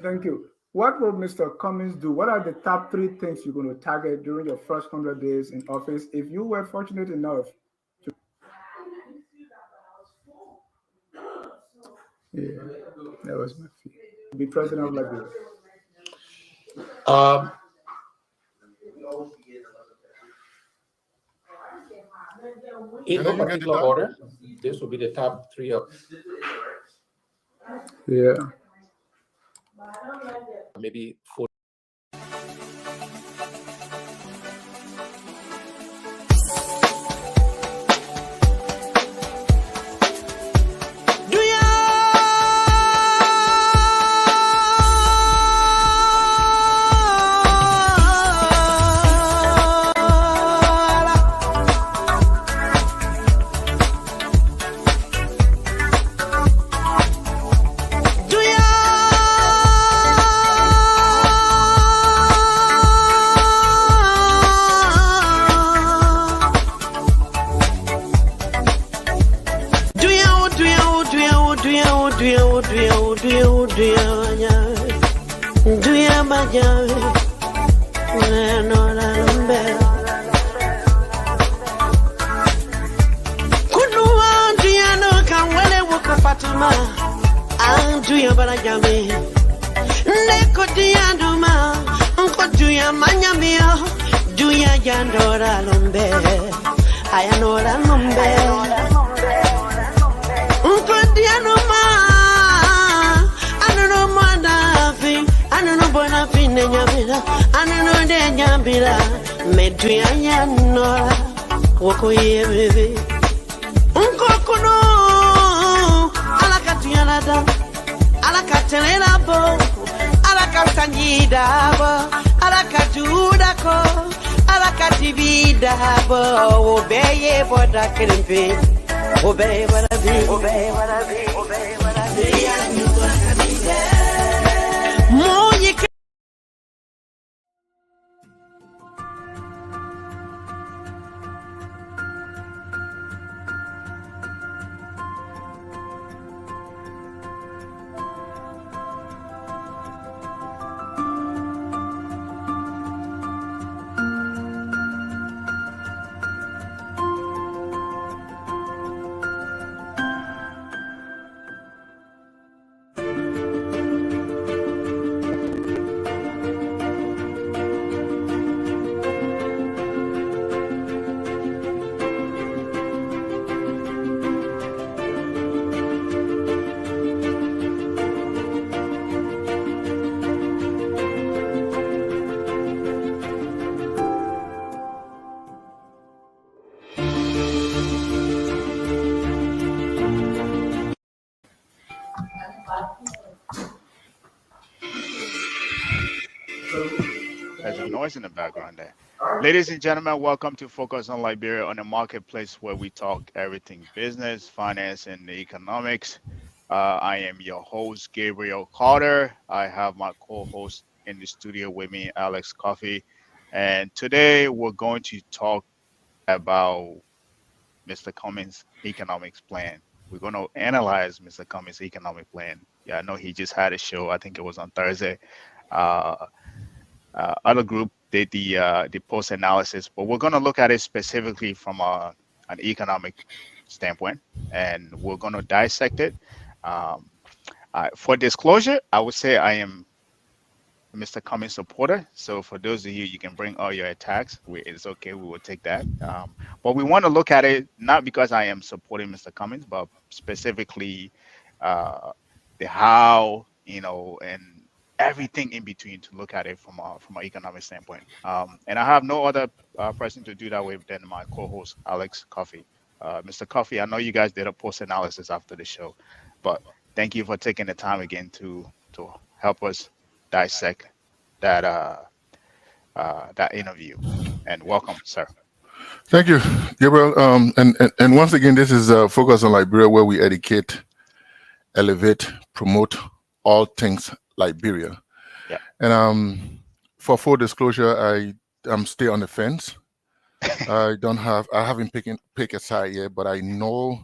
Thank you. What will Mr. Cummings do? What are the top three things you're going to target during your first 100 days in office if you were fortunate enough to? Yeah, that was my fear. Be president of Liberia. Um, in no particular order, this will be the top three of Yeah. maybe four. There's a noise in the background there. Ladies and gentlemen, welcome to Focus on Liberia on the marketplace where we talk everything business, finance, and economics. I am your host, Gabriel Carter. I have my co-host in the studio with me, Alex Coffey. And today we're going to talk about Mr. Cummings' economics plan. We're going to analyze Mr. Cummings' economic plan. Yeah, I know he just had a show. I think it was on Thursday. Uh, Other group did the post analysis, but we're going to look at it specifically from an economic standpoint, and we're going to dissect it. Um, for disclosure, I would say I am Mr. Cummings supporter. So for those of you, you can bring all your attacks. It's okay. We will take that. But we want to look at it not because I am supporting Mr. Cummings, but specifically the how, and everything in between to look at it from an economic standpoint. And I have no other person to do that with than my co-host Alex Coffey. Mr. Coffey, I know you guys did a post analysis after the show, but thank you for taking the time again to help us dissect that that interview. And welcome, sir. Thank you, Gabriel. And once again, this is Focus on Liberia, where we educate, elevate, promote all things Liberia. Yeah. And for full disclosure, I'm still on the fence. I haven't picked a side yet, but I know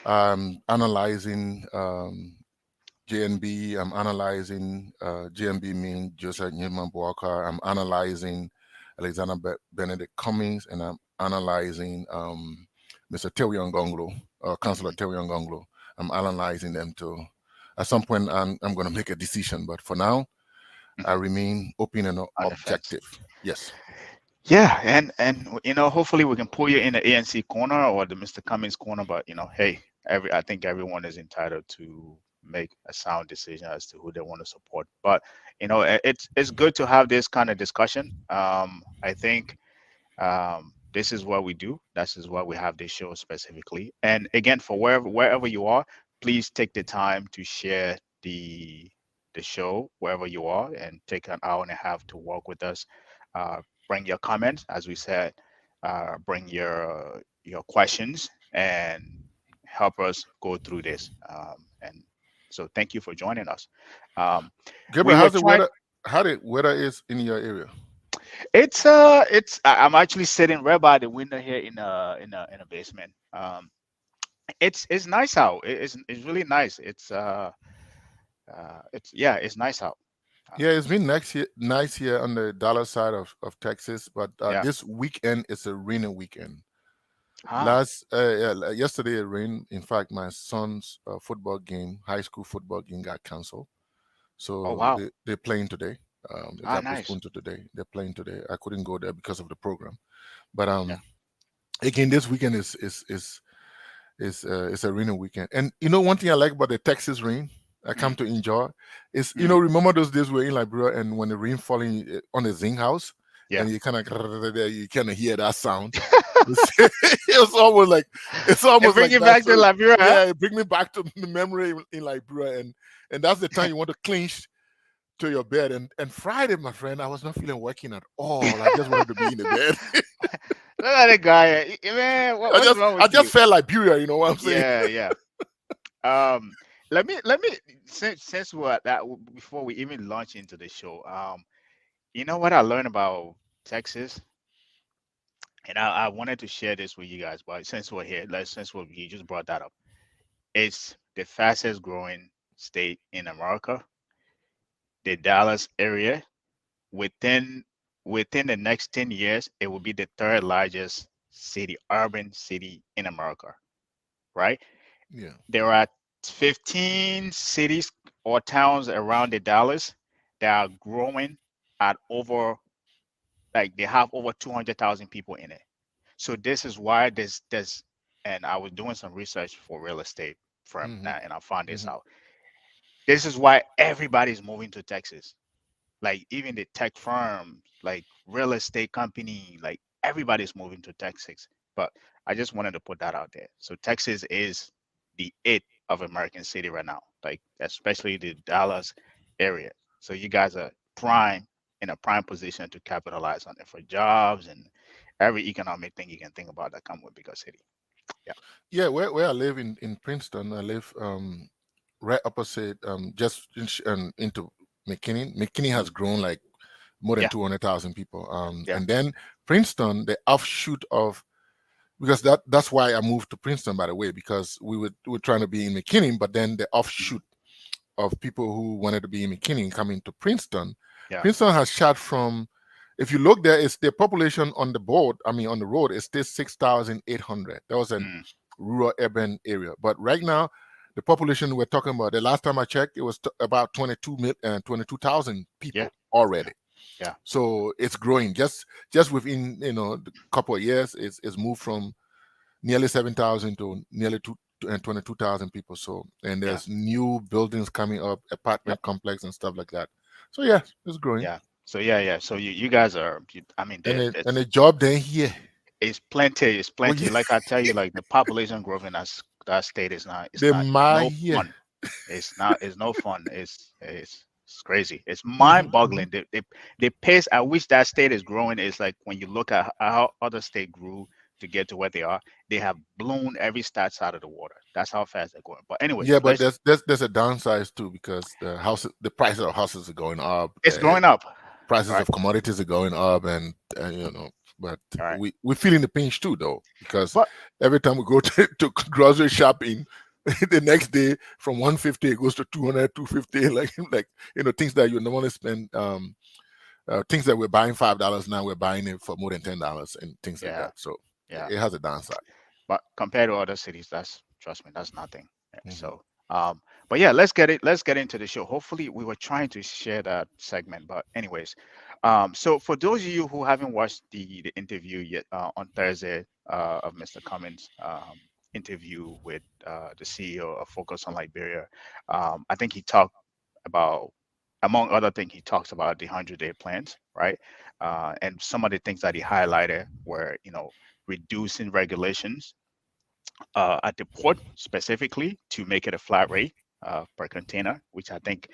analyzing JNB. I'm analyzing JNB mean Joseph Newman Walker. I'm analyzing Alexander Benedict Cummings, and I'm analyzing Mr. Terry Ngonglo, Councillor Terry Ngonglo. I'm analyzing them too. At some point, I'm going to make a decision, but for now, I remain open and On the fence. objective. Yes. Yeah, and hopefully we can pull you in the ANC corner or the Mr. Cummings corner. But hey, I think everyone is entitled to make a sound decision as to who they want to support. But it's good to have this kind of discussion. I think this is what we do. This is why we have this show specifically. And again, for wherever you are, please take the time to share the show wherever you are, and take an hour and a half to walk with us. Bring your comments, as we said. Bring your questions and help us go through this. And so, thank you for joining us. Gabriel, how's the weather? How the weather is in your area? I'm actually sitting right by the window here in a basement. It's nice out. It's really nice. It's nice out. Yeah, it's been nice here on the Dallas side of Texas, but this weekend is a rainy weekend. Yesterday it rained. In fact, my son's football game, high school football game, got canceled. So they're playing today. They got postponed to today. They're playing today. I couldn't go there because of the program. But again, this weekend is a rainy weekend. And one thing I like about the Texas rain, I come to enjoy, is remember those days we were in Liberia, and when the rain falling on the zinc house, and you kind of hear that sound. It's almost like bring you back to Liberia. Yeah, bring me back to the memory in Liberia, and that's the time you want to clinch to your bed. And Friday, my friend, I was not feeling working at all. I just wanted to be in the bed. Look at the guy, man. What's wrong with I just felt Liberia. You know what I'm saying? Yeah. Let me since we're that before we even launch into the show. You know what I learned about Texas, and I wanted to share this with you guys. But since we're here, you just brought that up, it's the fastest growing state in America. The Dallas area, within the next 10 years, it will be the third largest urban city in America, right? Yeah. There are 15 cities or towns around the Dallas that are growing at over, like, they have over 200,000 people in it. So this is why there's, and I was doing some research for real estate firm, and I found this out. This is why everybody's moving to Texas. Like, even the tech firms, like real estate company, like everybody's moving to Texas. But I just wanted to put that out there. So Texas is the it of American city right now, like especially the Dallas area. So you guys are in a prime position to capitalize on it for jobs and every economic thing you can think about that come with bigger city. Yeah, where I live in Princeton, I live right opposite just into McKinney. McKinney has grown like more than 200,000 people. And then Princeton, the offshoot of, because that's why I moved to Princeton, by the way, because we were trying to be in McKinney, but then the offshoot of people who wanted to be in McKinney coming to Princeton. Princeton has shot from, if you look there, it's the population on the road is still 6,800. That was a rural urban area. But right now, the population we're talking about, the last time I checked, it was about 22,000 people already. Yeah. So it's growing just within a couple of years. It's moved from nearly 7,000 to nearly 22,000 people. So, and there's new buildings coming up, apartment complex and stuff like that. So yeah, it's growing. Yeah. So So you guys are. I mean, and the job then here. It's plenty. It's plenty. Like I tell you, like the population growth in that state is not. It's no fun. It's not. It's no fun. It's crazy. It's mind-boggling. The pace at which that state is growing is like, when you look at how other state grew to get to where they are, they have blown every stats out of the water. That's how fast they're going. But anyway, but there's a downside too, because the prices of houses are going up. It's going up. Prices of commodities are going up, and but we're feeling the pinch too, though, because every time we go to grocery shopping, the next day from 150 it goes to 200, 250, like things that you normally spend, things that we're buying $5 now, we're buying it for more than $10 and things like Yeah. that. So Yeah. it has a downside. But compared to other cities, trust me, that's nothing. Mhm. So, but yeah, let's get into the show. Hopefully, we were trying to share that segment, but anyways, so for those of you who haven't watched the interview yet on Thursday of Mr. Cummings' interview with the CEO of Focus on Liberia, I think he talked about, among other things, he talks about the 100-day plans, right? And some of the things that he highlighted were, reducing regulations at the port specifically to make it a flat rate per container, which I think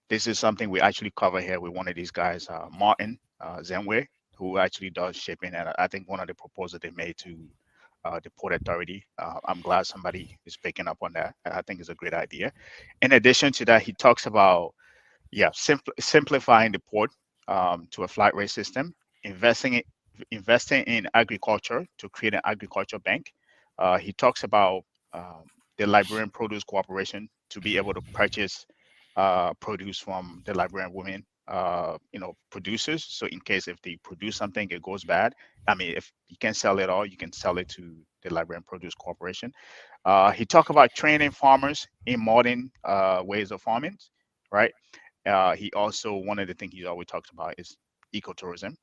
this is something we actually cover here with one of these guys, Martin Zenwe, who actually does shipping. And I think one of the proposals they made to the Port Authority, I'm glad somebody is picking up on that. I think it's a great idea. In addition to that, he talks about simplifying the port to a flat rate system, investing in agriculture to create an agriculture bank. He talks about the Liberian Produce Corporation to be able to purchase produce from the Liberian women, producers. So in case if they produce something, it goes bad. I mean, if you can sell it all, you can sell it to the Liberian Produce Corporation. He talked about training farmers in modern ways of farming, right? He also, one of the things he always talks about is ecotourism,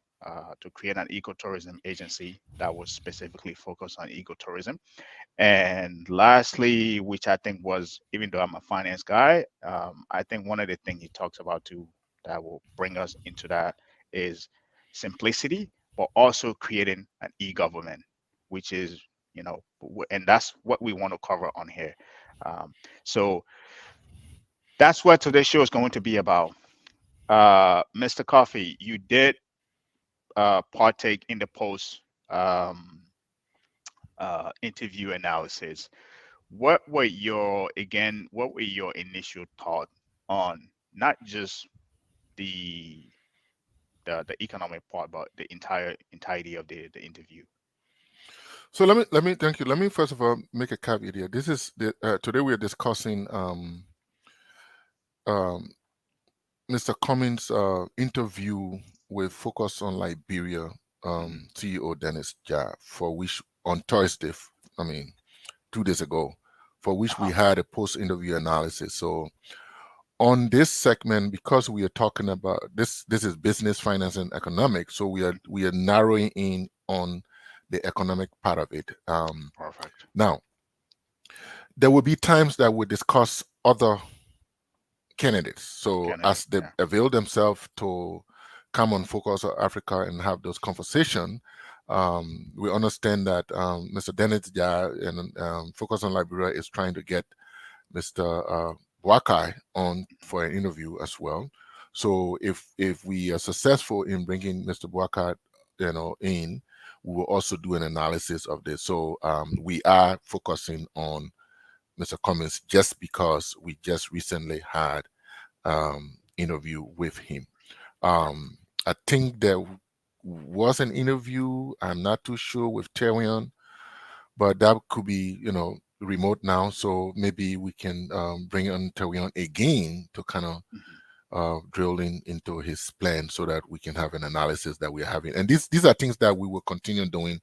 to create an ecotourism agency that was specifically focused on ecotourism. And lastly, which I think was, even though I'm a finance guy, I think one of the things he talks about too that will bring us into that is simplicity, but also creating an e-government, which is, and that's what we want to cover on here. So that's what today's show is going to be about. Mr. Coffee, you did partake in the post interview analysis. What were your initial thought on not just the the economic part, but the entirety of the interview? So let me thank you. Let me first of all make a caveat here. This is today we are discussing um, Mr. Cummings' interview with Focus on Liberia CEO Dennis Ja, for which on Thursday, I mean 2 days ago, for which we Uh-huh. had a post-interview analysis. So on this segment, because we are talking about this is business, finance, and economics. So we are narrowing in on the economic part of it. Perfect. Now, there will be times that we discuss other candidates. So Candidate. as they Yeah. avail themselves to come on Focus on Africa and have those conversations, we understand that Mr. Dennis Ja and Focus on Liberia is trying to get Mr. Wakai on for an interview as well. So if we are successful in bringing Mr. Wakai, in, we will also do an analysis of this. So we are focusing on Mr. Cummings just because we just recently had interview with him. I think there was an interview. I'm not too sure with Terion, but that could be remote now. So maybe we can bring on Terion again to kind of Mhm. drill into his plan so that we can have an analysis that we're having. And these are things that we will continue doing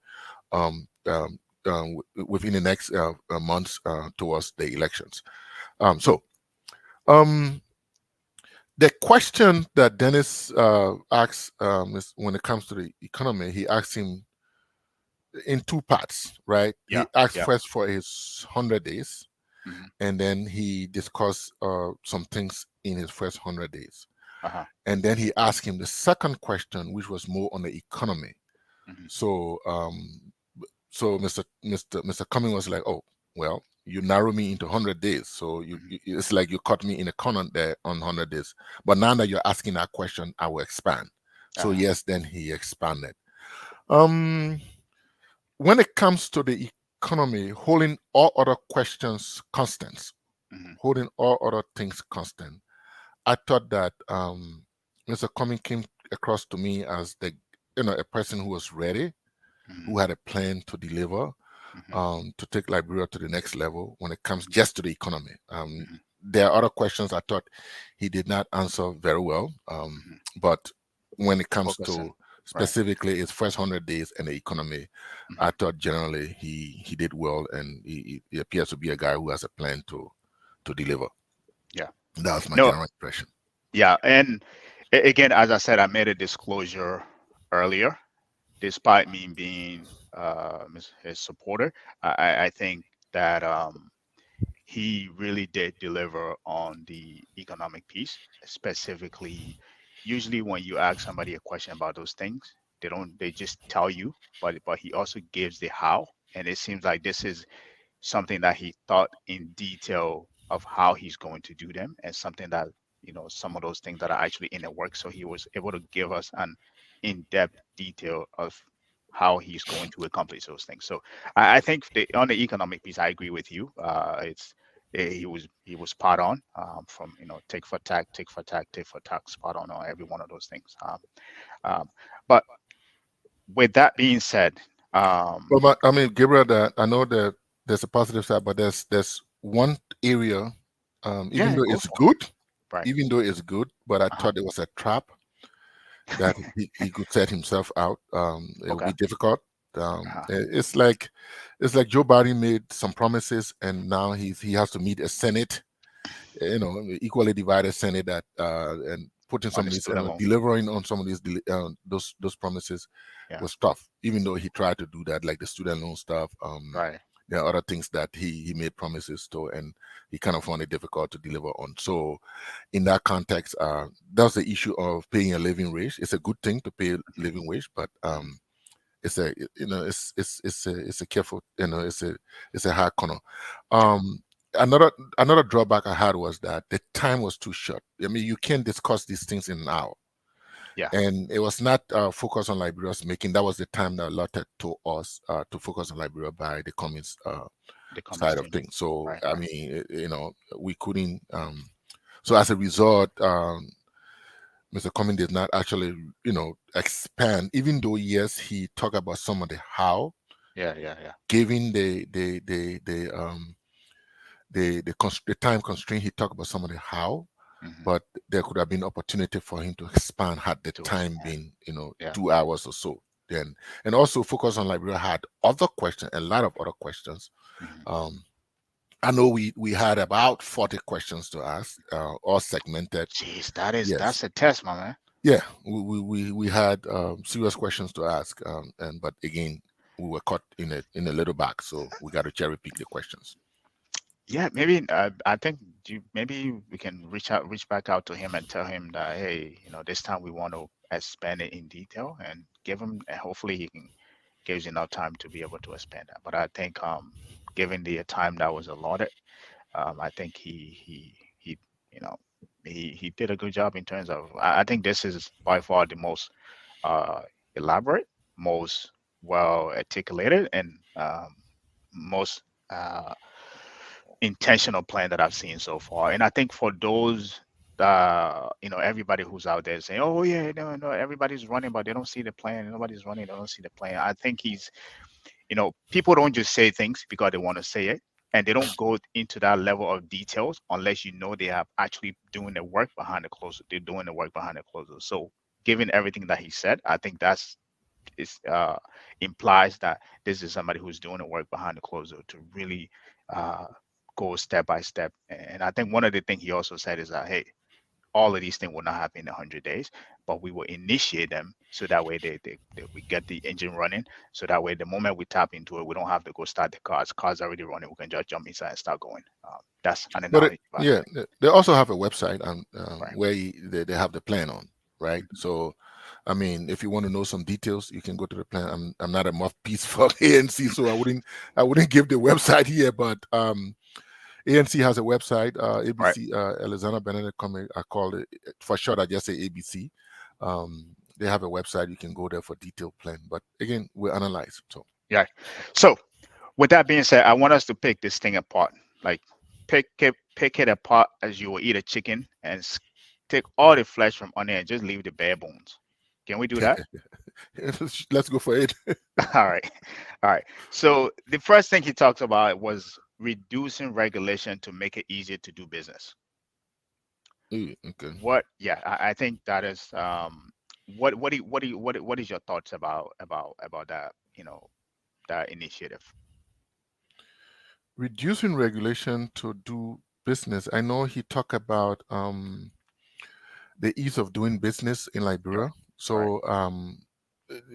um, um, within the next months towards the elections. So the question that Dennis asks is when it comes to the economy, he asks him in two parts, right? Yeah. He asked Yeah. first for his 100 days, Hmm. and then he discussed some things in his first 100 days. Uh-huh. And then he asked him the second question, which was more on the economy. Hmm. So, Mr. Cumming was like, "Oh, well, you narrow me into 100 days. So it's like you caught me in a corner there on 100 days. But now that you're asking that question, I will expand." So Uh-huh. yes, then he expanded. Um, when it comes to the economy, holding all other questions constant, Hmm. holding all other things constant, I thought that Mr. Cumming came across to me as a person who was ready, Hmm. who had a plan to deliver. Mm-hmm. to take Liberia to the next level when it comes just to the economy. Mm-hmm. There are other questions I thought he did not answer very well, Mm-hmm. but when it comes Focusing. to Right. specifically his first 100 days in the economy, Mm-hmm. I thought generally he did well, and he appears to be a guy who has a plan to deliver. Yeah. That was my No. general impression. Yeah. And again, as I said, I made a disclosure earlier. Despite me being his supporter, I think that he really did deliver on the economic piece, specifically. Usually, when you ask somebody a question about those things, they just tell you, but he also gives the how, and it seems like this is something that he thought in detail of how he's going to do them, and something that some of those things that are actually in the work. So he was able to give us an in-depth detail of how he's going to accomplish those things. So I think on the economic piece, I agree with you. He was spot on, from tick for tack, tick for tack, tick for tack, spot on every one of those things. But with that being said, Well, I mean, Gabriel, that I know that there's a positive side, but there's one area, even yeah, though go it's for it. good, Right. but I Uh-huh. thought it was a trap that he could set himself out. It would Okay. be difficult. Uh-huh. It's like Joe Biden made some promises, and now he has to meet a Senate, equally divided Senate, that and putting On some the of these, student loan. delivering on some of these, those promises Yeah. was tough. Even though he tried to do that, like the student loan stuff. Right. There are other things that he made promises to, and he kind of found it difficult to deliver on. So, in that context, that's the issue of paying a living wage. It's a good thing to pay a living wage, but Mhm. it's a careful, it's a hard corner. Um, another drawback I had was that the time was too short. I mean, you can't discuss these things in an hour, Yeah. and it was not focused on Liberia's making. That was the time that allotted to us to focus on Liberia by the Cummings The Cummings side of team. things. So Right. I Right. mean, we couldn't. So as a result, Mr. Cummings did not actually, expand. Even though yes, he talked about some of the how, Yeah. Yeah. Yeah. given the time constraint. He talked about some of the how, Hmm. but there could have been opportunity for him to expand had the To time expand. been, Yeah. 2 hours or so. Then, and also focus on Liberia had other questions, a lot of other questions. Hmm. Um, I know we had about 40 questions to ask, all segmented. Jeez, Yes, that's a test, my man. yeah, we had serious questions to ask, but again, we were caught in a little back, so we got to cherry pick the questions. Yeah, maybe I think maybe we can reach back out to him and tell him that, hey, this time we want to expand it in detail and give him, and hopefully he can gives enough time to be able to expand that. But I think, given the time that was allotted, I think he you know he did a good job in terms of. I think this is by far the most uh, elaborate, most well articulated, and most uh, intentional plan that I've seen so far. And I think for those, everybody who's out there saying, "Oh yeah, no, no, everybody's running, but they don't see the plan. Nobody's running, they don't see the plan." I think people don't just say things because they want to say it, and they don't go into that level of details unless they are actually doing the work behind the closed. They're doing the work behind the closed door. So, given everything that he said, I think that's is implies that this is somebody who's doing the work behind the closed door to really uh, go step by step. And I think one of the things he also said is that, hey, all of these things will not happen in 100 days, but we will initiate them so that way we get the engine running. So that way, the moment we tap into it, we don't have to go start the cars. Cars already running. We can just jump inside and start going. That's an But analogy about yeah, it. they also have a website, Right. where they have the plan on, right? So, I mean, if you want to know some details, you can go to the plan. I'm not a mouthpiece for ANC, so I wouldn't give the website here, but ANC has a website, Right. ABC, Alexander Benedict Cummings, I call it for short. I just say ABC. They have a website. You can go there for detailed plan. But again, we analyze. So Yeah. So with that being said, I want us to pick this thing apart. Like pick it apart as you will eat a chicken and take all the flesh from on there and just leave the bare bones. Can we do that? Let's go for it. All right. All right. So the first thing he talked about was reducing regulation to make it easier to do business. Okay. Yeah, I think that is what is your thoughts about that, that initiative? Reducing regulation to do business. I know he talked about the ease of doing business in Liberia. Right. So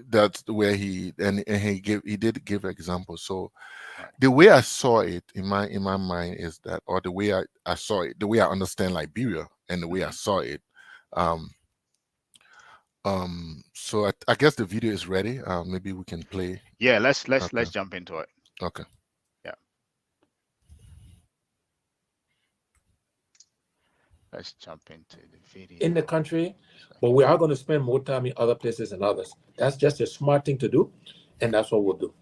that's where he did give examples. So Right. the way I saw it in my mind is that, or the way I saw it, the way I understand Liberia and the way I saw it. So I guess the video is ready. Maybe we can play. Yeah, let's Okay. jump into it. Okay. Yeah. Let's jump into the video. In the country, but we are going to spend more time in other places than others. That's just a smart thing to do, and that's what we'll do.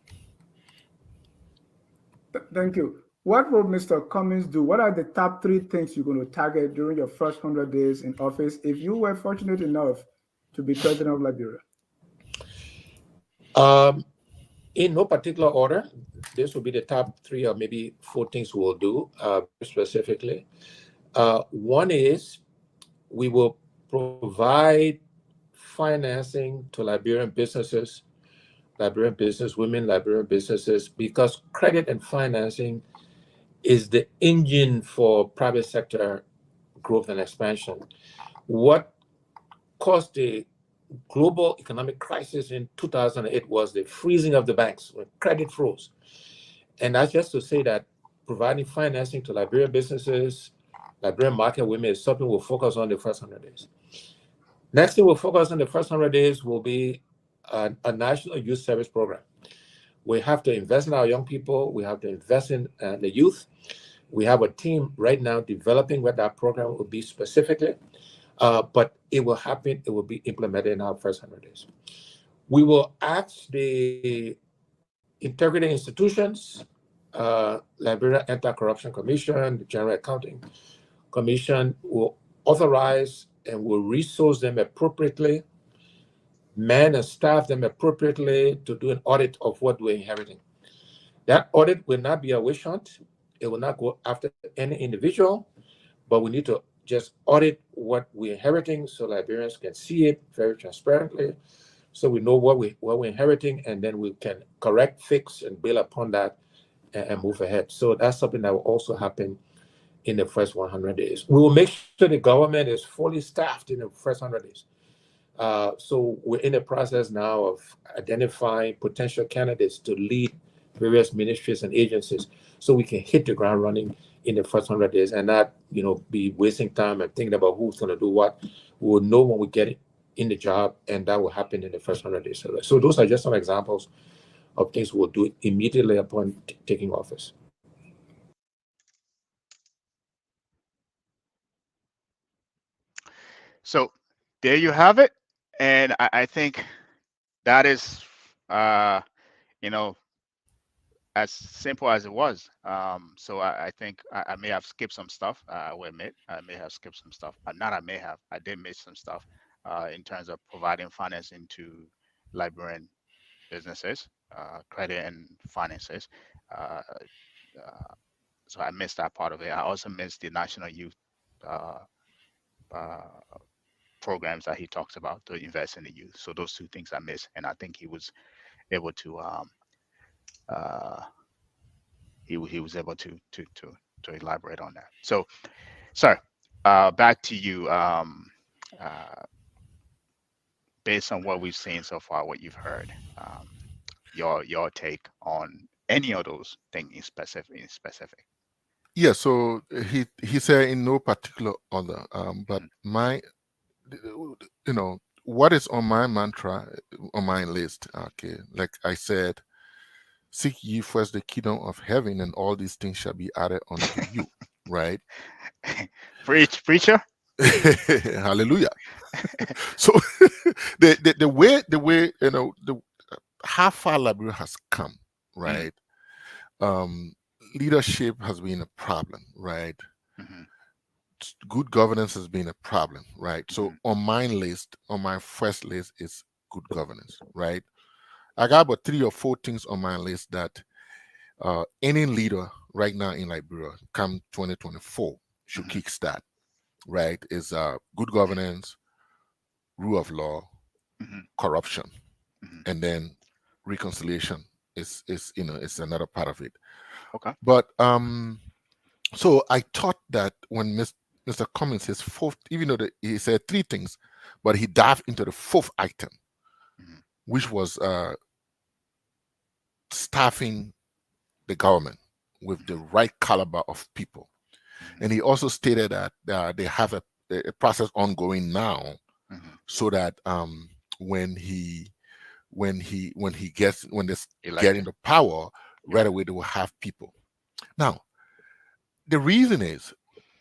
Thank you. What will Mr. Cummings do? What are the top 3 things you're going to target during your first 100 days in office if you were fortunate enough to be president of Liberia? In no particular order, this will be the top 3 or maybe 4 things we'll do specifically. One is we will provide financing to Liberian businesses, Liberian business women, Liberian businesses, because credit and financing is the engine for private sector growth and expansion. What caused the global economic crisis in 2008 was the freezing of the banks when credit froze. And that's just to say that providing financing to Liberian businesses, Liberian market women is something we'll focus on the first 100 days. Next thing we'll focus on the first 100 days will be a national youth service program. We have to invest in our young people. We have to invest in the youth. We have a team right now developing what that program will be specifically, but it will happen. It will be implemented in our first 100 days. We will ask the integrity institutions, Liberia Anti-Corruption Commission, the General Accounting Commission will authorize and will resource them appropriately, man and staff them appropriately to do an audit of what we're inheriting. That audit will not be a witch hunt. It will not go after any individual, but we need to just audit what we're inheriting so Liberians can see it very transparently, so we know what we're inheriting, and then we can correct, fix, and build upon that and move ahead. So that's something that will also happen in the first 100 days. We will make sure the government is fully staffed in the first 100 days. So we're in the process now of identifying potential candidates to lead various ministries and agencies so we can hit the ground running in the first 100 days and not, be wasting time and thinking about who's going to do what. We'll know when we get in the job, and that will happen in the first 100 days. So those are just some examples of things we'll do immediately upon taking office. So there you have it. And I think that is, as simple as it was. So I think I may have skipped some stuff. I will admit I may have skipped some stuff. Not I may have. I did miss some stuff in terms of providing financing to Liberian businesses, credit and finances. Uh, so I missed that part of it. I also missed the national youth uh, uh, programs that he talks about to invest in the youth. So those 2 things I missed, and I think he was able to he was able to elaborate on that. So, sir, back to you. Based on what we've seen so far, what you've heard, your take on any of those things in specific. Yeah. So he said in no particular order, but my, what is on my mantra, on my list. Okay, like I said, seek ye first the kingdom of heaven, and all these things shall be added unto you. Right? Preacher. Hallelujah. So the way how far Liberia has come, right? Leadership has been a problem, right? good governance has been a problem, right? So Mhm. on my first list is good governance, right? I got about 3 or 4 things on my list that any leader right now in Liberia, come 2024, should Mhm. kickstart, right? Is good governance, rule of law, Mhm. corruption, Mhm. and then reconciliation is is another part of it. Okay. But so I thought that when Mr. Cummings, his fourth, even though he said 3 things, but he dived into the fourth item, Mhm. which was staffing the government with the Mhm. right caliber of people. Mhm. And he also stated that they have a process ongoing now, Mhm. so that when when they get Elected. into power, right Yeah. away they will have people. Now the reason is,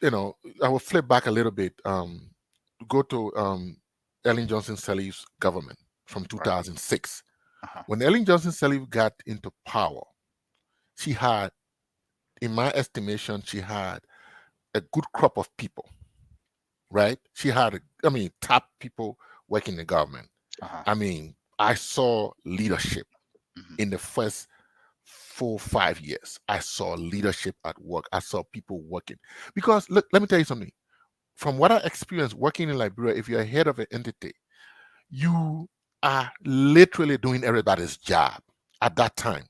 I will flip back a little bit. Go to Ellen Johnson Sirleaf's government from Right. 2006. Uh-huh. When Ellen Johnson Sirleaf got into power, she had, in my estimation, she had a good crop of people, right? She had, top people working in the government. Uh-huh. I mean, I saw leadership Mhm. in the first 4 or 5 years. I saw leadership at work. I saw people working. Because look, let me tell you something. From what I experienced working in Liberia, if you're head of an entity, you are literally doing everybody's job at that time.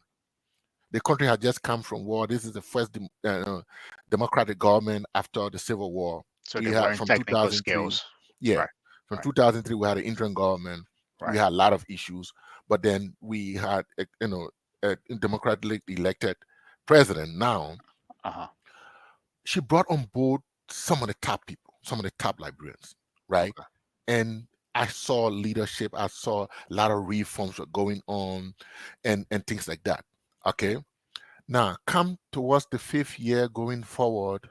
The country had just come from war. This is the first democratic government after the Civil War. So We they had learn from technical 2003. skills. Yeah, Right. from Right. 2003 we had an interim government. We Right. had a lot of issues, but then we had a democratically elected president. Now Uh-huh. she brought on board some of the top people, some of the top librarians, right? Okay. And I saw leadership. I saw a lot of reforms were going on, and things like that. Okay. Now, come towards the 5th year going forward,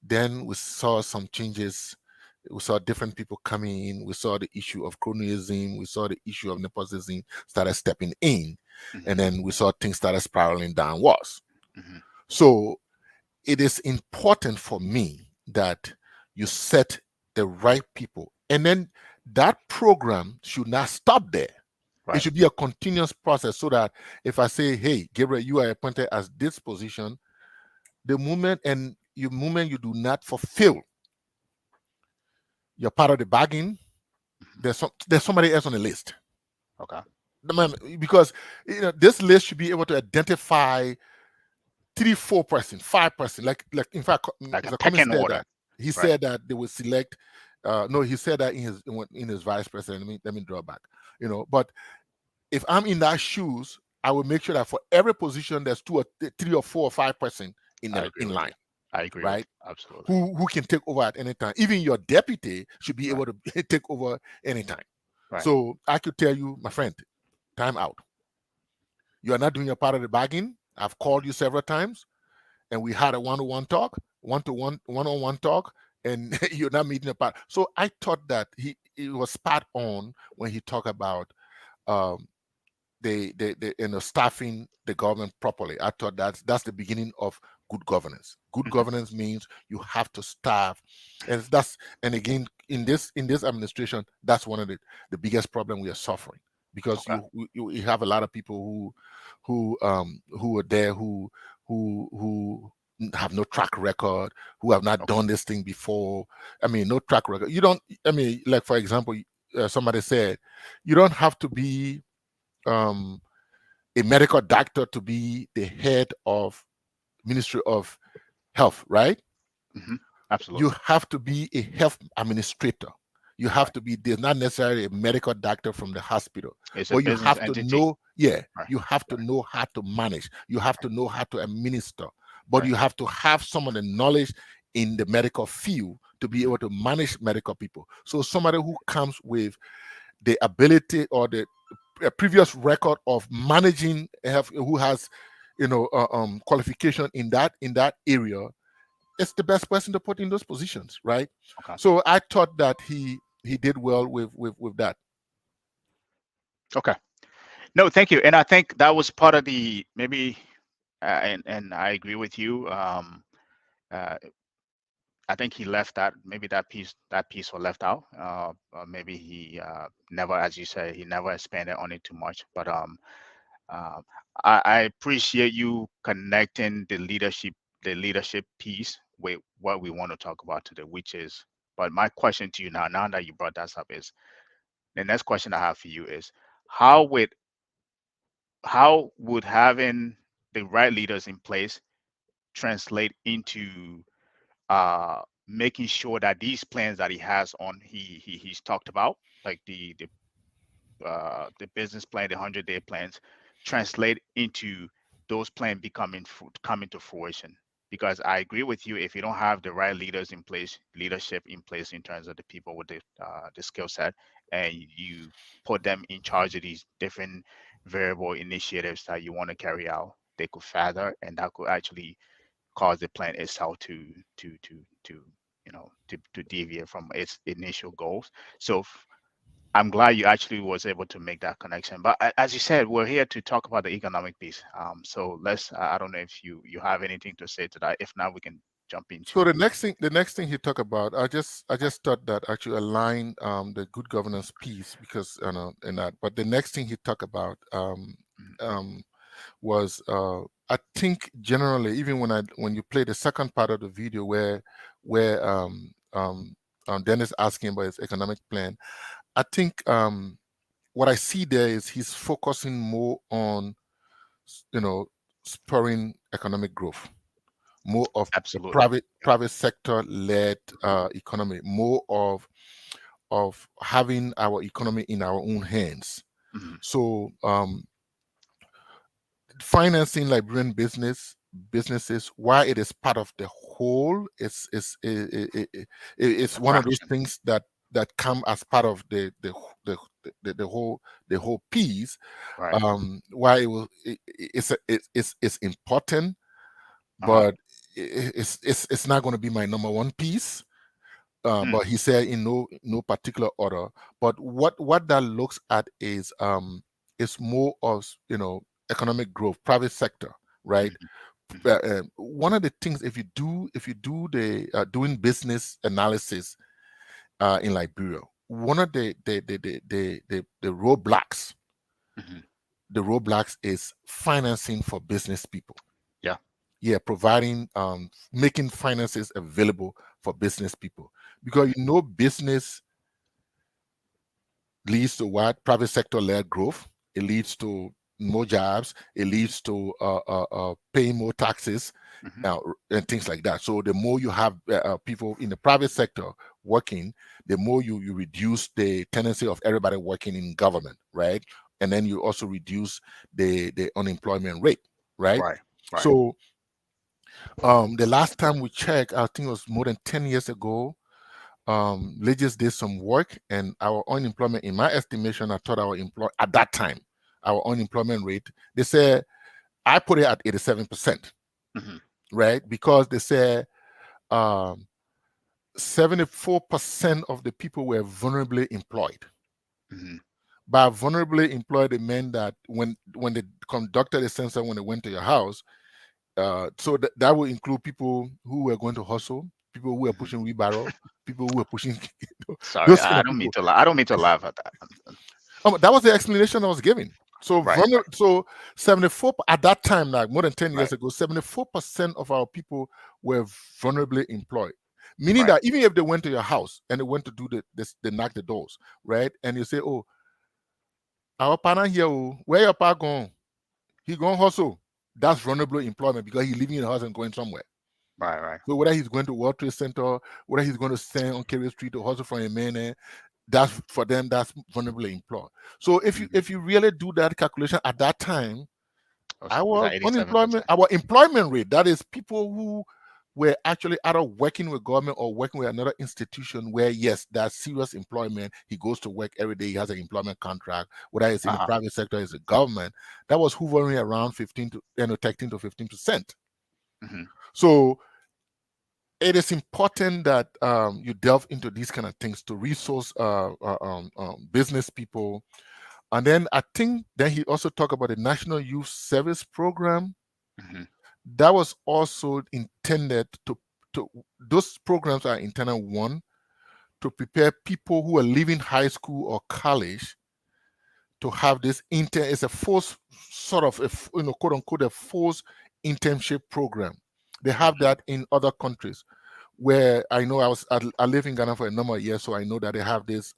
then we saw some changes. We saw different people coming in. We saw the issue of cronyism. We saw the issue of nepotism started stepping in, and Mhm. then we saw things started spiraling downwards. Mhm. So it is important for me that you set the right people, and then that program should not stop there. It Right. should be a continuous process, so that if I say, hey, Gabriel, you are appointed as this position, the moment you do not fulfill your part of the bargain, Mhm. there's somebody else on the list. Okay. Because this list should be able to identify 3, 4%, 5%. Like in fact, Like a Mr. Cummings pecking said order. that. He Right. said that they would select. No, he said that in his vice president. Let me draw back. But if I'm in that shoes, I will make sure that for every position there's 2 or 3 or 4 or 5% I agree in with you. line, I agree with right? you. Absolutely. Who can take over at any time. Even your deputy should be Right. able to take over anytime. Right. So I could tell you, my friend, time out. You are not doing your part of the bargain. I've called you several times, and we had a one-to-one talk, one-on-one talk, and you're not meeting a part. So I thought that he was spot on when he talked about um, staffing the government properly. I thought that's the beginning of good governance. Good Mhm. governance means you have to staff, and again in this administration, that's one of the biggest problem we are suffering, because Okay. you have a lot of people who are there who have no track record, who have not Okay. done this thing before. I mean, no track record. You don't. I mean, like for example, somebody said, you don't have to be um, a medical doctor to be the head of Ministry of Health, right? Mhm. You Absolutely. have to be a health administrator. You have Right. to be, there's not necessarily a medical doctor from the hospital, It's a but you business have to entity. know, yeah, Right. you have to Right. know how to manage. You have to know how to administer, but Right. you have to have some of the knowledge in the medical field to be Mhm. able to manage medical people. So somebody who comes with the ability or the previous record of managing health, who has qualification in that area, is the best person to put in those positions, right? Okay. So I thought that he did well with that. Okay. No, thank you. And I think that was part of the maybe, and I agree with you. Uh, I think he left that, maybe that piece was left out. Maybe he never, as you said, he never expanded on it too much. But uh, I appreciate you connecting the leadership piece with what we want to talk about today, which is. But my question to you now that you brought that up, is the next question I have for you is how would how would having the right leaders in place translate into making sure that these plans that he has on he's talked about, like the business plan, the 100-day plans, translate into those plans coming to fruition. Because I agree with you, if you don't have the right leadership in place in terms of the people with the skill set, and you put them in charge of these different variable initiatives that you want to carry out, they could father, and that could actually cause the plan itself to deviate from its initial goals. So I'm glad you actually was able to make that connection. But as you said, we're here to talk about the economic piece. So I don't know if you have anything to say to that. If not, we can jump So into. the next thing he talked about, I just thought that actually aligned the good governance piece, because in that. But the next thing he talked about Mhm. um, was I think generally, even when you play the second part of the video where Dennis asking about his economic plan, I think what I see there is he's focusing more on spurring economic growth, more of the Absolutely. private sector led economy, more of having our economy in our own hands. Mhm. So financing Liberian businesses, while it is part of the whole, it's A one of those fraction. things that come as part of the whole piece. Right. Why it's important, Uh-huh. but it's not going to be my number one piece. Mm. But he said in no particular order. But what that looks at is more of economic growth, private sector, right? Mhm. Mhm. One of the things, if you do the doing business analysis in Liberia, one of the roadblocks Mhm. is financing for business people. Yeah. Yeah, providing making finances available for business people, because Mhm. business leads to what? Private sector led growth. It leads to more jobs. It leads to paying more taxes Mhm. and things like that. So the more you have people in the private sector working, the more you reduce the tendency of everybody working in government, right? And then you also reduce the unemployment rate, right? Right. Right. So the last time we checked, I think it was more than 10 years ago, Legis did some work, and our unemployment, in my estimation, I thought at that time, our unemployment rate, they said, I put it at 87%, Mhm. right? Because they said 74% of the people were vulnerably employed. Mhm. By vulnerably employed, it meant that when they conducted a census, when they went to your house, so that would include people who were going to hustle, people who were Mhm. pushing wheelbarrow, people who were pushing Sorry, those kind I of don't mean people. to. I don't mean to laugh at that. That was the explanation I was giving. So Right. Right. so 74 at that time, like more than 10 Right. years ago, 74% of our people were vulnerably employed. Meaning Right. that even if they went to your house and they went to do they knock the doors, right? And you say, "Oh, our partner here, oh, where your partner going? He going hustle." That's vulnerable employment, because he's leaving the house and going somewhere. Right. Right. So whether he's going to World Trade Center, whether he's going to stand on Carey Street to hustle from a man, that's for them. That's vulnerable employed. So if you Mhm. if you really do that calculation at that time, It's our at unemployment, 87%. our employment rate, that is people who were actually either working with government or working with another institution where, yes, that's serious employment. He goes to work every day. He has an employment contract, whether it's in the Uh-huh. private sector, it's the government. That was hovering around 13 to 15%. Mhm. So it is important that you delve into these kind of things to resource business people. And then I think then he also talked about the National Youth Service Program. Mhm. That was also intended to to those programs are intended, one, to prepare people who are leaving high school or college to have this it's a forced sort of quote unquote a forced internship program. They have that in other countries where I know I live in Ghana for a number of years, so I know that they have this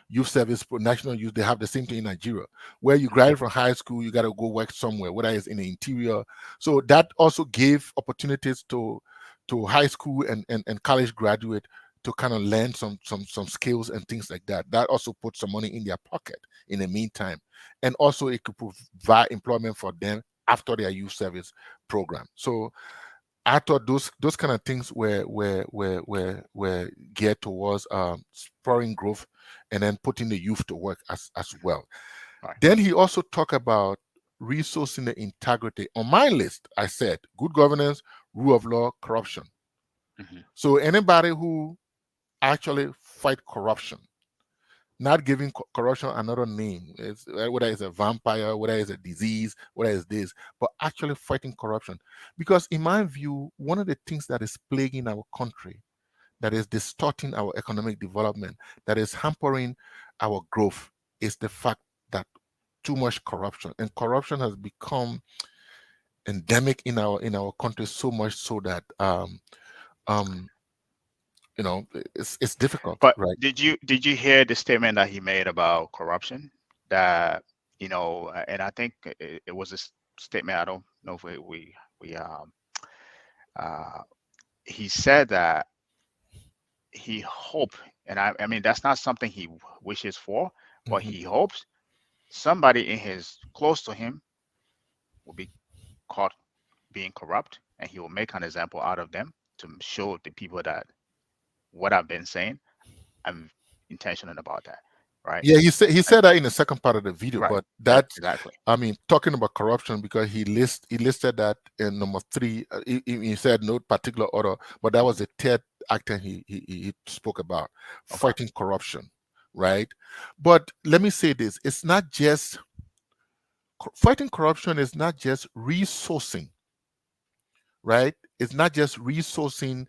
youth service, national youth. They have the same thing in Nigeria, where you graduate from high school, you got to go work somewhere, whether it's in the interior. So that also gave opportunities to high school and college graduate to kind of learn some skills and things like that. That also put some money in their pocket in the meantime, and also it could provide employment for them after their youth service program. So I thought those kind of things were geared towards spurring growth and then putting the youth to work as well. Right. Then he also talked about resourcing the integrity. On my list, I said good governance, rule of law, corruption. Mm-hmm. So anybody who actually fight corruption, not giving corruption another name, whether it's a vampire, whether it's a disease, whether it's this, but actually fighting corruption. Because in my view, one of the things that is plaguing our country, that is distorting our economic development, that is hampering our growth, is the fact that too much corruption, and corruption has become endemic in our country, so much so that it's difficult, But right? did you hear the statement that he made about corruption? That and I think it was a statement. I don't know if we uh, he said that he hoped, and I mean that's not something he wishes for, but Mhm. he hopes somebody in his close to him will be caught being corrupt, and he will make an example out of them to show the people that what I've been saying, I'm intentional about that, right? Yeah, he And said that in the second part of the video, right, but that's, exactly. I mean, talking about corruption, because he listed that in number 3. He said no particular order, but that was the third item he spoke about, Okay. fighting corruption, right? But let me say this: it's not just fighting corruption is not just resourcing, right? It's not just resourcing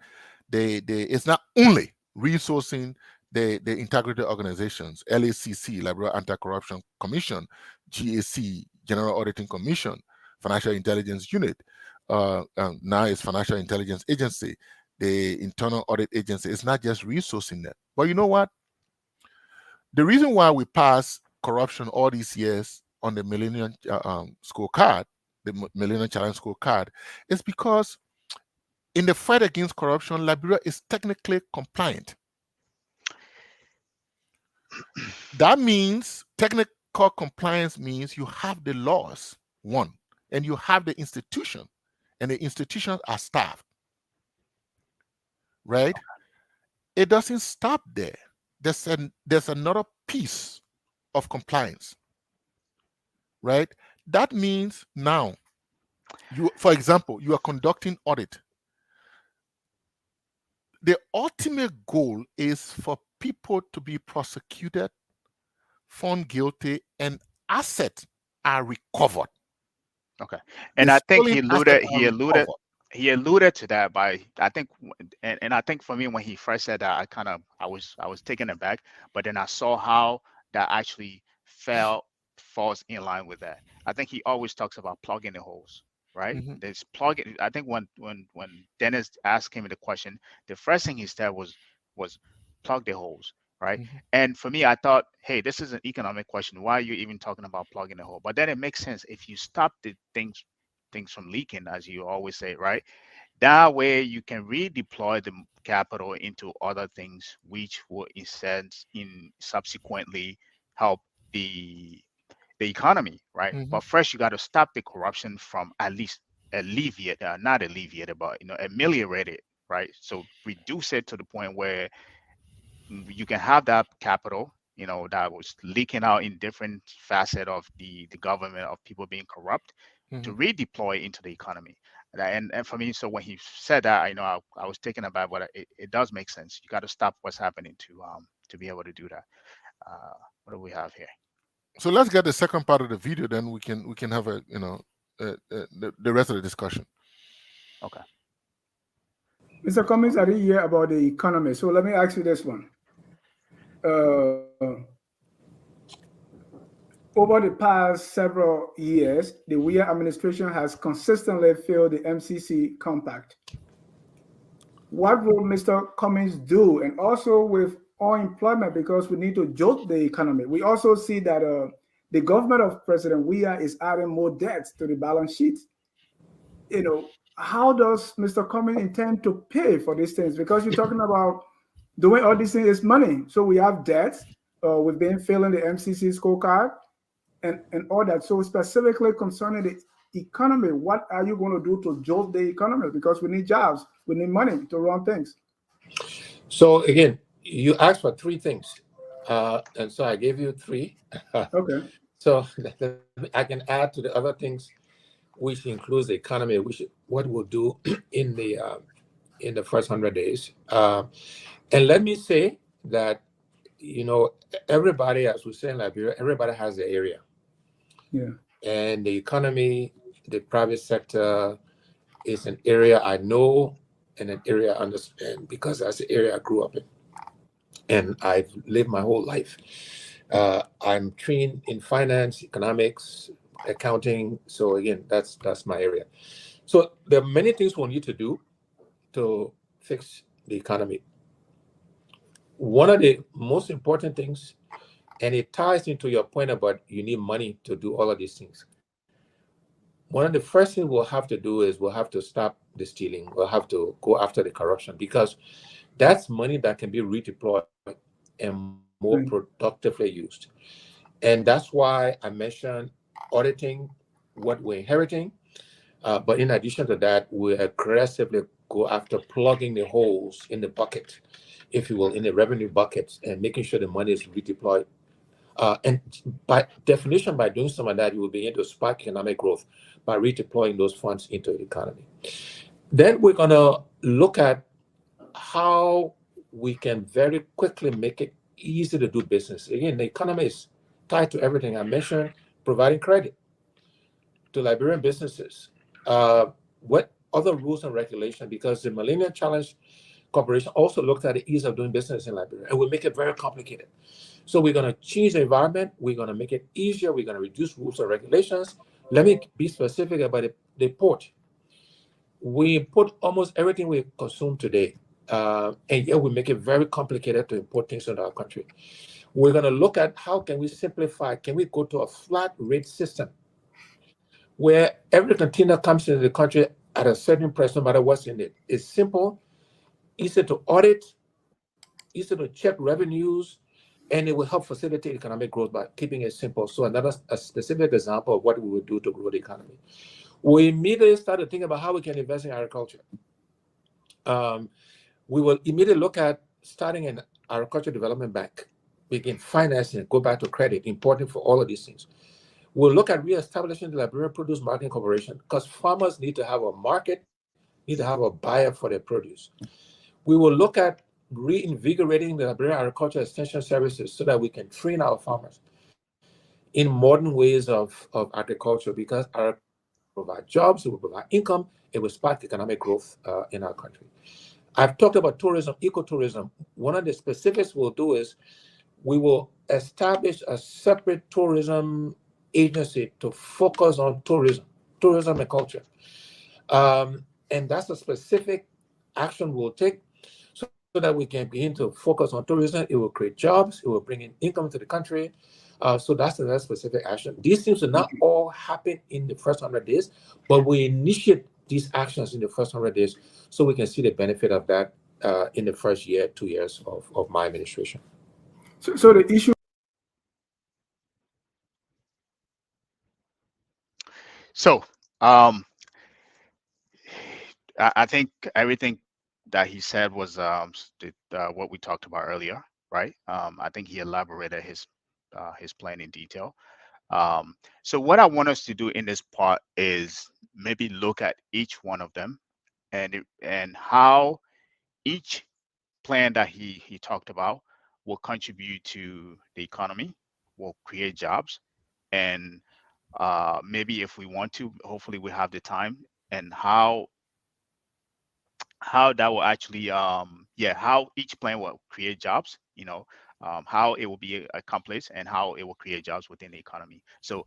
it's not only resourcing the integrity organizations, LACC, Liberal Anti-Corruption Commission, GAC, General Auditing Commission, Financial Intelligence Unit, now it's Financial Intelligence Agency, the Internal Audit Agency. It's not just resourcing that. But you know what? The reason why we pass corruption all these years on the Millennium Scorecard, the Millennium Challenge Scorecard, is because in the fight against corruption, Liberia is technically compliant. That means technical compliance means you have the laws, one, and you have the institution, and the institutions are staffed, right? It doesn't stop there. There's another piece of compliance, right? That means now, for example, you are conducting audit. The ultimate goal is for people to be prosecuted, found guilty, and assets are recovered. Okay. The And I think stolen assets are recovered. he alluded to that by I think and I think for me when he first said that I was taken aback, but then I saw how that actually falls in line with that. I think he always talks about plugging the holes, right? Mhm, There's plugging. I think when Dennis asked him the question, the first thing he said was plug the holes, right? mhm, And for me, I thought, hey, this is an economic question. Why are you even talking about plugging the hole? But then it makes sense if you stop the things from leaking, as you always say, right? That way you can redeploy the capital into other things, which will in sense in subsequently help the the economy, right? mhm, But first you got to stop the corruption from at least alleviate, not alleviate it, but ameliorate it, right? So reduce it to the point where you can have that capital that was leaking out in different facet of the government of people being corrupt to mhm. redeploy into the economy. And for me, so when he said that, I was taken aback, but it does make sense. You got to stop what's happening to be able to do that. What do we have here? So let's get the second part of the video, then we can have the rest of the discussion. Okay. Mr. Cummings, I didn't hear about the economy. So let me ask you this one. Uh, Over the past several years, the Weir administration has consistently failed the MCC compact. What will Mr. Cummings do? And also with unemployment, because we need to jolt the economy. We also see that the government of President Weir is adding more debts to the balance sheet. How does Mr. Cummings intend to pay for these things? Because you're talking about doing all these things is money. So we have debts. We've been failing the MCC scorecard and all that. So specifically concerning the economy, what are you going to do to jolt the economy? Because we need jobs, we need money to run things. So again, you asked for three things, and so I gave you three. Okay. So I can add to the other things, which includes the economy, which what we'll do in the first 100 days. And let me say that everybody, as we say in Liberia, everybody has their area, Yeah. and the economy, the private sector is an area I know and an area I understand because that's the area I grew up in and I've lived my whole life. I'm trained in finance, economics, accounting. So again, that's my area. So there are many things we'll need to do to fix the economy. One of the most important things, and it ties into your point about you need money to do all of these things. One of the first things we'll have to do is we'll have to stop the stealing. We'll have to go after the corruption because that's money that can be redeployed and more Right. productively used. And that's why I mentioned auditing what we're inheriting. But in addition to that, we aggressively go after plugging the holes in the bucket, if you will, in the revenue buckets and making sure the money is redeployed. And by definition, by doing some of that, you will begin to spark economic growth by redeploying those funds into the economy. Then we're going to look at how we can very quickly make it easy to do business. Again, the economy is tied to everything I mentioned, providing credit to Liberian businesses. What other rules and regulations? Because the Millennium Challenge Corporation also looked at the ease of doing business in Liberia and we make it very complicated. So we're going to change the environment. We're going to make it easier. We're going to reduce rules and regulations. Let me be specific about the port. We import almost everything we consume today, and yet we make it very complicated to import things into our country. We're going to look at how can we simplify. Can we go to a flat rate system where every container comes into the country at a certain price, no matter what's in it? It's simple, easy to audit, easy to check revenues, and it will help facilitate economic growth by keeping it simple. So another a specific example of what we would do to grow the economy. We immediately started thinking about how we can invest in agriculture. We will immediately look at starting an agriculture development bank, begin financing, go back to credit, important for all of these things. We'll look at reestablishing the Liberian Produce Marketing Corporation because farmers need to have a market, need to have a buyer for their produce. We will look at reinvigorating the Liberian Agriculture Extension Services so that we can train our farmers in modern ways of agriculture because agriculture will provide jobs, it will provide income, it will spark economic growth in our country. I've talked about tourism, ecotourism. One of the specifics we'll do is we will establish a separate tourism agency to focus on tourism and culture. And that's a specific action we'll take so that we can begin to focus on tourism. It will create jobs, it will bring in income to the country. So that's another specific action. These things will not all happen in the first 100 days, but we initiate these actions in the first 100 days so we can see the benefit of that in the first year, 2 years of my administration. So the issue. So, um, I think everything that he said was what we talked about earlier, right? I think he elaborated his plan in detail. So what I want us to do in this part is maybe look at each one of them and how each plan that he talked about will contribute to the economy, will create jobs, and maybe if we want to, hopefully we have the time, and how that will actually how each plan will create jobs, how it will be accomplished and how it will create jobs within the economy. So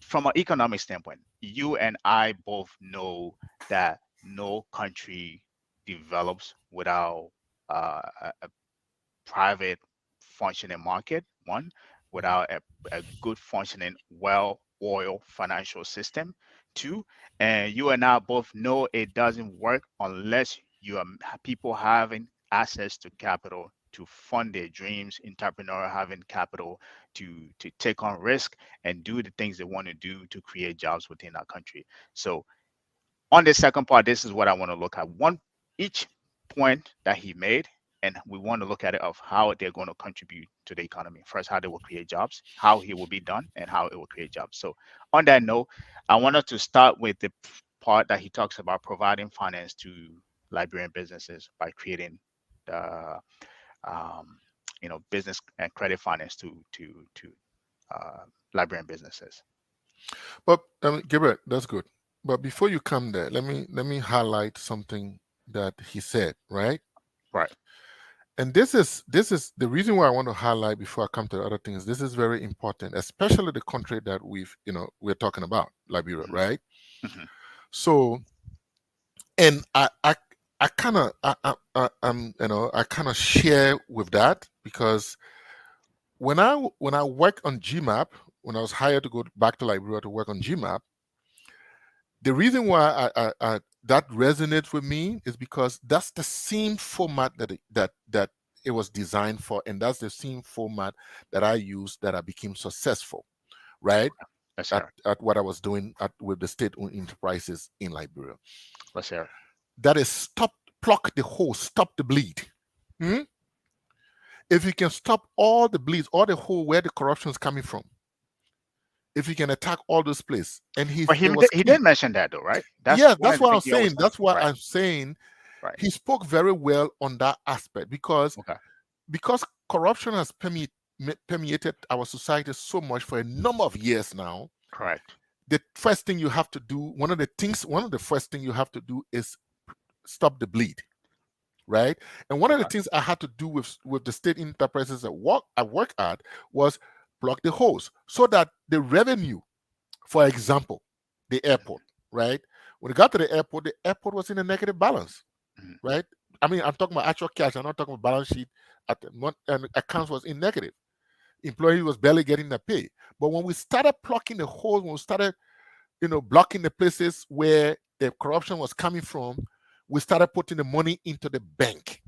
from an economic standpoint, you and I both know that no country develops without a private functioning market, one, without a good functioning, well-oiled financial system, two, and you and I both know it doesn't work unless you are people having access to capital to fund their dreams, entrepreneur having capital to take on risk and do the things they want to do to create jobs within our country. So on the second part, this is what I want to look at. One each point that he made, and we want to look at it of how they're going to contribute to the economy. First, how they will create jobs, how it will be done, and how it will create jobs. So on that note, I wanted to start with the part that he talks about providing finance to Liberian businesses by creating the um, business and credit finance to Liberian businesses. But Gabriel, that's good. But before you come there, let me highlight something that he said, right? Right. And this is the reason why I want to highlight before I come to the other things. This is very important, especially the country that we're talking about, Liberia, Mhm. right? Mhm. So, and I kind of I kind of share with that because when I work on GMAP, when I was hired to go back to Liberia to work on GMAP, the reason why that resonates with me is because that's the same format that it was designed for, and that's the same format that I used that I became successful, right? Let's At, hear it. at what I was doing with the state-owned enterprises in Liberia. Let's hear it. That is pluck the hole, stop the bleed. Hmm? If you can stop all the bleeds, all the hole where the corruption is coming from, if you can attack all those places, and But it was he key. did mention that though, right? That's Yeah, one that's of the what I'm things he always saying. talks That's about. why Right. I'm saying Right. he spoke very well on that aspect Okay. because corruption has permeated our society so much for a number of years now. Correct. The first thing you have to do, one of the first thing you have to do is stop the bleed, right? And one of the Okay. things I had to do with the state enterprises I work at was block the holes so that the revenue, for example, the airport, right? When it got to the airport was in a negative balance, Mhm. right? I mean, I'm talking about actual cash. I'm not talking about balance sheet. At the month, and accounts was in negative. Employee was barely getting the pay. But when we started plugging the holes, when we started, blocking the places where the corruption was coming from, we started putting the money into the bank.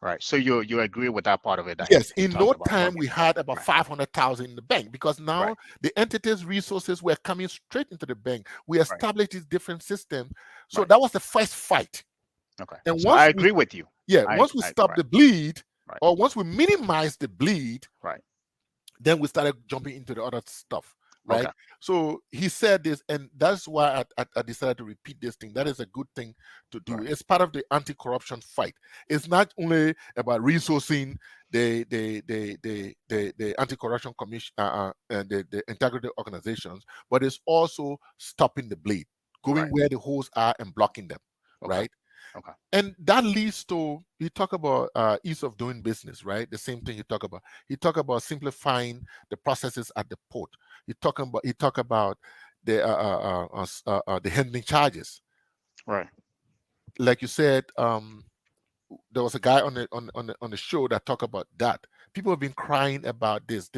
Right. So you agree with that part of it that Yes, he in no talks about time blocking we the money. had about Right. 500,000 in the bank because Right. now the entity's resources were coming straight into the bank. We Right. established this different system. So Right. that was the first fight. Okay. And So I once we agree with you. yeah, once we I stop right. the bleed, Right. or once we minimize the bleed, Right. then we started jumping into the other stuff, right? Okay. So he said this, and that's why I decided to repeat this thing. That is a good thing to do. Right. It's part of the anti-corruption fight. It's not only about resourcing the anti-corruption commission and the integrity organizations, but it's also stopping the bleed, going Right. where the holes are and blocking them, Okay. right? Okay. And that leads to, you talk about ease of doing business, right? The same thing he talk about simplifying the processes at the port. He talk about the handling charges. Right. Like you said, there was a guy on the show that talked about that. People have been crying about this.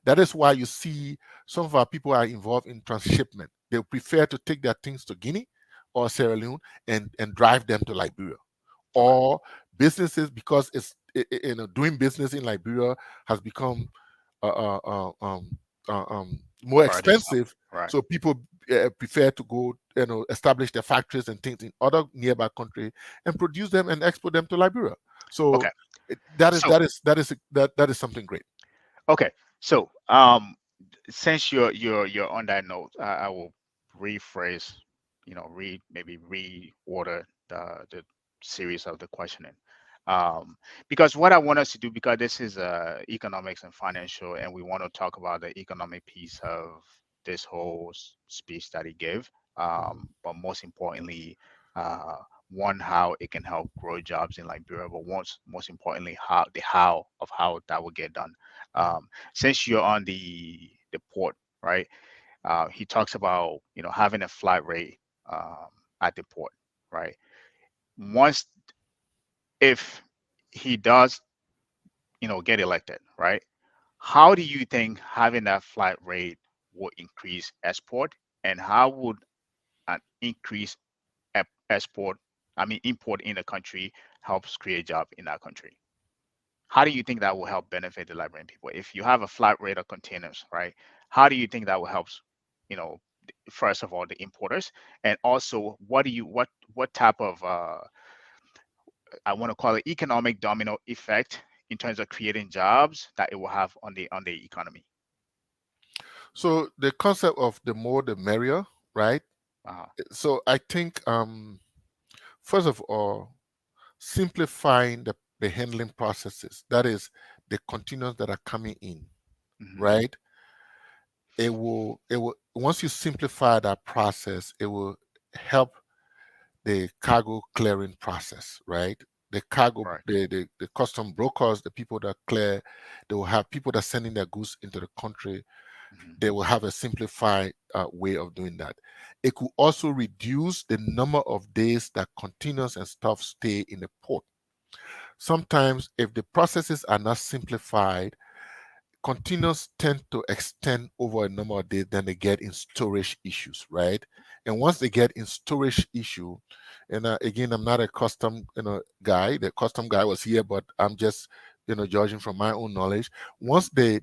That is why you see some of our people are involved in transshipment. They prefer to take their things to Guinea or Sierra Leone and drive them to Liberia, Okay. or businesses, because doing business in Liberia has become uh, uh, uh, um, more Burdensome. expensive. Right. So people prefer to go, establish their factories and things in other nearby country and produce them and export them to Liberia. So Okay. that is So that is that is that is something great. okay. So since you're on that note, I will rephrase, maybe reorder the series of the questioning. Because what I want us to do, because this is economics and financial, and we want to talk about the economic piece of this whole speech that he gave. Mhm. But most importantly, uh, One, how it can help grow jobs in Liberia, but most importantly, how that will get done. Since you're on the port, right? He talks about having a flat rate um, at the port, right? Once if he does get elected, right? How do you think having that flat rate will increase export, and how would an increase export, I mean import in the country helps create job in that country? How do you think that will help benefit the Liberian people? If you have a flat rate of containers, right? How do you think that will help, you know, first of all, the importers, and also what type of I want to call it economic domino effect in terms of creating jobs that it will have on the economy? So the concept of the more the merrier, right? Uh-huh. So I think first of all, simplifying the handling processes, that is the containers that are coming in, Hmm. right? It will once you simplify that process, it will help the cargo clearing process, right? The cargo, Right. the custom brokers, the people that clear, they will have people that sending their goods into the country. Hmm. They will have a simplified way of doing that. It could also reduce the number of days that containers and stuff stay in the port. Sometimes, if the processes are not simplified, containers tend to extend over a number of days, then they get in storage issues, right? And once they get in storage issue, and again, I'm not a custom guy. The custom guy was here, but I'm just judging from my own knowledge. Once they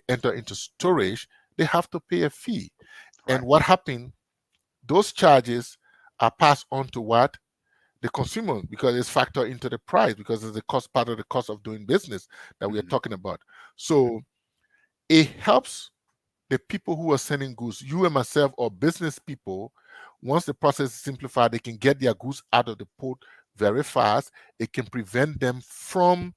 enter into storage, they have to pay a fee. And Right. what happened, those charges are passed on to what? The consumer, because it's factored into the price, because it's the cost, part of the cost of doing business that we are Hmm. talking about. Hmm. So it helps the people who are sending goods, you and myself, or business people. Once the process is simplified, they can get their goods out of the port very fast. It can prevent them from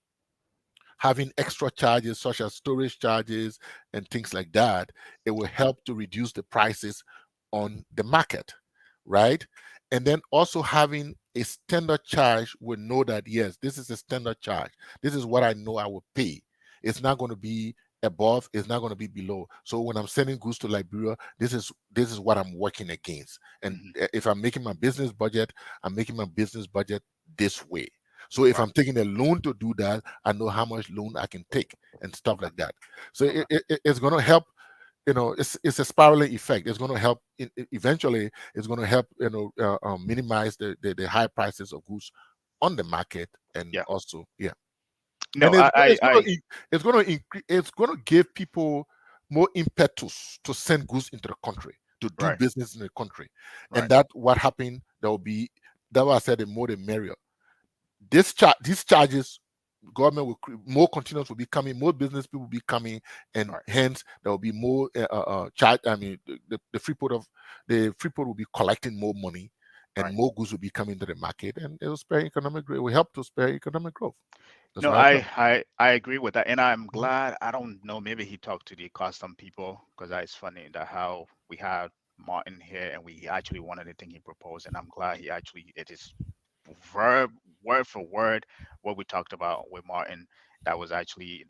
having extra charges such as storage charges and things like that. It will help to reduce the prices on the market, right? And then also having a standard charge will know that yes, this is a standard charge. This is what I know I will pay. It's not going to be above, it's not going to be below. So when I'm sending goods to Liberia, this is what I'm working against. And Hmm. if I'm making my business budget, I'm making my business budget this way. So if Right. I'm taking a loan to do that, I know how much loan I can take and stuff Okay. like that. So Okay. it's going to help. It's a spiraling effect. It's going to help. Eventually, it's going to help. Minimize the high prices of goods on the market, and Yeah. also, yeah. No, And I it's going to increase. It's going to give people more impetus to send goods into the country, to do right. business in the country, and Right. that what happened. There will be. That was I said, the more the merrier. These charges, government will more containers will be coming, more business people will be coming, and Right. hence there will be more charge. I mean, the Freeport will be collecting more money, and Right. more goods will be coming to the market, and it will spare economic growth. It will help to spare economic growth. That's No, what I thought. I agree with that, and I'm Mhm. glad. I don't know. Maybe he talked to the custom people because it's funny that how we had Martin here, and we actually one of the thing he proposed, and I'm glad he actually it is verb word for word what we talked about with Martin. That was actually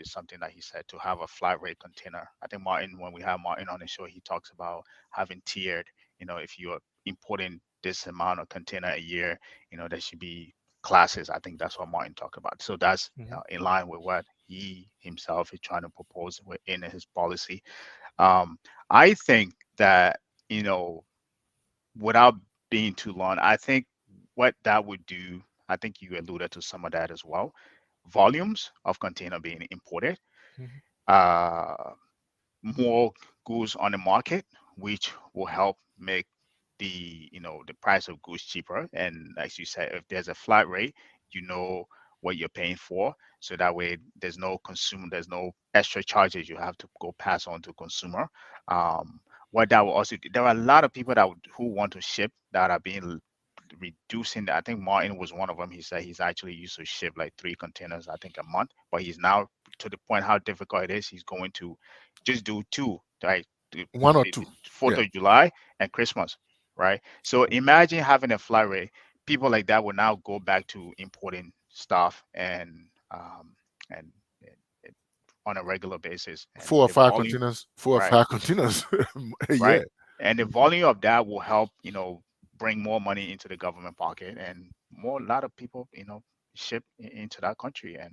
something that he said to have a flat rate container. I think Martin, when we have Martin on the show, he talks about having tiered. If you are importing this amount of container a year, there should be classes. I think that's what Martin talked about. So that's Mhm. in line with what he himself is trying to propose within his policy. Um, I think that you know without being too long, I think what that would do, I think you alluded to some of that as well. Volumes of container being imported, Mhm. uh, more goods on the market, which will help make the price of goods cheaper. And as you said, if there's a flat rate, you know what you're paying for. So that way there's no extra charges you have to go pass on to consumer. What that will also do, there are a lot of people who want to ship that are being reducing. I think Martin was one of them. He said he's actually used to ship like 3 containers, I think, a month, but he's now to the point how difficult it is. He's going to just do two, right? The, One or the two. Fourth Yeah. of July and Christmas, right? So imagine having a flat rate. People like that will now go back to importing stuff um, and, and on a regular basis, and Four or the five volume, containers, four or right, five containers a right, year. and the volume of that will help, bring more money into the government pocket, and more a lot of people, ship into that country, and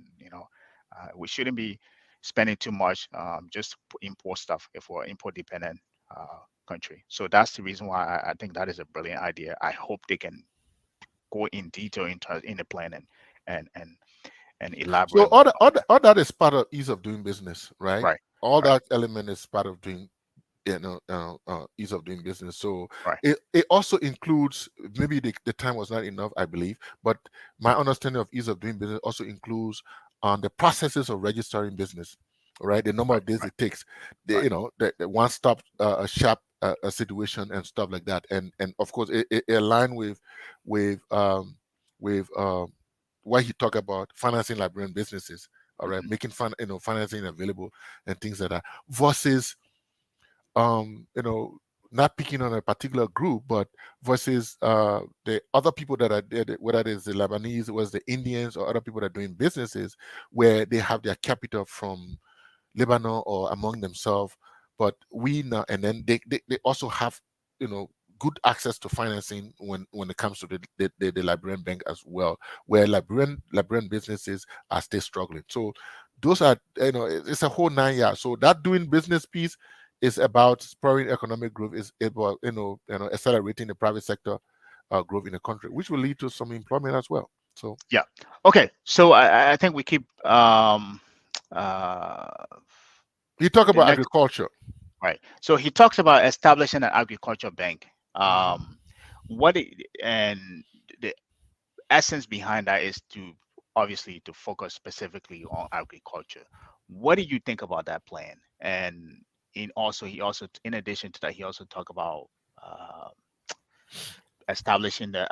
we shouldn't be spending too much just to import stuff if we're import dependent country. So that's the reason why I think that is a brilliant idea. I hope they can go in detail in the plan and and So elaborate more on that. all that is part of ease of doing business, right? Right, All right, that element is part of doing, ease of doing business. So right. it also includes, maybe the time was not enough, I believe, but my understanding of ease of doing business also includes the processes of registering business, right? The number Right, of days right, it takes, right. the one stop a shop a situation and stuff like that, and of course it align with with what he talked about, financing Liberian businesses, all right, Mhm. making financing available and things like that, versus not picking on a particular group, but versus the other people that are there, whether it is the Lebanese, was the Indians, or other people that are doing businesses where they have their capital from Lebanon or among themselves. But we now, and then they also have, good access to financing when it comes to the Liberian bank as well, where Liberian businesses are still struggling. So those are, it's a whole 9 yards. So that doing business piece is about spurring economic growth, is about, accelerating the private sector growth in the country, which will lead to some employment as well. So Yeah. Okay. So I think we keep uh you talk the about next. agriculture. Right. So he talks about establishing an agriculture bank. Mhm. And the essence behind that is to obviously to focus specifically on agriculture. What do you think about that plan? And he also, in addition to that, he also talked about uh, establishing the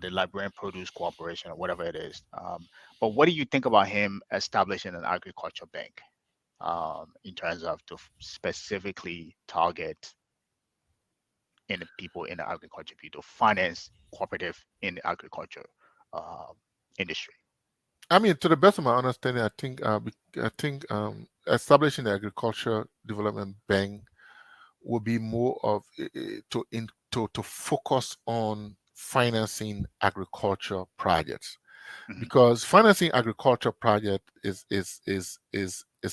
Liberian Produce Corporation or whatever it is. But what do you think about him establishing an agriculture bank in terms of to specifically target in the people in the agriculture, people finance cooperative in the agriculture uh, industry? I mean, to the best of my understanding, I think establishing the agriculture development bank will be more of to focus on financing agriculture projects, Hmm. because financing agriculture project is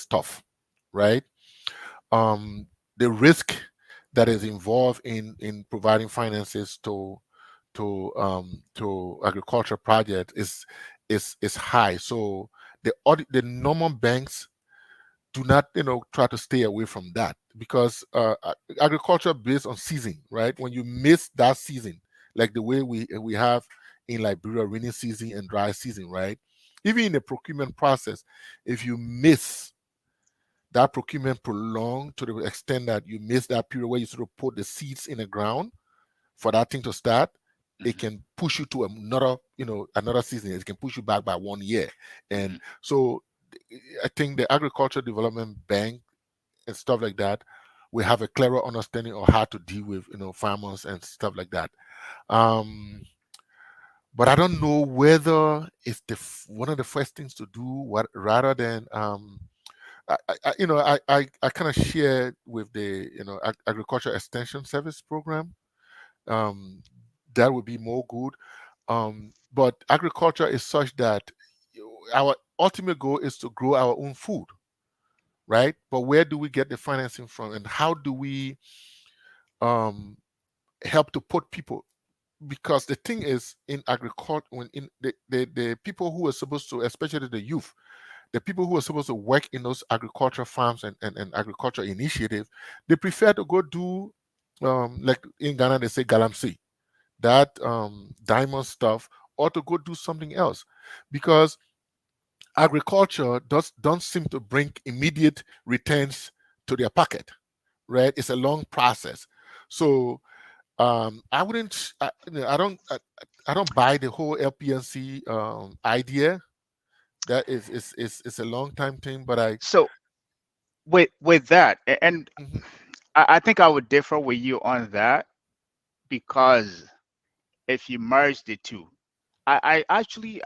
tough, right? The risk that is involved in providing finances to agriculture project is high. So the normal banks do not, try to stay away from that, because agriculture based on season, right? When you miss that season, like the way we have in Liberia, rainy season and dry season, right? Even in the procurement process, if you miss that procurement prolonged to the extent that you miss that period where you sort of put the seeds in the ground for that thing to start, it Hmm. can push you to another season. It can push you back by 1 year. And Hmm. so I think the Agriculture Development Bank and stuff like that, we have a clearer understanding of how to deal with, farmers and stuff like that. Um, but I don't know whether it's one of the first things to do, what rather than I kind of share with the agriculture extension service program. Um, that would be more good. But agriculture is such that our ultimate goal is to grow our own food, right? But where do we get the financing from, and how do we um, help to put people? Because the thing is, in agriculture, when in the people who are supposed to, especially the youth, the people who are supposed to work in those agriculture farms and agriculture initiative, they prefer to go do, like in Ghana they say galamsey, that diamond stuff, or to go do something else, because agriculture don't seem to bring immediate returns to their pocket, right? It's a long process. So I wouldn't I don't buy the whole LPNC idea. That is a long time thing, but I So with that, and Mhm. I think I would differ with you on that, because if you merge the two, I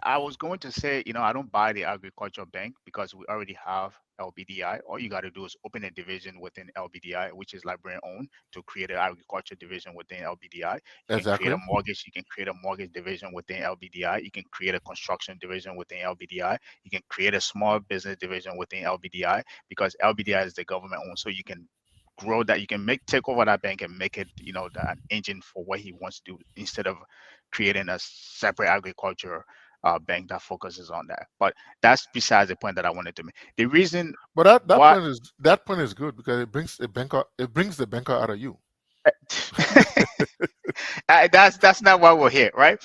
was going to say, I don't buy the agricultural bank because we already have LBDI. All you got to do is open a division within LBDI, which is librarian owned, to create an agriculture division within LBDI. You can create a Exactly. mortgage. You can create a mortgage division within LBDI. You can create a construction division within LBDI. You can create a small business division within LBDI because LBDI is the government owned. So you can grow that. You can take over that bank and make it, an engine for what he wants to do instead of creating a separate agriculture bank that focuses on that. But that's besides the point that I wanted to make. The reason But that why point is good because it brings the banker out of you. that's not why we're here, right?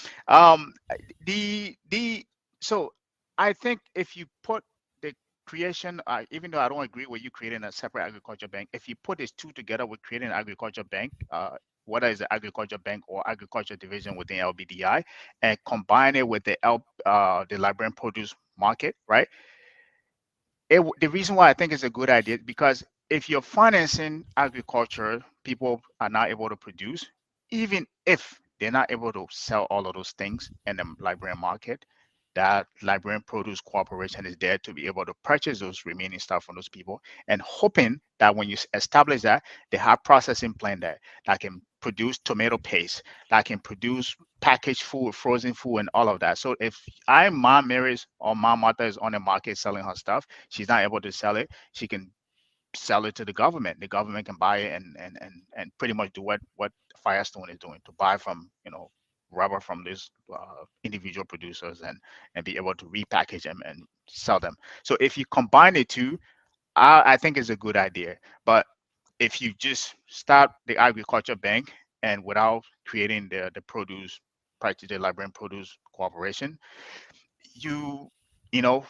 The so I think if you put the creation, even though I don't agree with you creating a separate agriculture bank, if you put these two together with creating an agriculture bank, whether it's an agriculture bank or agriculture division within LBDI, and combine it with the librarian produce market, right? The reason why I think it's a good idea because if you're financing agriculture, people are not able to produce, even if they're not able to sell all of those things in the librarian market, that librarian produce corporation is there to be able to purchase those remaining stuff from those people and hoping that when you establish that, they have processing plant there that can produce tomato paste, that can produce packaged food, frozen food, and all of that. So if mom Mary's or mom Martha is on the market selling her stuff, she's not able to sell it, she can sell it to the government. The government can buy it and pretty much do what Firestone is doing, to buy from, rubber from these individual producers and be able to repackage them and sell them. So if you combine the two, I think it's a good idea. But if you just start the agriculture bank and without creating the produce, practically the librarian produce corporation, you you know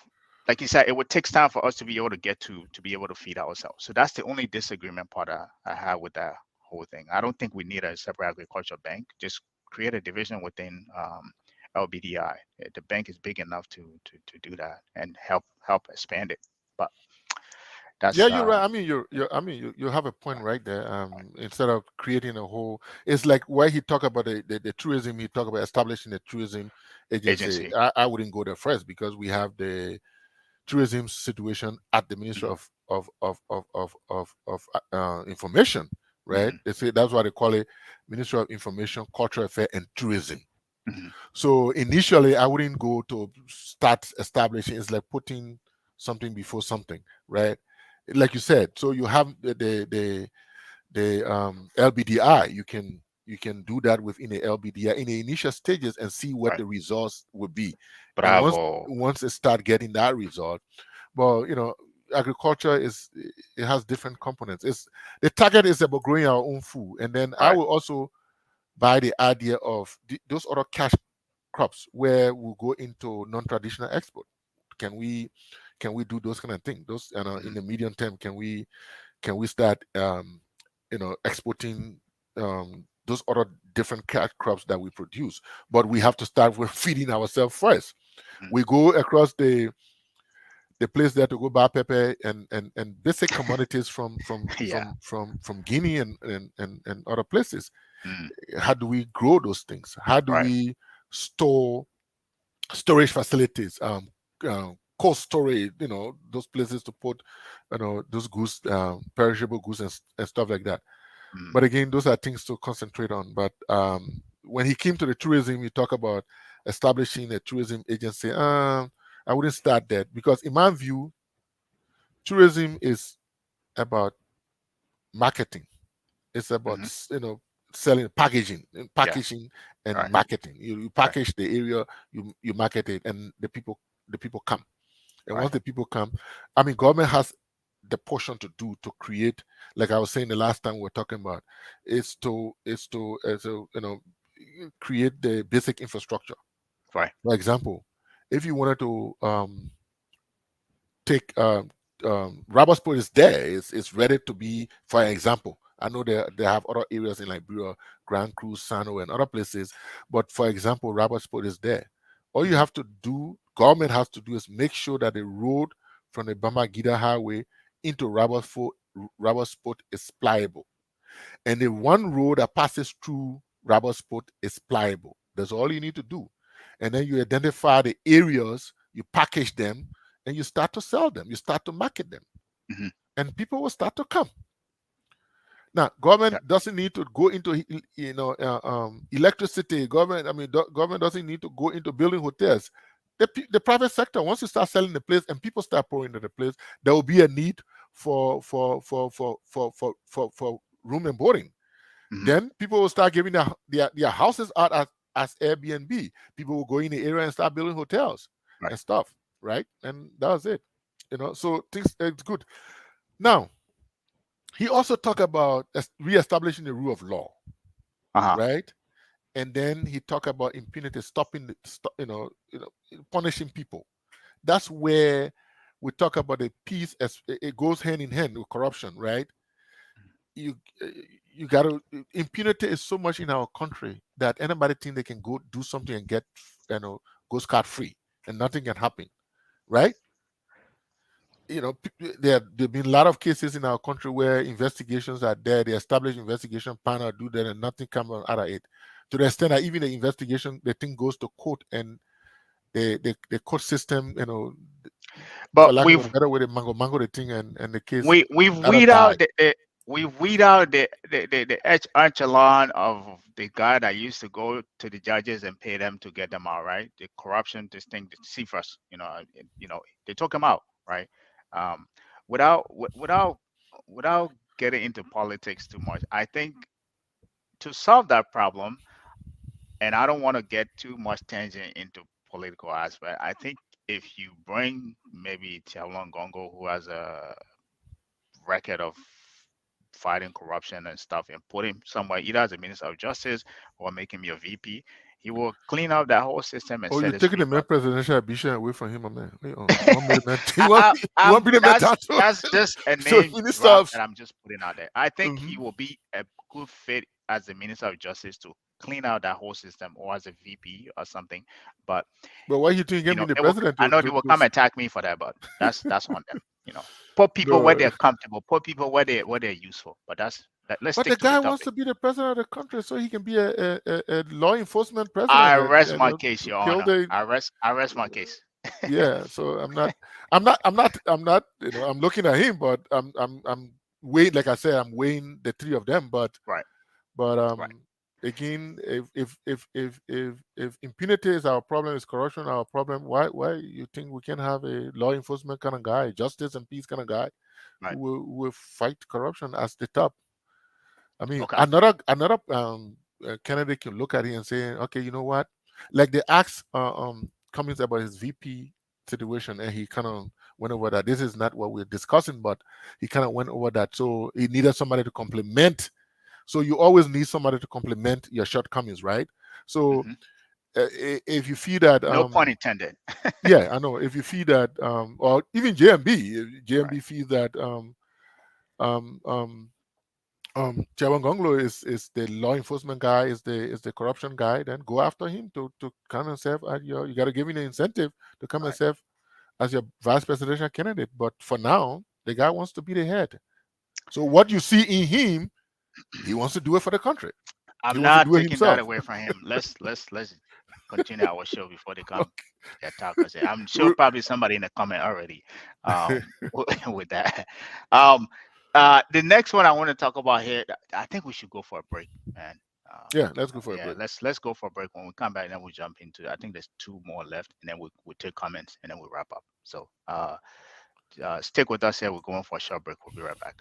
like you said, it would take time for us to be able to get to be able to feed ourselves. So that's the only disagreement part I have with that whole thing. I don't think we need a separate agriculture bank. Just create a division within LBDI. The bank is big enough to do that and help expand it. But Yeah, that's you're right. I mean, you have a point right there. Instead of creating a whole, it's like why he talk about the tourism. He talk about establishing a tourism agency. agency. I wouldn't go there first because we have the tourism situation at the Ministry Mhm, of Information, right? mhm, They say that's why they call it Ministry of Information, Cultural Affairs, and Tourism. mhm. So initially, I wouldn't go to start establishing. It's like putting something before something, right? Like you said. So you have the LBDI. You can do that within the LBDI in the initial stages and see what Right. the results would be. And once Bravo. once they start getting that result, well, agriculture it has different components. It's the target is about growing our own food, and then I Right. will also buy the idea of those other cash crops where we go into non-traditional export. Can we do those kind of things? Those in Mhm. the medium term, can we start exporting those other different cash crops that we produce? But we have to start with feeding ourselves first. Mhm. We go across the place there to go buy pepper and basic commodities Yeah. from Guinea and other places. Mhm. How do we grow those things? How do Right. we store storage facilities, cold storage, those places to put, those goods, perishable goods and stuff like that. Mhm. But again, those are things to concentrate on. But when he came to the tourism, he talked about establishing a tourism agency. I wouldn't start that because, in my view, tourism is about marketing. It's about Mhm. selling, packaging, Yeah. and Right. marketing. You Right. package the area, you market it, and the people come. And Right. once the people come, I mean, government has the portion to do to create, like I was saying the last time we were talking about, is to create the basic infrastructure. Right. For example, if you wanted to take Robertsport is there, it's ready to be, for example. I know they have other areas in Liberia, Grand Cruz, Sano, and other places, but for example, Robertsport is there. All you Mhm. have to do, government has to do, is make sure that the road from the Bamagida Highway into Robertsport is pliable. And the one road that passes through rubber sport is pliable. That's all you need to do. And then you identify the areas, you package them, and you start to sell them. You start to market them. Mhm. And people will start to come. Now, Yeah. government doesn't need to go into electricity. Government doesn't need to go into building hotels. The private sector, once you start selling the place and people start pouring into the place, there will be a need for room and boarding. Mhm. Then people will start giving their houses out as Airbnb. People will go in the area and start building hotels Right. and stuff, right? And that was it. So things it's good. Now, he also talked about reestablishing the rule of law, Uh-huh. right? And then he talked about impunity, stopping, punishing people. That's where we talk about the peace as it goes hand in hand with corruption, right? You you gotta impunity is so much in our country that anybody think they can go do something and get go scot free and nothing can happen, right? There've been a lot of cases in our country where investigations are there, they establish investigation panel, do that, and nothing comes out of it. To the extent that even the investigation, the thing goes to court, and the court system, for But lack of a better way, they mango the thing, and the case we've gotta weed die. out we've weed out the echelon of the guy that used to go to the judges and pay them to get them out, right? The corruption, this thing, the CFAs, they took him out, right? Um, without getting into politics too much, I think to solve that problem, and I don't want to get too much tangent into political aspect. I think if you bring maybe Tialon Gongo, who has a record of fighting corruption and stuff, and put him somewhere either as a minister of justice or make him your VP, he will clean up that whole system and Oh, you're set it taking free. the man But presidential ambition away from him, my man. You want me to man? You I'm want me to man that too? that's just a So name minister drop of that I'm just putting out there. I think he Mhm. will be a good fit as the minister of justice to clean out that whole system, or as a VP or something. But But why you think you can be the they will, president I to know they will come attack me for that, but that's on them. Put people where no? they're comfortable, put people where they're useful. But let's But the stick to the guy wants topic. to be the president of the country so he can be a law enforcement I president rest and my case, to Your kill Honor. the I rest my case. yeah. So I'm not. I'm looking at him, but I'm weighing. Like I said, I'm weighing the three of them. But Right, but right, again, if impunity is our problem, is corruption our problem, why you think we can have a law enforcement kind of guy, justice and peace kind of guy right. who will fight corruption as the top? I mean, Okay. another candidate can look at it and say, okay, you know what? Like they asked Cummings about his VP situation, and he kind of went over that. This is not what we're discussing, but he kind of went over that. So he needed somebody to complement. So you always need somebody to complement your shortcomings, right? So Hmm. if you feel that, No pun intended. yeah, I know. If you feel that, or even JMB, if Right, JMB feels that um, um, Chewang Gonglo is the law enforcement guy, is the corruption guy, then go after him to come and serve at you got to give him an incentive to come and right. serve as your vice presidential candidate. But for now, the guy wants to be the head. So what you see in him, he wants to do it for the country. He I'm wants to not do it taking that himself. away from him. Let's continue our show before they come Okay. attack us. I'm sure We- probably somebody in the comment already with that. The next one I want to talk about here, I think we should go for a break, man. yeah, let's go for a Yeah, break. let's go for a break. When we come back, then we'll jump into. I think there's two more left, and then we'll take comments, and then we'll wrap up. So stick with us here. We're going for a short break. We'll be right back.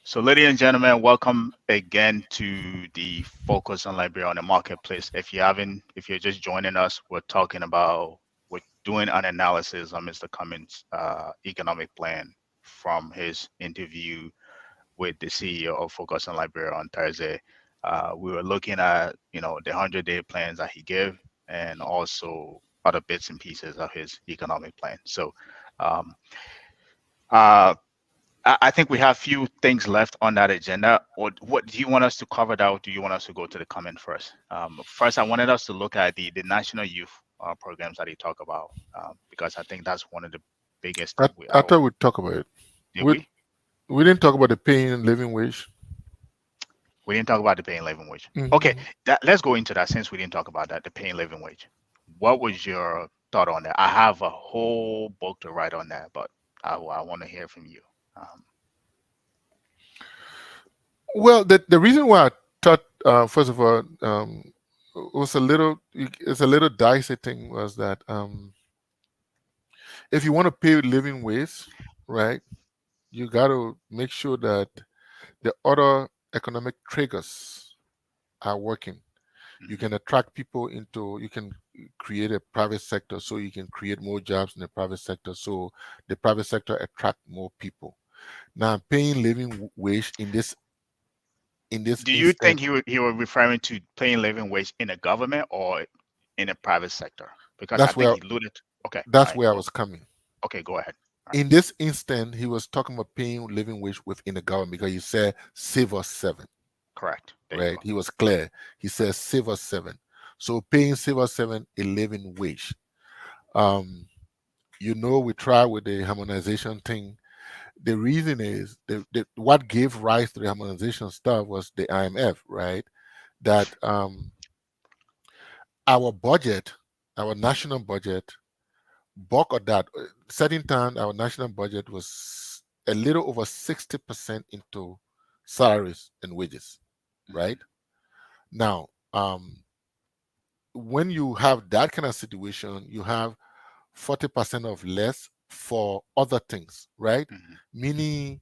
So, ladies and gentlemen, welcome again to the Focus on Liberia on the Marketplace. If you're just joining us, we're doing an analysis on Mr. Cummings' economic plan from his interview with the CEO of Focus on Liberia on Thursday. We were looking at, the 100-day plans that he gave, and also other bits and pieces of his economic plan. So, um, uh, I think we have few things left on that agenda. Or what do you want us to cover that? Or do you want us to go to the comment first? First, I wanted us to look at the national youth programs that he talked about, because I think that's one of the biggest I, thing I thought we'd talk about it. did We we? we didn't talk about the paying living wage. We didn't talk about the paying living wage. Okay, Mhm. let's go into that since we didn't talk about that, the paying living wage. What was your thought on that? I have a whole book to write on that, but I want to hear from you. Um, Well, the reason why I thought, first of all, was it's a little dicey thing was that if you want to pay living wage, right, you got to make sure that the other economic triggers are working. You mhm. can attract people into, you can create a private sector, so you can create more jobs in the private sector, so the private sector attract more people. Now, paying living wage in this Do you instance, think he was referring to paying living wage in the government or in the private sector? Because I that's think where he alluded. Okay, all that's right, where I go. was coming. Okay, go ahead. All right. In this instant, he was talking about paying living wage within the government because he said save us seven, Correct. There you right? go. He was clear. He says save us seven. So paying save us seven a living wage. Um, we try with the harmonization thing. The reason is what gave rise to the harmonization stuff was the IMF, right? That our budget, our national budget, bulk of that, certain time our national budget was a little over 60% into salaries and wages, right? Mhm, Now, when you have that kind of situation, you have 40% of less for other things, right? mhm, mhm, Meaning,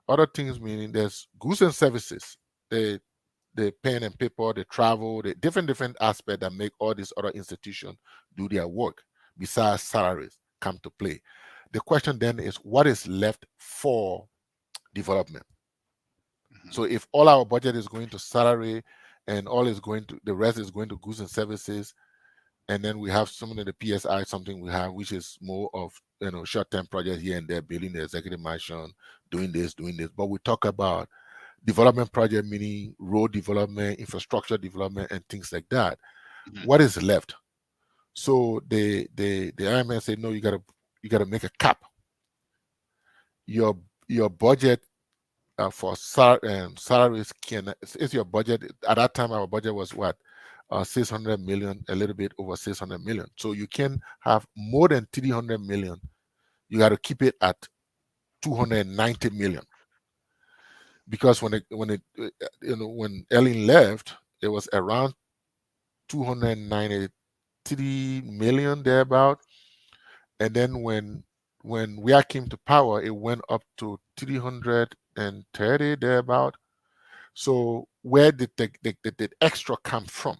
other things meaning there's goods and services, the pen and paper, the travel, the different aspects that make all these other institutions do their work besides salaries come to play. The question then is what is left for development? mhm, So if all our budget is going to salary and all is going to the rest is going to goods and services, and then we have some of the PSI, something we have which is more of short-term projects here and there, building the executive mansion, doing this, doing this. But we talk about development project, meaning road development, infrastructure development, and things like that. mhm. What is left? So the IMF said, no, you gotta make a cap. Your budget for salaries can is your budget at that time. Our budget was what 600 million, a little bit over 600 million. So you can have more than 300 million. You got to keep it at 290 million because when Ellen left, it was around 293 million thereabout, and then when we came to power, it went up to 330 thereabout. So where did the extra come from?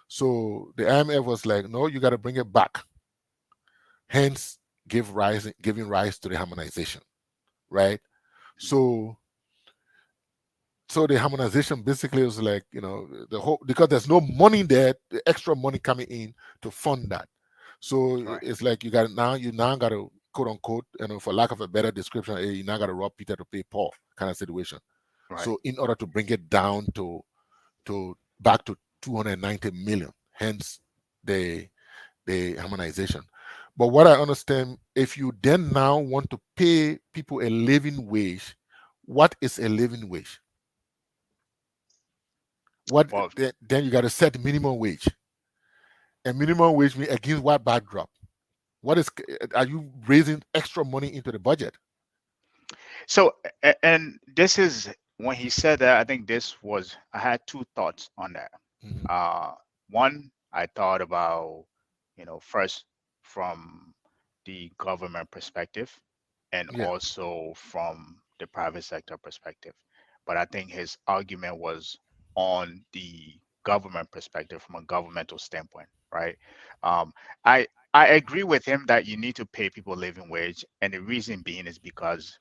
So the IMF was like, no, you got to bring it back. Hence, giving rise to the harmonization, right? So the harmonization basically was like, the whole, because there's no money there, the extra money coming in to fund that. So Right, it's like you now got to quote unquote, for lack of a better description, you now got to rob Peter to pay Paul kind of situation. right. So in order to bring it down to back to 290 million, hence the harmonization. But what I understand, if you then now want to pay people a living wage, what is a living wage? What Well, then you got to set minimum wage. And minimum wage mean against what backdrop? What is are you raising extra money into the budget? so and this is when he said that. I think this was. I had two thoughts on that. Mhm. Uh, One, I thought about, first from the government perspective and Yeah. also from the private sector perspective. But I think his argument was on the government perspective from a governmental standpoint, right? Um, I I agree with him that you need to pay people living wage, and the reason being is because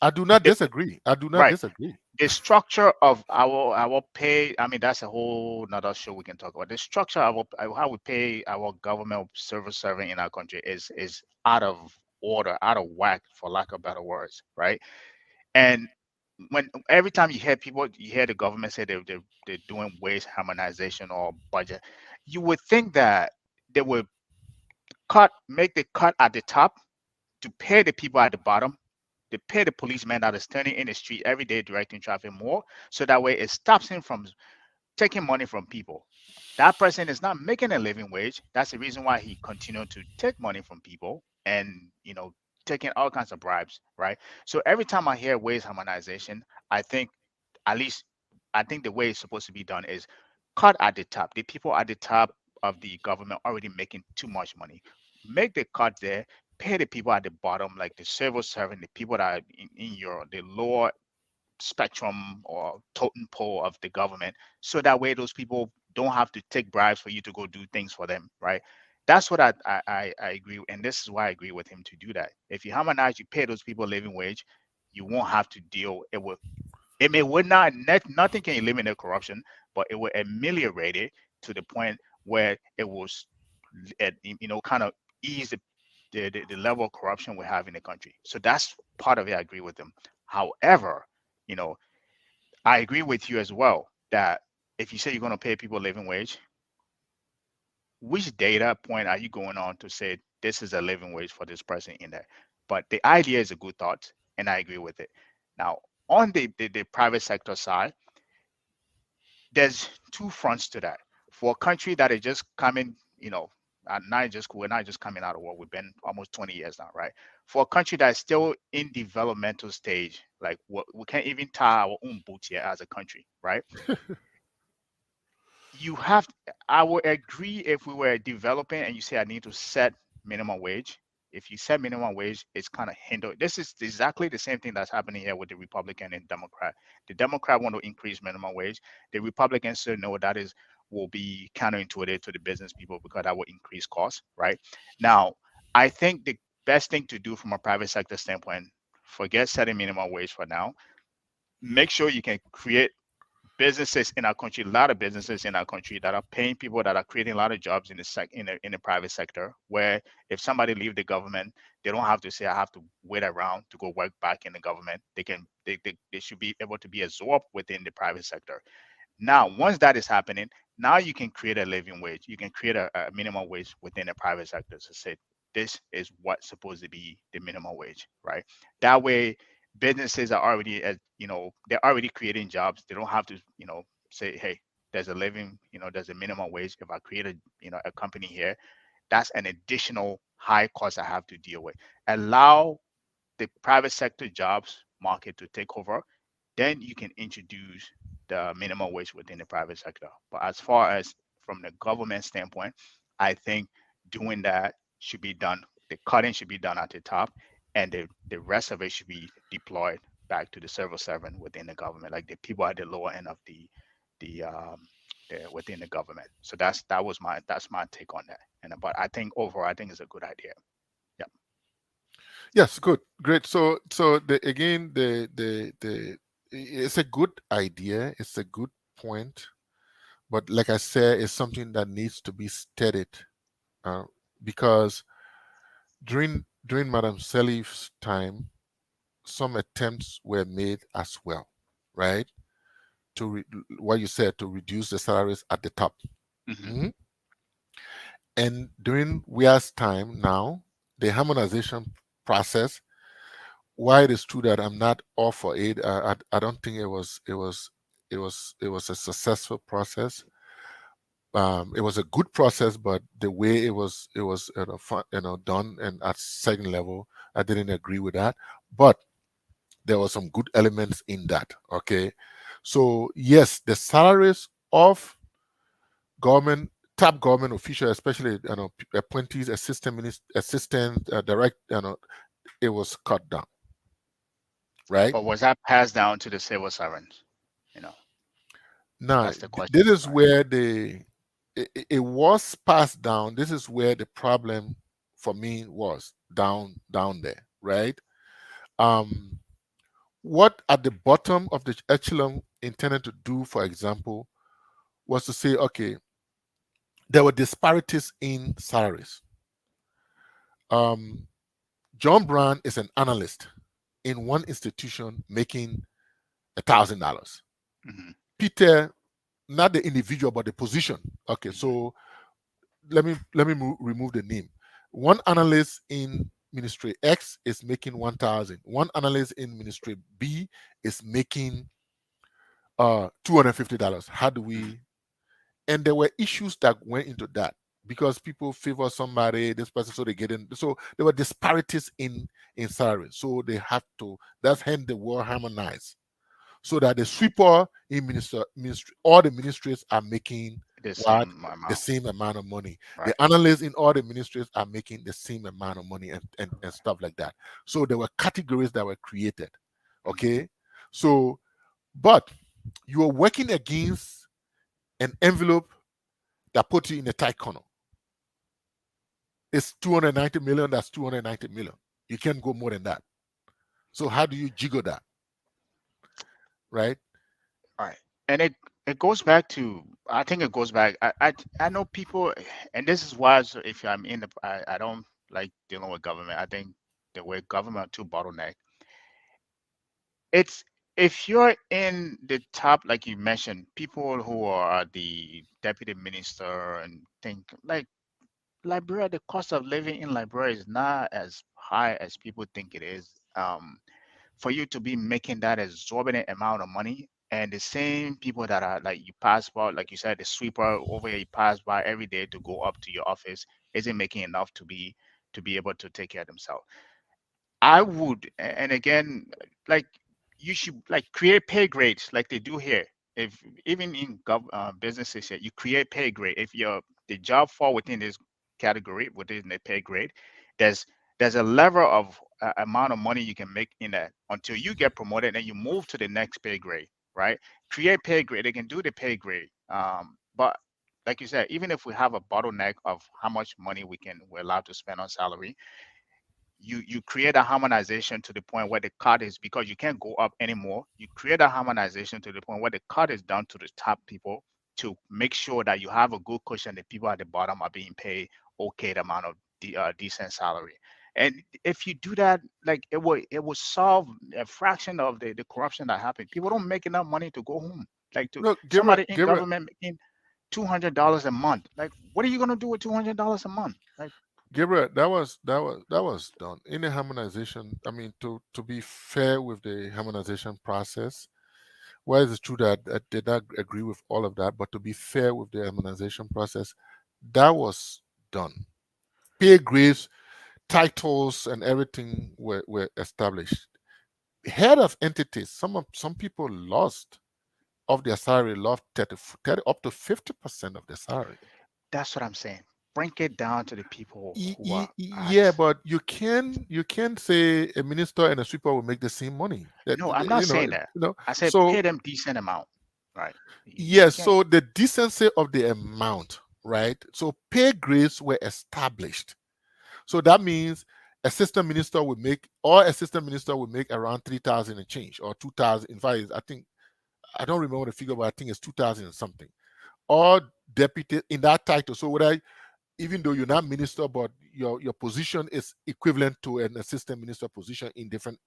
I do not the, disagree. I do not right, disagree. the structure of our pay. I mean, that's a whole another show we can talk about. The structure of how we pay our government civil servant in our country is out of order, out of whack, for lack of better words, right? And when every time you hear people, you hear the government say they're doing wage harmonization or budget, you would think that they would make the cut at the top to pay the people at the bottom, to pay the policeman that is standing in the street every day directing traffic more, so that way it stops him from taking money from people. That person is not making a living wage. That's the reason why he continued to take money from people and taking all kinds of bribes, right? So every time I hear wage harmonization, I think at least I think the way it's supposed to be done is cut at the top. The people at the top of the government already making too much money. Make the cut there, pay the people at the bottom, like the civil servant, the people that are in your the lower spectrum or totem pole of the government, so that way those people don't have to take bribes for you to go do things for them, right? That's what I agree, and this is why I agree with him to do that. If you harmonize, you pay those people living wage, you won't have to deal. It may would not nothing can eliminate corruption, but it will ameliorate it to the point where it will, kind of ease the level of corruption we have in the country. So that's part of it. I agree with them. However, you know, I agree with you as well that if you say you're going to pay people living wage, which data point are you going on to say this is a living wage for this person in there? But the idea is a good thought, and I agree with it. Now, on the private sector side, there's two fronts to that. For a country that is just coming, we're not just coming out of war. We've been almost 20 years now, right? For a country that's still in developmental stage, like we can't even tie our own boots here as a country, right? You have I would agree if we were developing and you say I need to set minimum wage. If you set minimum wage, it's kind of hinder. This is exactly the same thing that's happening here with the Republican and Democrat. The Democrat want to increase minimum wage. The Republicans say no, that is will be counterintuitive to the business people because that will increase costs, right? Now, I think the best thing to do from a private sector standpoint, forget setting minimum wage for now. Make sure you can create businesses in our country, a lot of businesses in our country that are paying people, that are creating a lot of jobs in the private sector, where if somebody leave the government, they don't have to say I have to wait around to go work back in the government. They should be able to be absorbed within the private sector. Now, once that is happening, now you can create a living wage. You can create a minimum wage within the private sector to say this is what's supposed to be the minimum wage, right? That way, businesses are already, they're already creating jobs. They don't have to, say, hey, there's a living, there's a minimum wage. If I create a company here, that's an additional high cost I have to deal with. Allow the private sector jobs market to take over, then you can introduce the minimum wage within the private sector. But as far as from the government standpoint, I think doing that should be done. The cutting should be done at the top, and the rest of it should be deployed back to the civil servant within the government, like the people at the lower end of the within the government. So that's my take on that. And but I think overall, I think it's a good idea. Yeah. Yes, good, great. So the it's a good idea. It's a good point, but like I said, it's something that needs to be studied, uh, because during Madam Salif's time, some attempts were made as well, right? What you said, to reduce the salaries at the top. Hmm. Mhm. And during Weir's time now, the harmonization process, why it is true that I'm not all for it, I don't think it was a successful process. It was a good process, but the way it was done and at second level, I didn't agree with that. But there were some good elements in that. Okay, so yes, the salaries of government top government officials, especially appointees, assistant, direct, it was cut down, right? But was that passed down to the civil servants? You know, Now, that's the question, this is right? where it was passed down. This is where the problem for me was down there, right? What at the bottom of the echelon intended to do, for example, was to say, okay, there were disparities in salaries. John Brown is an analyst in one institution making $1,000. Mm-hmm. Peter, not the individual but the position. Okay, Mm-hmm. so let me remove the name. One analyst in ministry X is making 1,000. One analyst in ministry B is making $250. How do Mm-hmm. we? And there were issues that went into that because people favor somebody, this person, so they get in. So there were disparities in salary. So they have to. That's hence the word harmonize, so that the sweeper in ministry, all the ministries are making The what? same The amount. same amount of money. The Right. analysts in all the ministries are making the same amount of money and stuff like that. So there were categories that were created. Mm-hmm. Okay. So, but you are working against an envelope that puts you in a tight corner. It's 290 million, that's 290 million. You can't go more than that. So how do you jiggle that? Right? Right. And it goes back to, I think it goes back. I know people, and this is why, so if I'm in the, I don't like dealing with government. I think the way government too bottleneck. It's, if you're in the top, like you mentioned, people who are the deputy minister and think like Liberia, the cost of living in Liberia is not as high as people think it is. For you to be making that exorbitant amount of money, and the same people that are like you pass by, like you said, the sweeper over here, you pass by every day to go up to your office, isn't making enough to be able to take care of themselves. I would, and again, like you should like create pay grades like they do here. If even in businesses here, you create pay grade. If your the job fall within this category, within the pay grade, there's there's a level of amount of money you can make in that until you get promoted and you move to the next pay grade, right? Create pay grade. They can do the pay grade. But like you said, even if we have a bottleneck of how much money we're allowed to spend on salary, you create a harmonization to the point where the cut is, because you can't go up anymore. You create a harmonization to the point where the cut is down to the top people, to make sure that you have a good cushion. The people at the bottom are being paid okay the amount of decent salary. And if you do that, like it will solve a fraction of the corruption that happened. People don't make enough money to go home. Like to No, somebody in Gabriel, government making $200 a month. Like what are you gonna do with $200 a month? Like Gabriel, that was done in the harmonization. I mean, to be fair with the harmonization process, while it's true that I did not agree with all of that, but to be fair with the harmonization process, that was done. Pay grades, titles, and everything were established. Head of entities, some people lost of their salary, lost 30 up to 50% of their salary. that's what I'm saying. Bring it down to the people who are Yeah, at. but you can say a minister and a sweeper will make the same money. No, I'm not saying that. I said So pay them decent amount, right? You yes, can't. so the decency of the amount, right? So pay grades were established. So that means assistant minister would make, or assistant minister would make around 3,000 and change, or 2,000. In fact, I think I don't remember the figure, but I think it's 2,000 and something. Or deputy in that title. So whether, even though you're not minister, but your position is equivalent to an assistant minister position in different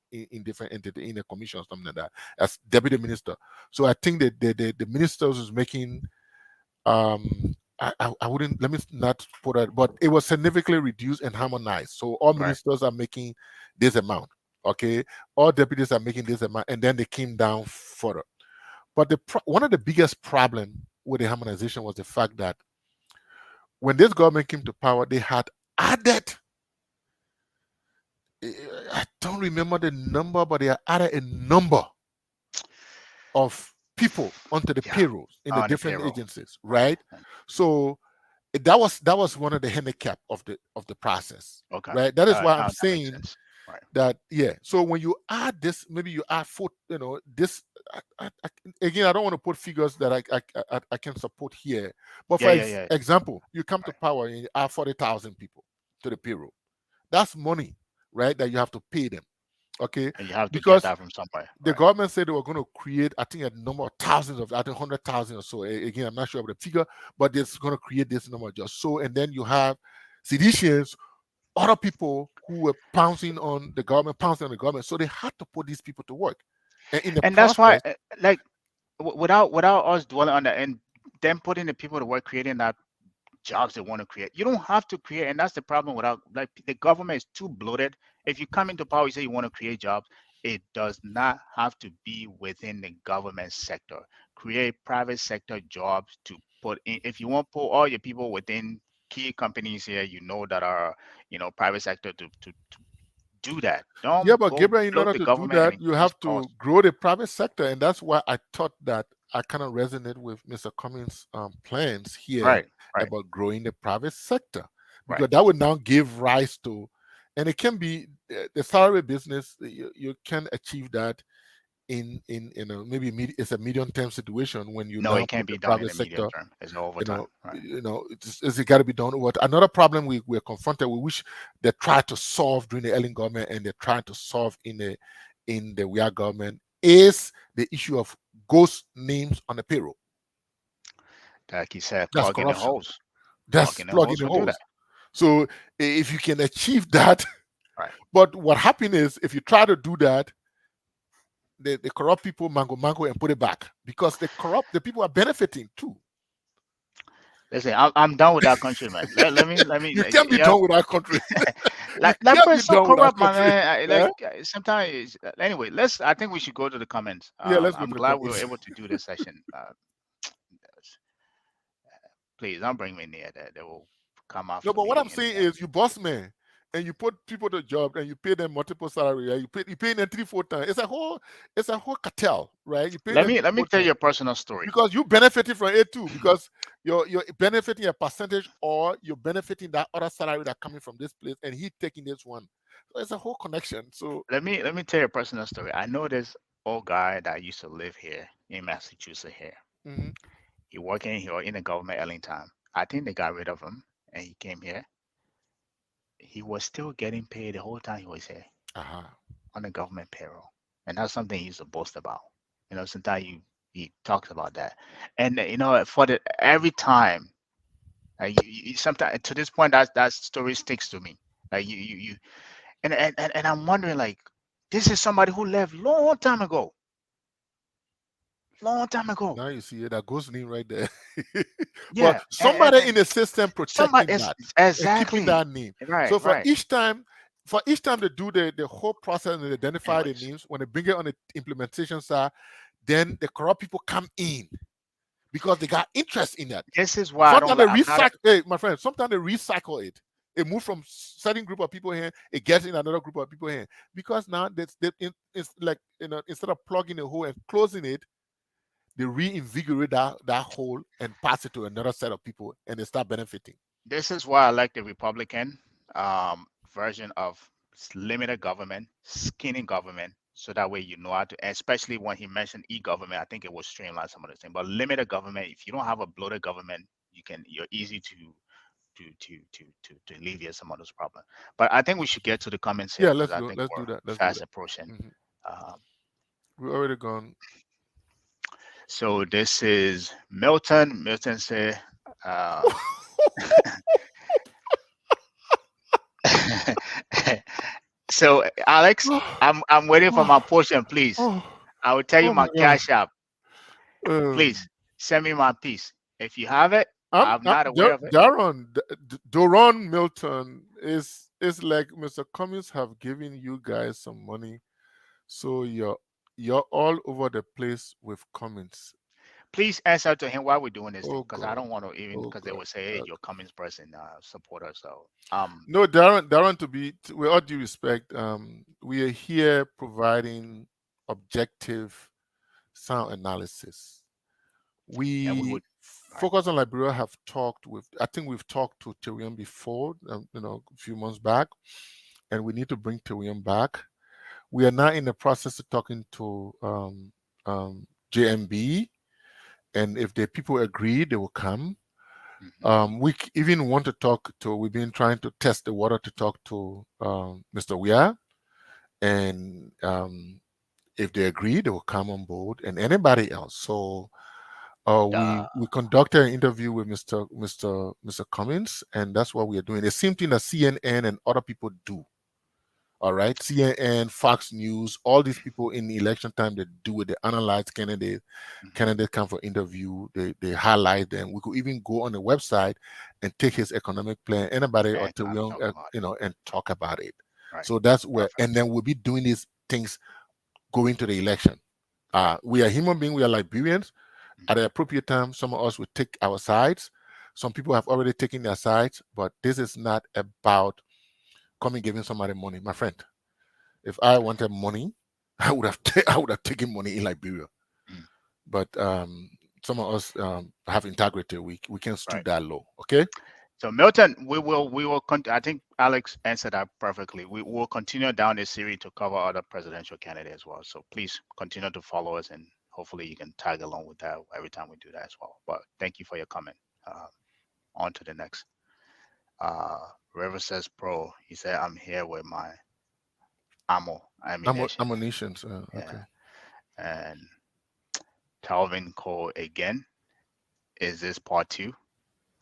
entity, in a commission or something like that, as deputy minister. So I think that the ministers is making, I wouldn't, let me not put it, but it was significantly reduced and harmonized. So all Right. ministers are making this amount, okay? All deputies are making this amount, and then they came down further. But one of the biggest problem with the harmonization was the fact that when this government came to power, they had added, I don't remember the number, but they had added a number of people onto the Yeah. payrolls in the On the different payroll. agencies, Right. right? So that was one of the handicap of the process, Okay. right? That is why I'm Now that makes saying sense. Right. that, yeah. So when you add this, maybe you add four, this. Again, I don't want to put figures that I can support here, but Yeah. for Yeah. Yeah. example, you come to Right. power and you add 40,000 people to the payroll. That's money, right? That you have to pay them. Okay, And you have to get because that from somewhere. the Right. government said they were going to create, I think, a number of thousands of, I think, 100,000 or so. Again, I'm not sure of the figure, but it's going to create this number just so. And then you have seditious, other people who were pouncing on the government. So they had to put these people to work. And in the And that's why, process, like, without us dwelling on that and then putting the people to work, creating that jobs they want to create. You don't have to create, and that's the problem without, like, the government is too bloated. If you come into power, you say you want to create jobs, it does not have to be within the government sector. Create private sector jobs to put in. If you want to put all your people within key companies here, that are, private sector to do that. yeah, Don't but go Gabriel, in build order the to do government and that, you increase have to costs. grow the private sector. And that's why I thought that I kind of resonate with Mr. Cummings' plans here Right, right, about growing the private sector, right. because that would now give rise to, and it can be the salary business. You can achieve that in a it's a medium term situation when you No, now it can't put be the done in private the medium sector. term. It's over time. Right. It's got to be done. What another problem we're confronted with, which they try to solve during the Ellen government and they're trying to solve in the we are government, is the issue of ghost names on the payroll. Like you said, That's plug in the corruption. holes. That's Plug in the plugging holes the will do that. holes. So if you can achieve that, Right. but what happens is if you try to do that, the corrupt people mango and put it back, because the people are benefiting too. Listen, I'm done with that country, man. Let me. You can't be Yeah, done with our country. You like that can't be person so done with our corrupt, my country. man. Eh? Sometimes. Anyway, I think we should go to the comments. Yeah, let's go I'm to the glad we were comments. able to do this session. Please don't bring me near that. They will come No, after but what I'm me. And saying is, you boss man, and you put people to job, and you pay them multiple salary, and you pay them 3-4 times. It's a whole cartel, right? You pay let them me 3-4 tell times you a personal story. because you benefiting from it too, because you're benefiting a percentage, or you're benefiting that other salary that coming from this place, and he taking this one. So it's a whole connection. So Let me tell you a personal story. I know this old guy that used to live here in Massachusetts here. mhm. He working here in the government at time. I think they got rid of him and he came here. He was still getting paid the whole time he was here Uh-huh. on the government payroll. And that's something he used to boast about. Sometimes he talks about that. And for the every time, sometimes to this point, that story sticks to me. Like you and I'm wondering, like, this is somebody who left long time ago. Long time ago. Now you see it, that goes in right there. But Yeah. somebody And in the system somebody protecting is that and keeping exactly that name. right, So right. for each time they do the whole process and they identify the Anyways, names, when they bring it on the implementation side, then the corrupt people come in because they got interest in that. this is why I don't Sometimes they like. I'm not. recycle. Hey, my friend, sometimes they recycle it. It moves from certain group of people here, it gets in another group of people here. Because now it's like, instead of plugging a hole and closing it, they reinvigorate that hole and pass it to another set of people, and they start benefiting. This is why I like the Republican version of limited government, skinny government, so that way you know how to. Especially when he mentioned e-government, I think it will streamline some of the things. But limited government, if you don't have a bloated government, you're easy to alleviate some of those problems. But I think we should get to the comments here Yeah, because let's I go. think Let's do we're that. Let's do fast that. approaching. Mhm. Um, We're already gone. so this is Milton. Milton said. So Alex, I'm waiting for my portion, please. Oh, I will tell you oh my my God. cash app. Please send me my piece. If you have it, I'm not aware of it. Doron Milton is like Mr. Cummings have given you guys some money, so you're all over the place with Cummings. Please answer to him why we're doing this thing, Oh because I God. don't want to even Oh because they God. will say, "Hey, you're Cummings person supporter." So No, Darren, with all due respect, we are here providing objective sound analysis. and we We would right. Focus on Liberia have talked with, I think we've talked to Tyrion before, a few months back, and we need to bring Tyrion back. We are now in the process of talking to JMB, and if the people agree, they will come. Even want to talk to. We've been trying to test the water to talk to Mr. Weir, and if they agree, they will come on board, and anybody else. So we conducted an interview with Mr. Cummings, and that's what we are doing. The same thing that CNN and other people do. All right, CNN, Fox News, all these people in the election time, they do it. They analyze candidates. Candidates come for interview. They highlight them. We could even go on the website and take his economic plan, anybody or And to talk about it. and talk about it. Right. So that's where, Perfect. and then we'll be doing these things going to the election. We are human beings. We are Liberians. At the appropriate time, some of us will take our sides. Some people have already taken their sides, but this is not about coming giving somebody money, my friend. If I wanted money, I would have I would have taken money in Liberia. Mm. But some of us have integrity. We can stoop Right. that low. Okay. So Milton, I think Alex answered that perfectly. We will continue down this series to cover other presidential candidates as well. So please continue to follow us, and hopefully you can tag along with that every time we do that as well. But thank you for your comment. On to the next. River says pro. He said, "I'm here with my ammunition." Ammunitions. Okay. Yeah, and Calvin Cole again. Is this part two?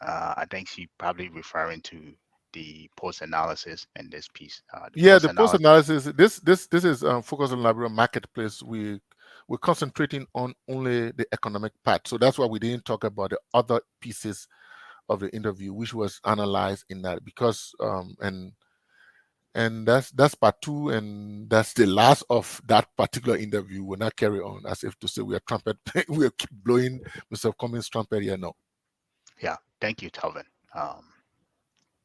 I think she probably referring to the post analysis in this piece. Yeah, the post analysis. This is focused on Liberia marketplace. We're concentrating on only the economic part. So that's why we didn't talk about the other pieces of the interview, which was analyzed in that, because and that's part two, and that's the last of that particular interview. We'll not carry on as if to say we are trumpet we are keep blowing Mr. Cummings trumpet here. No. Yeah, thank you, Calvin.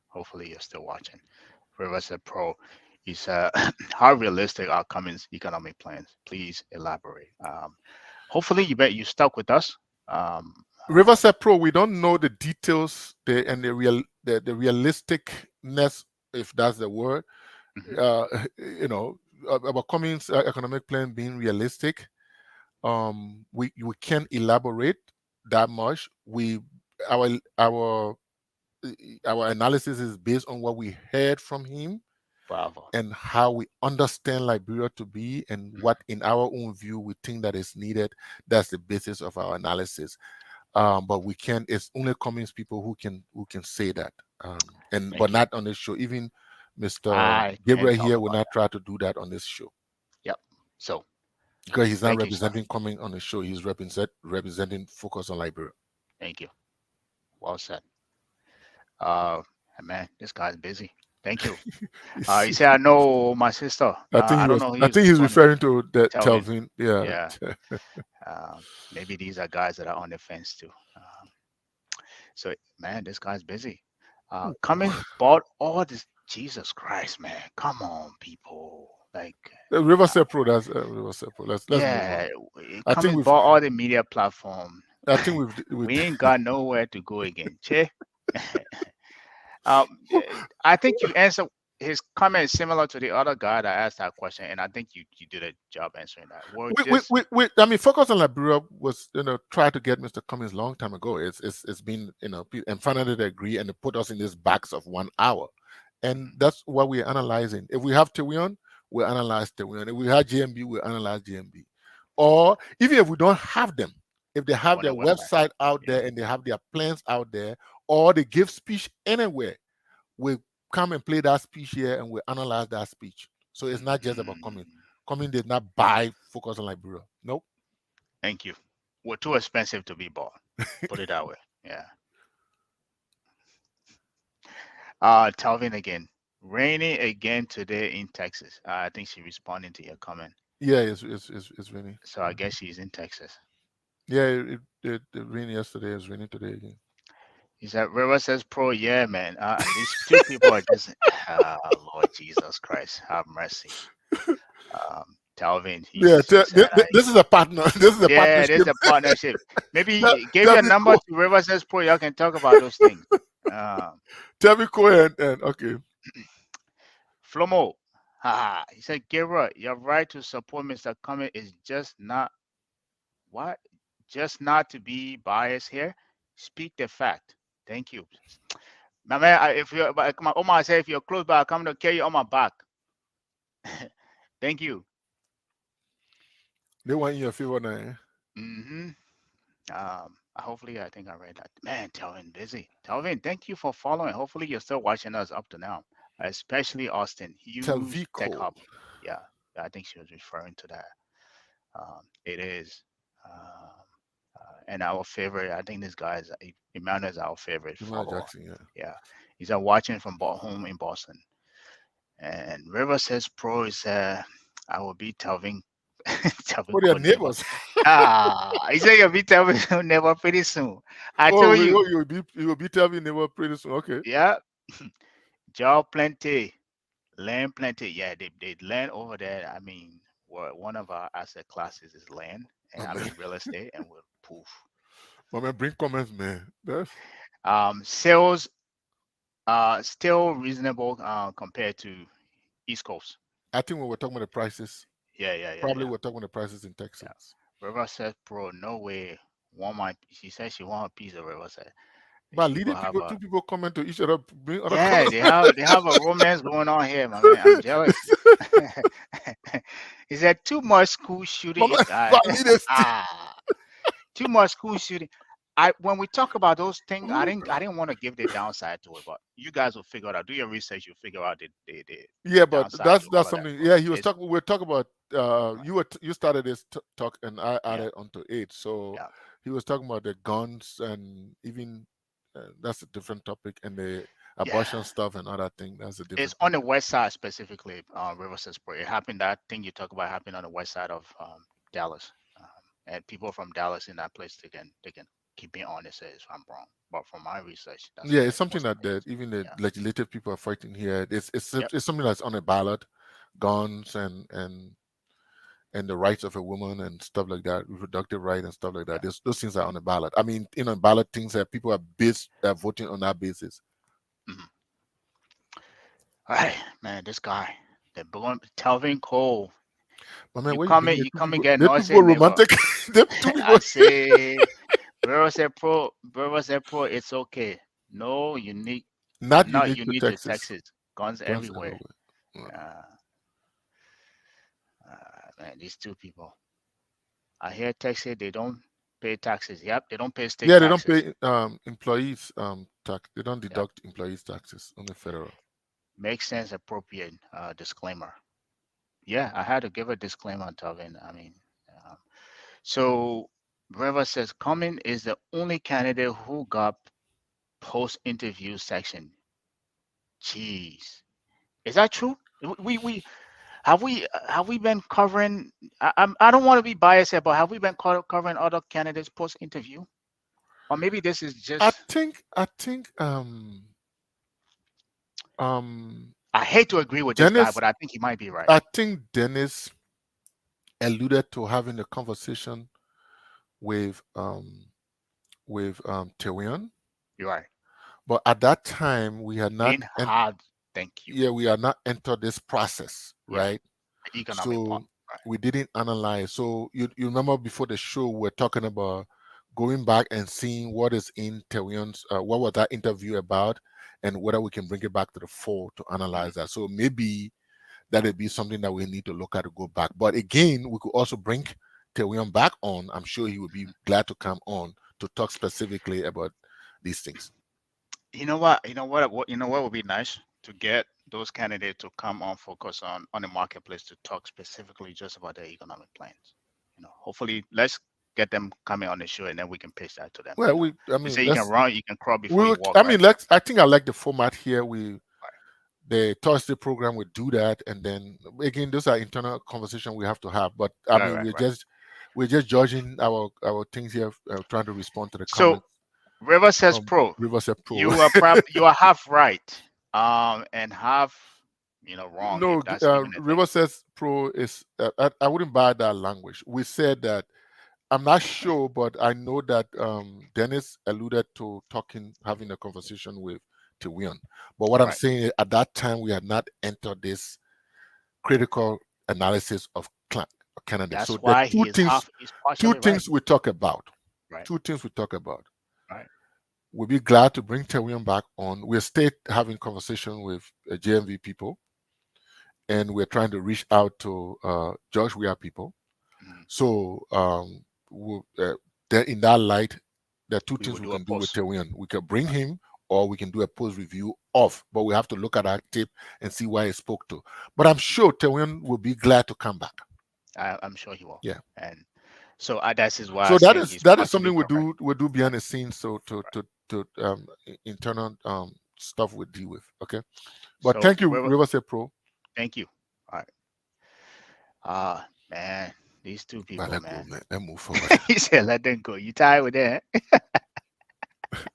Hopefully you're still watching. River said pro. He said, how realistic are Cummings' economic plans? Please elaborate. Hopefully you stuck with us. Riverside Pro, we don't know the details and the realisticness, if that's the word. About Cummings' economic plan being realistic. We can't elaborate that much. Our analysis is based on what we heard from him. Bravo. And how we understand Liberia to be, and what in our own view we think that is needed. That's the basis of our analysis. But we can't. It's only Cummings people who can say that. But not on this show. Even Mr. Gabriel here will not try to do that on this show. Yep. So because he's not representing Cummings on the show, he's representing Focus on Liberia. Thank you. Well said. Man, this guy's busy. Thank you. He said, "I know my sister." I don't know. I think he's referring to that Telvin. Yeah. Maybe these are guys that are on the fence too. So, man, this guy's busy. Cummings bought all this. Jesus Christ, man! Come on, people. Like Riverside Pro. That's Riverside Pro. Let's move on. Cummings bought all the media platform. I think we ain't got nowhere to go again. Che. I think you answered his comment is similar to the other guy that asked that question, and I think you did a job answering that. I mean, Focus on Liberia was tried to get Mr. Cummings long time ago. It's been and finally they agree, and they put us in this box of 1 hour, and that's what we're analyzing. If we have Tewion, we'll analyze Tewion. If we have GMB, we'll analyze GMB. Or even if we don't have them, if they have their website out there and they have their plans out there, or they give speech anywhere, we come and play that speech here and we analyze that speech. So it's not just about Cummings. Cummings did not buy Focus on Liberia. Nope. Thank you. We're too expensive to be bought. Put it that way. Yeah. Talvin again. Raining again today in Texas. I think she responding to your comment. Yeah, it's raining. So I guess she's in Texas. Yeah, it rained yesterday. It's raining today again. He said, River says pro, yeah, man. These two people are just, Lord Jesus Christ, have mercy. Talvin. This is a partner. This is a partnership. This is a partnership. Maybe give your number to River says pro. Y'all can talk about those things. Tell me, go ahead and okay. Flomo. He said, Gabriel, your right to support Mr. Cummings is just not to be biased here. Speak the fact. Thank you. My man, if you're, my Omar said, if you're close by, I'm coming to carry you on my back. Thank you. They want your favor now. Mm-hmm. Hopefully, I think I read that. Man, Telvin, busy. Telvin, thank you for following. Hopefully, you're still watching us up to now, especially Austin. Huge tech Telvico. hub. Yeah, I think she was referring to that. It is. And our favorite, I think this guy is Emmanuel is our favorite Jamal follower. Jackson, yeah. Yeah, he's watching from home in Boston. And River says Pro is I will be Telvin. Telvin Oh, they are called neighbor. neighbors. He said you'll be Telvin neighbor pretty soon. I Oh, told you. you will be Telvin neighbor pretty soon. Okay. Yeah. Job plenty, land plenty. Yeah, they land over there. I mean, one of our asset classes is land, and I mean real estate, and we're poof. My man, bring comments, man. That's, Sales still reasonable compared to East Coast. I think when we're talking about the prices, Yeah. probably we're talking about the prices in Yeah. Texas. Riverside Pro, no way. Want my? She said she want a piece of Riverside. But She leading gonna have people, a. two people comment to each other, bring other Yeah, comments. they have a romance going on here, my man. I'm jealous. He said too much school shooting. Mama, but leaders, Too much school shooting. When we talk about those things, I didn't want to give the downside to it, but you guys will figure it out. Do your research, you'll figure out the yeah, but downside to all that's of that. something. But Yeah, he was it's talking. We're talking about. right. You started this talk, and I Yeah, added onto it. So yeah, he was talking about the guns and even that's a different topic, and the yeah. abortion stuff and other thing. That's a It's different on the topic. west side specifically, Riverside Sport. It happened. That thing you talk about happened on the west side of Dallas, and people from Dallas in that place they can keep me honest if I'm wrong. But from my research, that's Yeah, where it's something most of that, it is. even the Yeah. legislative people are fighting here. Yep. It's something that's on a ballot, guns and the rights of a woman and stuff like that, reproductive right and stuff like Yeah. that. Those things are on the ballot. I mean, ballot things that people are voting on that basis. Mhm. All right, man. This guy, the blonde Telvin Cole. But man, You where you come been? in, you come and get They're two noisy, people neighbor. romantic. They're two I people. say, Riverside Pro, it's okay. No unique, Not not unique to unique to Texas. Texas. Guns Guns everywhere. everywhere. Yeah. Uh, man, these two people. I hear Texas, they don't pay taxes. Yep, they don't pay state Yeah, they don't taxes. pay employees tax. They don't Yep, deduct employees taxes on the federal. makes sense. Appropriate disclaimer. Yeah, I had to give a disclaimer on Tavin. I mean, um, so River says Cummings is the only candidate who got post-interview section. Jeez, is that true? We been covering? I don't want to be biased here, but have we been covering other candidates post-interview? Or maybe this is I just. think um I hate to agree with this guy, Dennis but I think he might be right. I think Dennis alluded to having a conversation with Terion, You're right. but at that time we had not Didn't have. Thank you. we had not entered this process, Yeah, right? the economic part. So Right. we didn't analyze. So you remember before the show we were talking about going back and seeing what is in Terion's what was that interview about, and whether we can bring it back to the fore to analyze that. So maybe that'd be something that we need to look at to go back. But again, we could also bring Terion back on. I'm sure he would be glad to come on to talk specifically about these things. You know what? You know what would be nice to get those candidates to come on focus on the marketplace to talk specifically just about their economic plans. Hopefully, let's get them coming on the show and then we can pitch that to them. Well, I You mean, say you can run, you can crawl before you walk, I right? mean, I think I like the format here. Right. The Thursday program would do that, and then again, those are internal conversation we have to have. But I Right, mean, right, right. we're just judging our things here, trying to respond to the So comments River says from pro. Riverside Pro. You are half right, and half wrong if No, that's even a thing. Riverside Pro is. I wouldn't buy that language. We said that. I'm not sure, but I know that Dennis alluded to having a conversation with Tiwion. But what I'm Right. saying is, at that time, we had not entered this critical analysis of candidates. That's So the why he is two partially right. things we talk about. Right. Two things we talk about. Right. we'll be glad to bring Terion back on. We're still having conversation with JMV people, and we're trying to reach out to Josh Weir people. Mhm. So there in that light, there are two We things will we do a can do with post. Terion. We can bring Right. him, or we can do a post review of, but we have to look at our tape and see why he spoke to. But I'm sure Terion will be glad to come back. I'm sure he will. Yeah. And so that is why I So say he's that is possibly something perfect. we do behind the scenes. So to internal stuff we deal with. Okay. But So thank you, Riverside Pro. thank you. All right. Ah, man, these two But people, let go, man. man. Let's move forward. He said, "Let them go." You tired with that?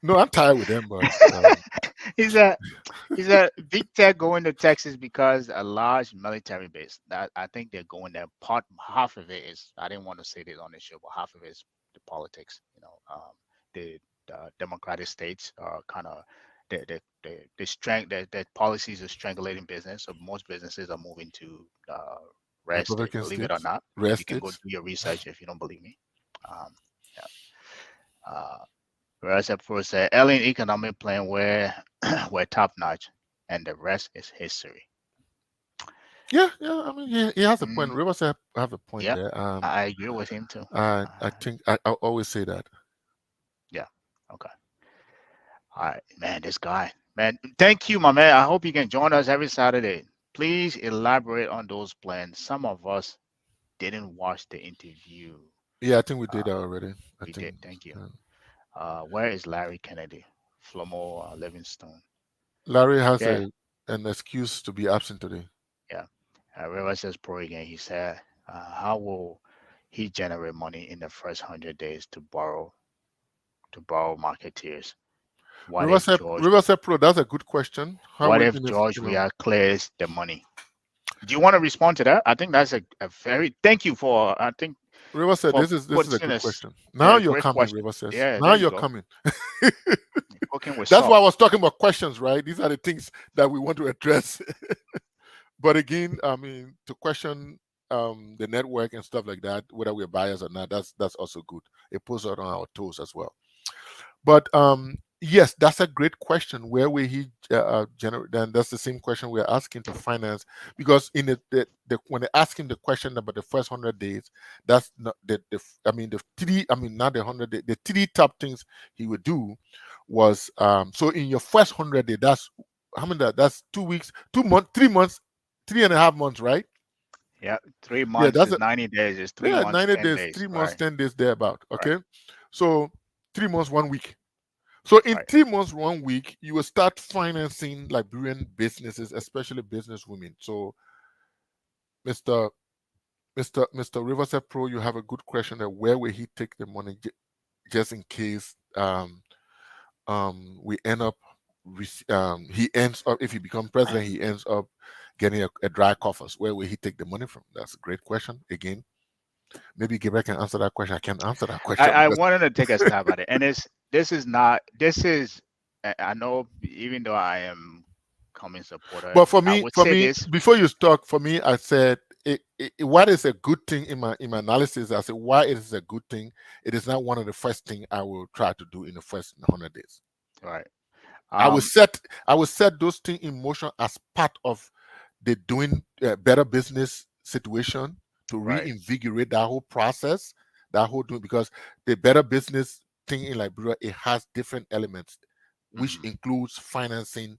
No, I'm tired with them, but He said, "He said big tech going to Texas because a large military base. That I think they're going there. Half of it is. I didn't want to say this on the show, but half of it is the politics. The Democratic states are kind of the strength that policies are strangulating business. So most businesses are moving to red state. Republican Believe it or states, not, red you can go states. do your research if you don't believe me. Um, yeah. Whereas for say alien economic plan where were top notch, and the rest is history. Yeah, yeah. I mean, he has a point. Mm, Riverside have a point yep, there. I agree with him too. I think I always say that. Yeah. Okay. All right, man. This guy, man. Thank you, my man. I hope you can join us every Saturday. Please elaborate on those plans. Some of us didn't watch the interview. Yeah, I think we did Uh, that already. I we think. did. Thank you. uh, Where is Larry Kennedy? Flomo Livingstone. Larry has Yeah. a an excuse to be absent today. Yeah. River says pro again. He said, how will he generate money in the first 100 days to borrow marketeers? What if George Riverside Pro. That's a good question. How what we if in this, George Weah clears the money? Do you want to respond to that? I think that's a very thank you for I think Riverside. for This is a putting good us question. Now yeah, you're great coming, question. River says. Yeah, Now there you you're go. coming. Cooking with That's why salt. I was talking about questions, right? These are the things that we want to address. But again, I mean, to question the network and stuff like that, whether we're buyers or not, that's also good. It puts us on our toes as well. But yes, that's a great question. Where will he generate? Then that's the same question we're asking to finance, because in the when they ask him the question about the first 100 days, that's not I mean the three. I mean not the 100 days. The three top things he would do was so in your first 100 days, that's how many that's 2 weeks, 2 months, 3 months, 3.5 months, right? Yeah, three Yeah, months that's is 90 days, is three yeah, months, 90 10 days, days. 3 months, Right, 10 days thereabout. right, Okay, so 3 months, 1 week. So in right. 3 months, 1 week, you will start financing Liberian businesses, especially business women. So, Mr. Mr. Riverside Pro, you have a good question there. Where will he take the money, just in case we end up, he ends up, if he becomes president, he ends up getting a dry coffers. Where will he take the money from? That's a great question. Again, maybe Gabriel can answer that question. I can't answer that question I because, wanted to take a stab at it, and this is not this is I know even though I am Cummings supporter, but I would for say me, this. before you talk, for me, I said what is a good thing in my analysis. I said why it is a good thing. It is not one of the first thing I will try to do in the first 100 days. Right. I will Um. set those things in motion as part of the doing better business situation to Right. reinvigorate that whole process, that whole doing, because the better business thing in Liberia, it has different elements, which Mhm. includes financing,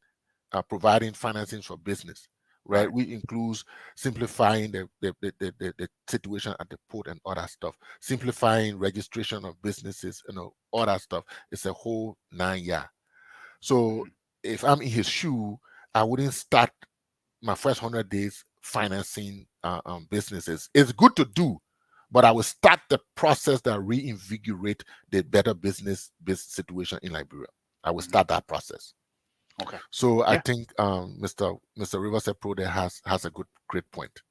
providing financing for business, right? Right. We includes simplifying the situation at the port and all that stuff, simplifying registration of businesses, all that stuff. It's a whole 9 year. So Mhm. if I'm in his shoe, I wouldn't start my first 100 days financing businesses. It's good to do, but I will start the process that reinvigorate the better business situation in Liberia. I will Mhm. start that process. Okay. So I Yeah, think Mr. Riverside Pro there has a great point.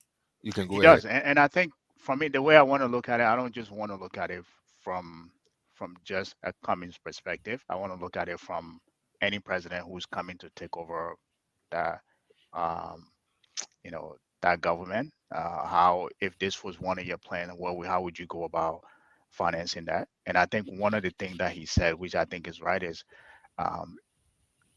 You can he go ahead. does, and I think for me, the way I want to look at it, I don't just want to look at it from just a Cummings perspective. I want to look at it from any president who's coming to take over the um, that government. How if this was one of your plan, how would you go about financing that? And I think one of the things that he said, which I think is right, is um,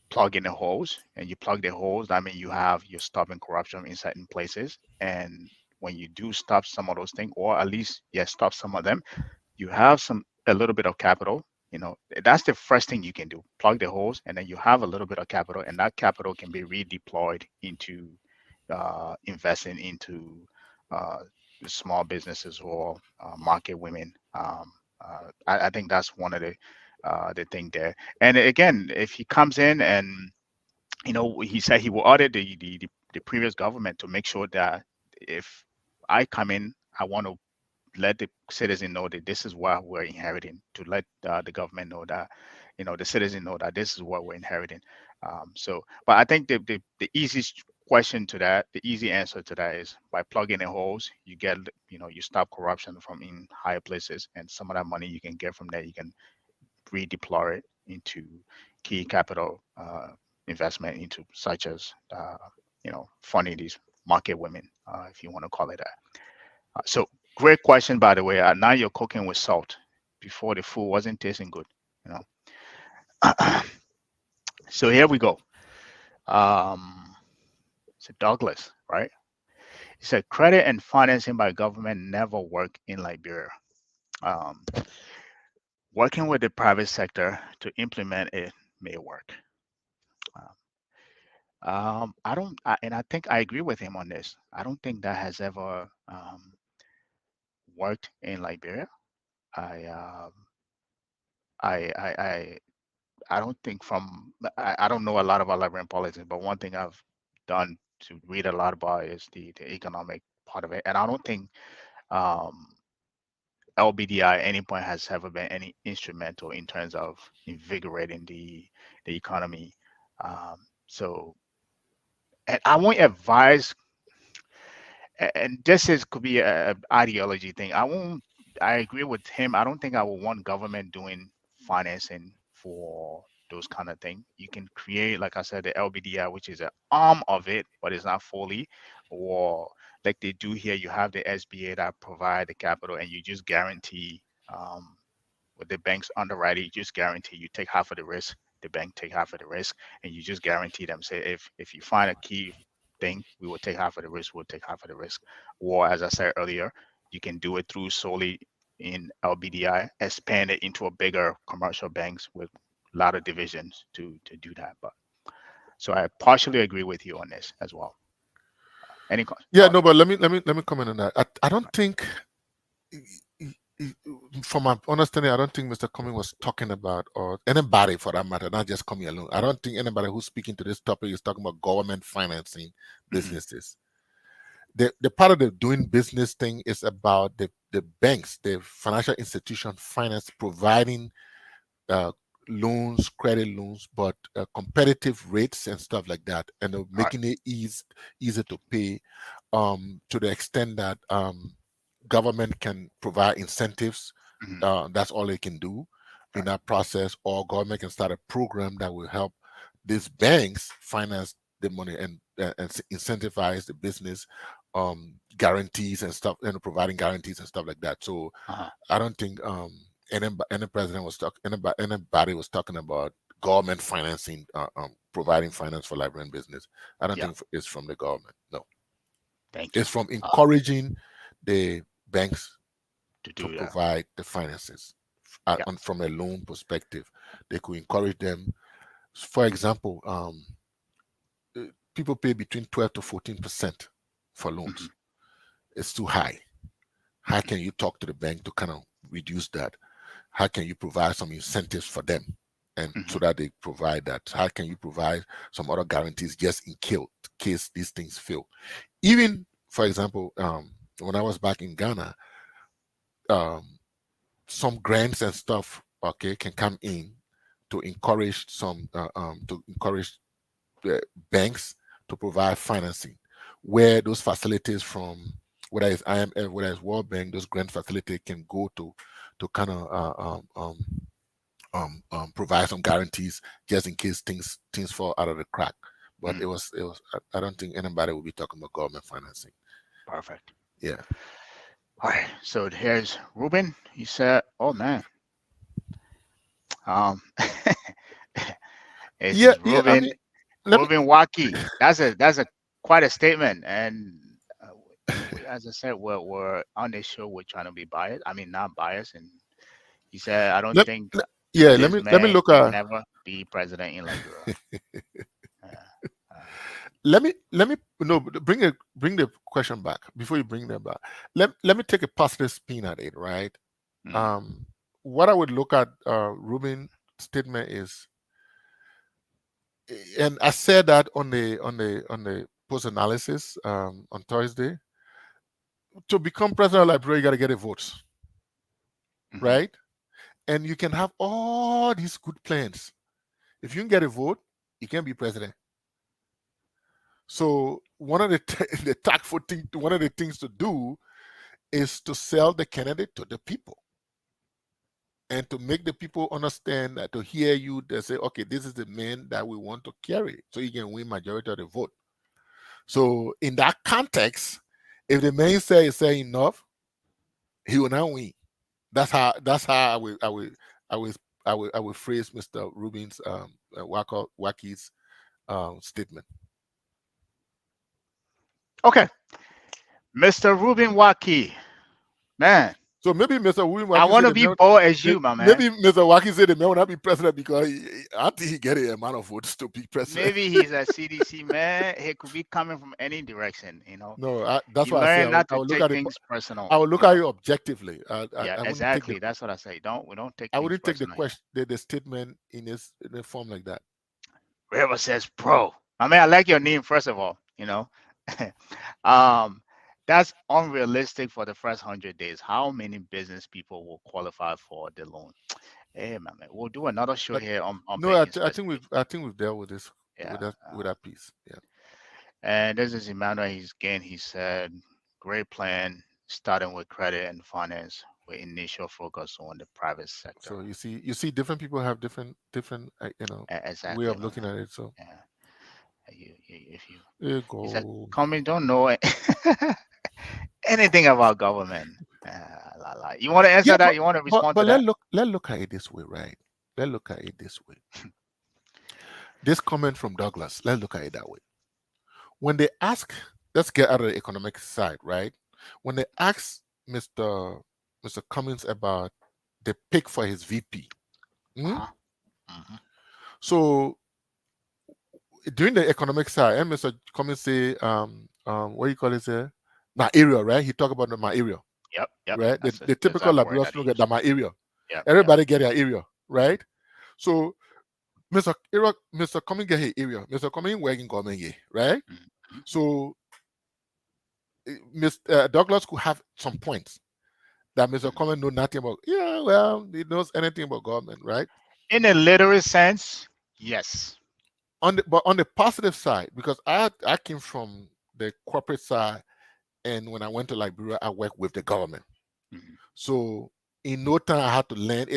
plug in the holes, and you plug the holes. I mean, you're stopping corruption in certain places. And when you do stop some of those things, or at least stop some of them, you have a little bit of capital. That's the first thing you can do. Plug the holes, and then you have a little bit of capital, and that capital can be redeployed into investing into uh, small businesses or market women. I think that's one of the thing there. And again, if he comes in and he said he will audit the previous government to make sure that if I come in, I want to let the citizen know that this is what we're inheriting. To let the government know that, the citizen know that this is what we're inheriting. But I think the easiest question to that, the easy answer to that is by plugging the holes, you get, you stop corruption from in higher places, and some of that money you can get from there, you can redeploy it into key capital investment into such as funding these market women, if you want to call it that. So great question, by the way. Now you're cooking with salt. Before the food wasn't tasting good, you know. So here we go. So Douglas, right? He said credit and financing by government never work in Liberia. Um, Working with the private sector to implement it may work. I don't, and I think I agree with him on this. I don't think that has ever worked in Liberia. I, um, I I don't think I don't know a lot about Liberian politics, but one thing I've done to read a lot about is the economic part of it, and I don't think um, LBDI at any point has ever been any instrumental in terms of invigorating the economy. So, and I won't advise, and this is could be a ideology thing. I agree with him. I don't think I would want government doing financing for those kind of thing. You can create, like I said, the LBDI, which is an arm of it, but it's not fully. Or like they do here, you have the SBA that provide the capital, and you just guarantee with the bank's underwriting, you just guarantee you take half of the risk, the bank take half of the risk, and you just guarantee them, say, if you find a key thing, we will take half of the risk, we'll take half of the risk. Or as I said earlier, you can do it through solely in LBDI, expand it into a bigger commercial banks with a lot of divisions to do that. But so I partially agree with you on this as well. Any Yeah, thought? no, but let me comment on that. I don't think, from my understanding, I don't think Mr. Cummings was talking about, or anybody for that matter, not just Cummings alone. I don't think anybody who's speaking to this topic is talking about government financing businesses. The part of the doing business thing is about the banks, the financial institution finance providing uh, loans, credit loans, but competitive rates and stuff like that, and Right. making it easy to pay, to the extent that government can provide incentives. Mhm. That's all they can do in Right. that process, or government can start a program that will help these banks finance the money and incentivize the business, guarantees and stuff, and providing guarantees and stuff like that. So Uh-huh. I don't think any president was talking, anybody was talking about government financing, providing finance for Liberian business. I don't Yeah. think it's from the government. No, Thank you. it's from encouraging the banks To to do that. provide the finances. Yeah. And from a loan perspective, they could encourage them. For example, people pay between 12 to 14% for Hmm. loans. It's too high. How can you talk to the bank to kind of reduce that? How can you provide some incentives for them, and Hmm. so that they provide that? How can you provide some other guarantees just in case these things fail? Even, for example, when I was back in Ghana, um, some grants and stuff, okay, can come in to encourage uh, banks to provide financing, where those facilities from, whether it's IMF, whether it's World Bank, those grant facilities can go to kind of provide some guarantees just in case things fall out of the crack. But Hmm. it was I don't think anybody will be talking about government financing. Perfect. Yeah. All right. So here's Ruben. He said, "Oh man, um, This Yeah, is yeah. I Ruben mean, let me Waki. That's a quite a statement. And as I said, we're on this show. We're trying to be biased. I mean, not biased. And he said, I don't let, think yeah. this Let me man look can at. never be president in Liberia. Uh, uh, Let me no bring the question back before you bring them back. Let me take a positive spin at it, right? mm, What I would look at Ruben's statement is, and I said that on the post analysis on Thursday. To become president of Liberia, you got to get a vote, mhm. right? And you can have all these good plans. If you can get a vote, you can be president. So one of the the tactful thing, one of the things to do is to sell the candidate to the people and to make the people understand that to hear you, they say, okay, this is the man that we want to carry, so you can win majority of the vote. So in that context, if the man say enough, he will not win. That's how I will phrase Mr. Rubin's Waki's statement. Okay, Mr. Ruben Waki, man, So maybe Mr. William I Waki want said to be bold as you, my man. maybe Mr. Waki said the man will not be president because I think he get a amount of votes to be president. Maybe he's a CDC man. He could be coming from any direction. No, that's You why I say learn not I to will look take at it. things personal. I will look at it objectively. Yeah, I wouldn't take the exactly. That's what I say. We don't take I things wouldn't take the personal here. question the statement in a form like that. River says pro. I mean, I like your name first of all. um, that's unrealistic for the first 100 days. How many business people will qualify for the loan? Hey, my man, we'll do another show But here on no, banking I think specifically. we've dealt with this Yeah. with that piece. Yeah. And this is Emmanuel. He said, great plan, starting with credit and finance, with initial focus on the private sector. So you see, different people have different way Exactly, of my looking man. at it. So Yeah. If you, there you he said, go. Cummings don't know anything about government. You want to answer Yeah, that? You want to respond to but that? let's look at it this way, right? Let's look at it this way. This comment from Douglas, let's look at it that way. When they ask, let's get out of the economic side, right? When they ask Mr. Cummings about the pick for his VP, Uh-huh. Hmm. so during the economic side, and Mr. Cummings say, what do you call it, there? My area, right? He talked about my area, Yep. right? That's The the typical exact word Liberian that he slogan, used. that my area. Yep. Everybody get their area, right? So Mr. Cummings get his area. Mr. Cummings working government here, right? Mhm. So Mr. Douglas could have some points that Mr. Mhm. Cummings know nothing about. Yeah, well, he knows anything about government, right? In a literal sense, yes. But on the positive side, because I came from the corporate side, and when I went to Liberia, I worked with the government. Mhm. So in no time, I had to learn.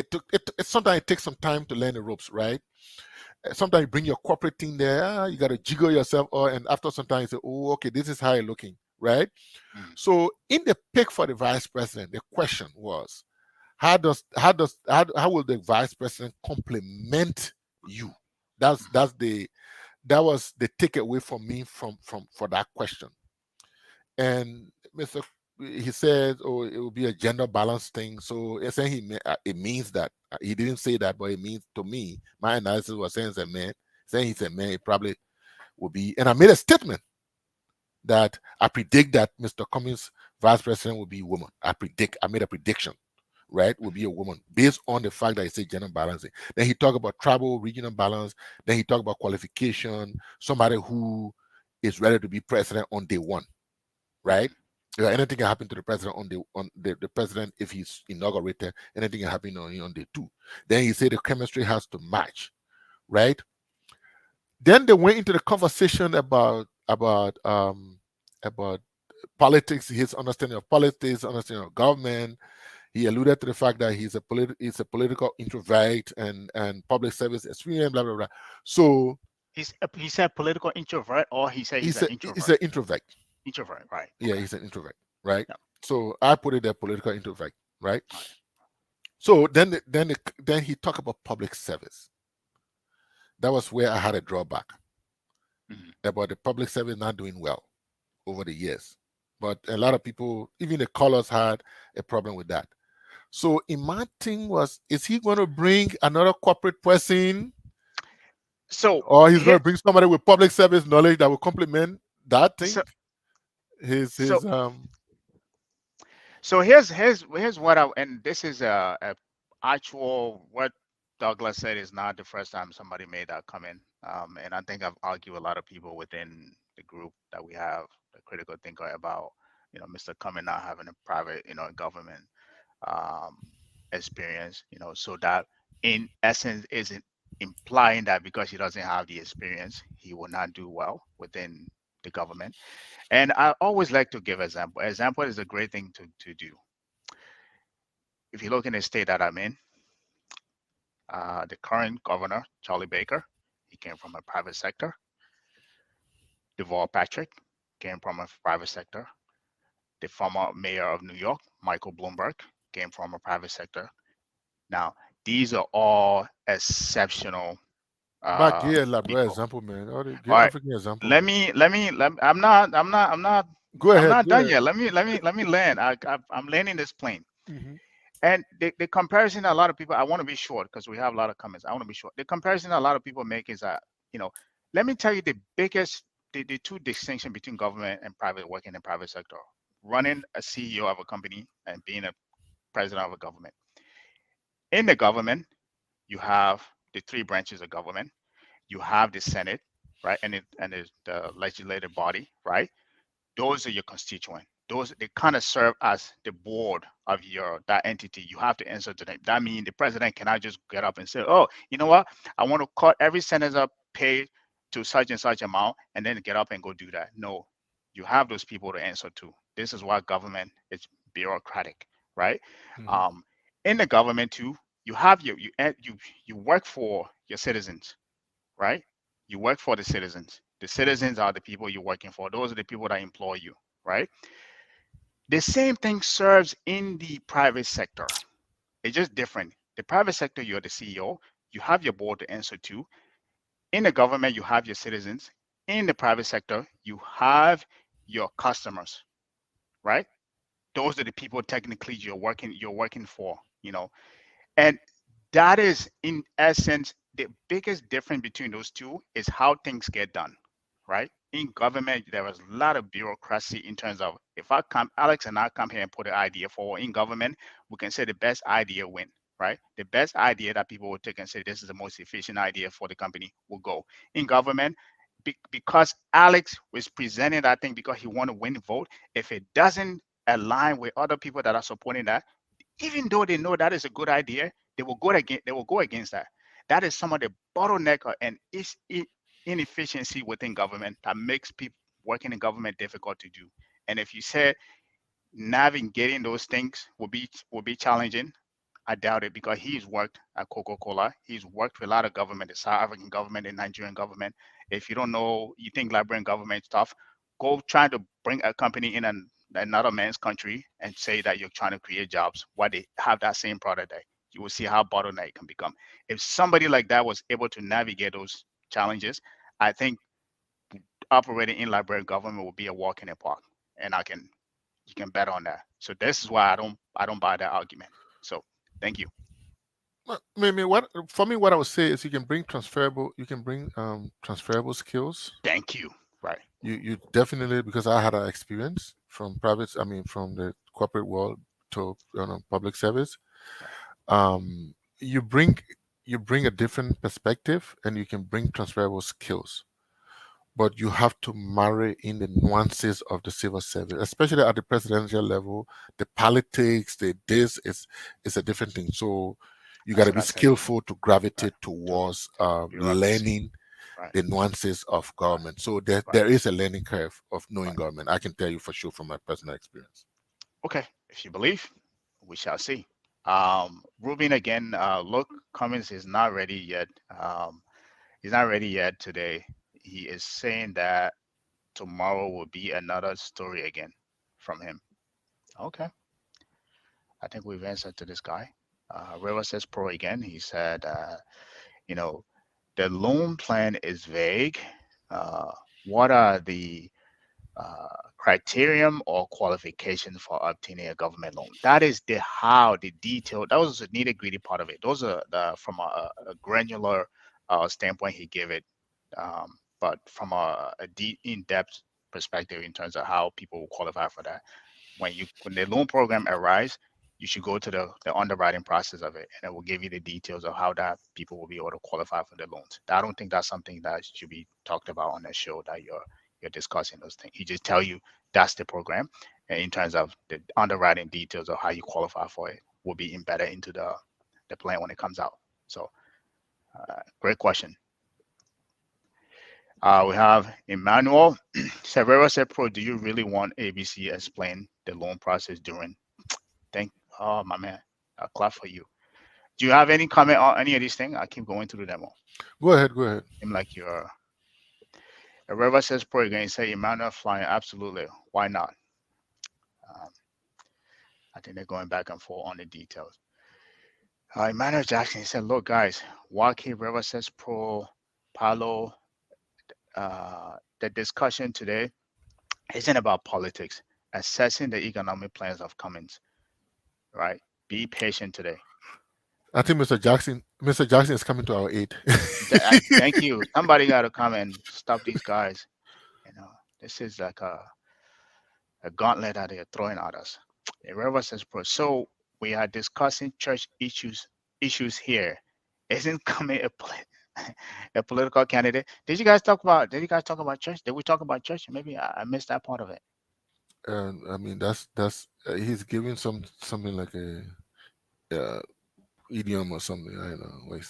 Sometimes it takes some time to learn the ropes, right? Sometimes you bring your corporate thing there, you got to jiggle yourself, and after some time, you say, "Oh, okay, this is how you're looking," right? Mhm. So in the pick for the vice president, the question was, how will the vice president complement you? That's Mhm. that's the that was the takeaway for me from for that question. And Mr. He said, "Oh, it will be a gender balance thing." So it's saying it means that he didn't say that, but it means to me. My analysis was saying he's a man. It probably will be. And I made a statement that I predict that Mr. Cummings, vice president, will be a woman. I made a prediction, right? Will be a woman based on the fact that he said gender balancing. Then he talked about tribal regional balance. Then he talked about qualification, somebody who is ready to be president on day one, right? Anything can happen to the president the president if he's inaugurated. Anything can happen on day two. Then he said the chemistry has to match, right? Then they went into the conversation about politics, his understanding of politics, understanding of government. He alluded to the fact that he's a political introvert and public service experience, blah blah blah. So He said political introvert, or he said he's an he's introvert. an introvert. Introvert, right? Yeah, Okay. he's an introvert, right? Yeah. So I put it there, political introvert, right? All right. So then he talked about public service. that was where I had a drawback Mhm. about the public service not doing well over the years. But a lot of people, even the colors, had a problem with that. So in my thing was, is he going to bring another corporate person, So or he's going here, to bring somebody with public service knowledge that will complement that thing? so so His. so here's what I, and this is a actual what Douglas said is not the first time somebody made that comment. And I think I've argued with a lot of people within the group that we have, the critical thinker, about Mr. Cummings not having a private government um, experience. So that in essence isn't implying that because he doesn't have the experience, he will not do well within the government. And I always like to give example. Example is a great thing to do. If you look in the state that I'm in, the current governor, Charlie Baker, he came from a private sector. Deval Patrick came from a private sector. The former mayor of New York, Michael Bloomberg, came from a private sector. Now, these are all exceptional But give a elaborate people. example, man. Or give All right, African example. I'm Go ahead. not Go done ahead. yet. Let me land. I'm landing this plane. Hmm. And the comparison a lot of people, I want to be short because we have a lot of comments. I want to be short. The comparison a lot of people make is that, let me tell you the two distinction between government and private, working in private sector. Running a CEO of a company and being a president of a government. In the government, you have the three branches of government. You have the Senate, right? The legislative body, right? Those are your constituent. Those, they kind of serve as the board of that entity. You have to answer to them. That means the president cannot just get up and say, "Oh, you know what? I want to cut every senator pay to such and such amount," and then get up and go do that. No, you have those people to answer to. This is why government is bureaucratic, right? Hmm. Um, in the government too, you have you work for your citizens, right? You work for the citizens. The citizens are the people you're working for. Those are the people that employ you, right? The same thing serves in the private sector. It's just different. The private sector, you're the CEO. You have your board to answer to. In the government, you have your citizens. In the private sector, you have your customers, right? Those are the people technically you're working for, And that is, in essence, the biggest difference between those two is how things get done, right? In government, there is a lot of bureaucracy in terms of, if Alex and I come here and put an idea forward in government, we can say the best idea win, right? The best idea that people will take and say this is the most efficient idea for the company will go. In government, because Alex was presenting that thing because he want to win the vote, if it doesn't align with other people that are supporting that, even though they know that is a good idea, they will go against that. That is some of the bottleneck and inefficiency within government that makes people working in government difficult to do. And if you said navigating those things will be challenging, I doubt it, because he's worked at Coca-Cola. He's worked with a lot of government, the South African government, the Nigerian government. If you don't know, you think Liberian government stuff, go try to bring a company in another man's country and say that you're trying to create jobs while they have that same product there. You will see how bottleneck can become. If somebody like that was able to navigate those challenges, I think operating in Liberian government will be a walk in the park. And you can bet on that. So this is why I don't buy that argument. So thank you. Maybe what for me, what I would say is you can bring transferable skills. Thank you. Right. You definitely, because I had an experience from from the corporate world to public service. Right. Um, you bring you bring a different perspective, and you can bring transferable skills, but you have to marry in the nuances of the civil service, especially at the presidential level. The politics, the this is a different thing. So you got That's to what be I said. skillful to Right. gravitate To towards bureaucracy. learning Right. the nuances of Right. government. So there Right. is a learning curve of knowing Right. government. I can tell you for sure from my personal experience. Okay. If you believe, we shall see. Ruben again. Look, Cummings is not ready yet. He's not ready yet today. He is saying that tomorrow will be another story again from him. Okay. I think we've answered to this guy. River says pro again. He said, you know, The loan plan is vague. What are the criterion or qualification for obtaining a government loan? That is the how, the detail. That was the nitty gritty part of it. Those are from a granular standpoint he gave it, but from a deep, in-depth perspective in terms of how people will qualify for that. When the loan program arrives, you should go to the underwriting process of it, and it will give you the details of how that people will be able to qualify for the loans. I don't think that's something that should be talked about on the show that you're discussing those things. He just tell you that's the program, and in terms of the underwriting details of how you qualify for it will be embedded into the plan when it comes out. So, great question. We have Emmanuel. Severo said, "Pro, do you really want ABC explain the loan process during?" Thank, oh my man, a clap for you. Do you have any comment on any of these things? I keep going through the demo. Go ahead. Go ahead. Seem like you're. A river says, "Pro, you're going to say Emmanuel flying." Absolutely. Why not? Um, I think they're going back and forth on the details. Emmanuel Jackson, he said, "Look, guys, Waki River says Pro, Palo, the discussion today isn't about politics. Assessing the economic plans of Cummings, right? Be patient today." I think Mr. Jackson is coming to our aid. Thank you. Somebody got to come and stop these guys. You know, this is like a gauntlet that they're throwing at us. A river says, "Pro, so we are discussing church issues here. Isn't coming a political candidate?" Did you guys talk about church? Did we talk about church? Maybe I missed that part of it. And I mean, that's he's giving something like a uh, idiom or something. I don't know. Like,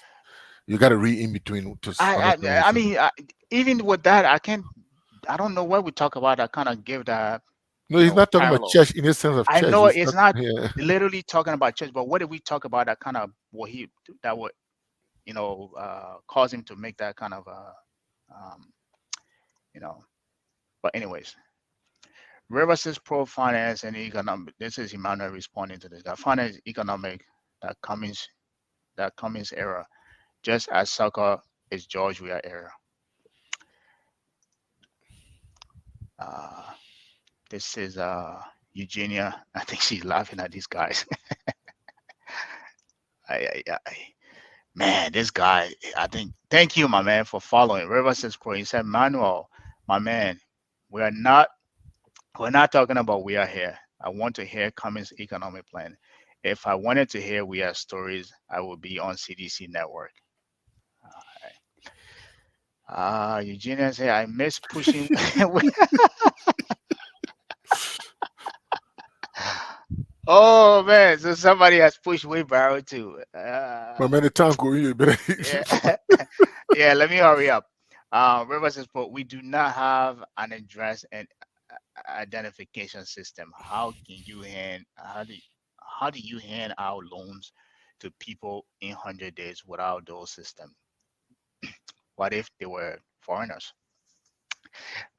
you got to read in between to understand I something. mean, even with that, I can't. I don't know what we talk about. I kind of give that, No, he's not talking about parallel. church in the sense of I church. know He's it's talking, not yeah. literally talking about church, but what did we talk about that kind of what he that would cause him to make that kind of um, you know. But anyways, Rivers' pro finance and economic. This is Emmanuel responding to this. That finance economic that Cummings era, just as soccer is George Weah era. Uh, this is Eugenia. I think she's laughing at these guys. I, man, this guy. I think. Thank you, my man, for following. Rivers' pro. He said, "Manuel, my man, we are not we're not talking about we are here. I want to hear Cummings' economic plan. If I wanted to hear we are stories, I would be on CDC network." Eugenia say I miss pushing. Oh man, so somebody has pushed wheelbarrow too. But man, the time go, you better. Yeah, yeah. Let me hurry up. Rivers says, "But we do not have an address and identification system. How do you hand out loans to people in 100 days without those systems? What if they were foreigners?"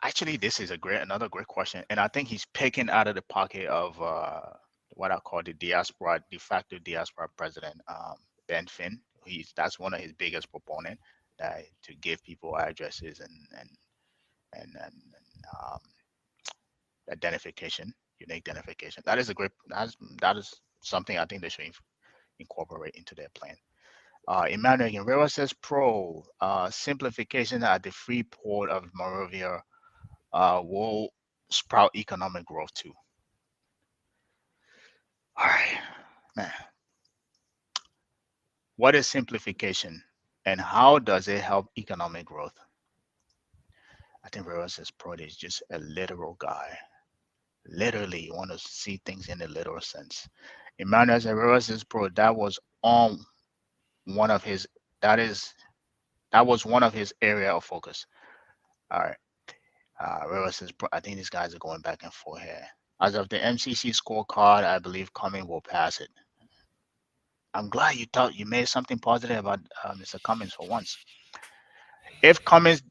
Actually, this is another great question, and I think he's picking out of the pocket of what I call the diaspora, de facto diaspora president, Ben Finn. That's one of his biggest proponent, that to give people addresses and identification, unique identification. That is something I think they should incorporate into their plan. Emmanuel Guerrero says, "Pro simplification at the free port of Monrovia will sprout economic growth too." All right, man. What is simplification, and how does it help economic growth? I think Guerrero says, "Pro is just a literal guy. Literally, you want to see things in a literal sense." Emmanuel Guerrero says, "Pro, that was on one of his that is that was one of his area of focus." All right. River says, "I think these guys are going back and forth here. As of the MCC scorecard, I believe Cummings will pass it." I'm glad you made something positive about Mr. Cummings for once. If Cummings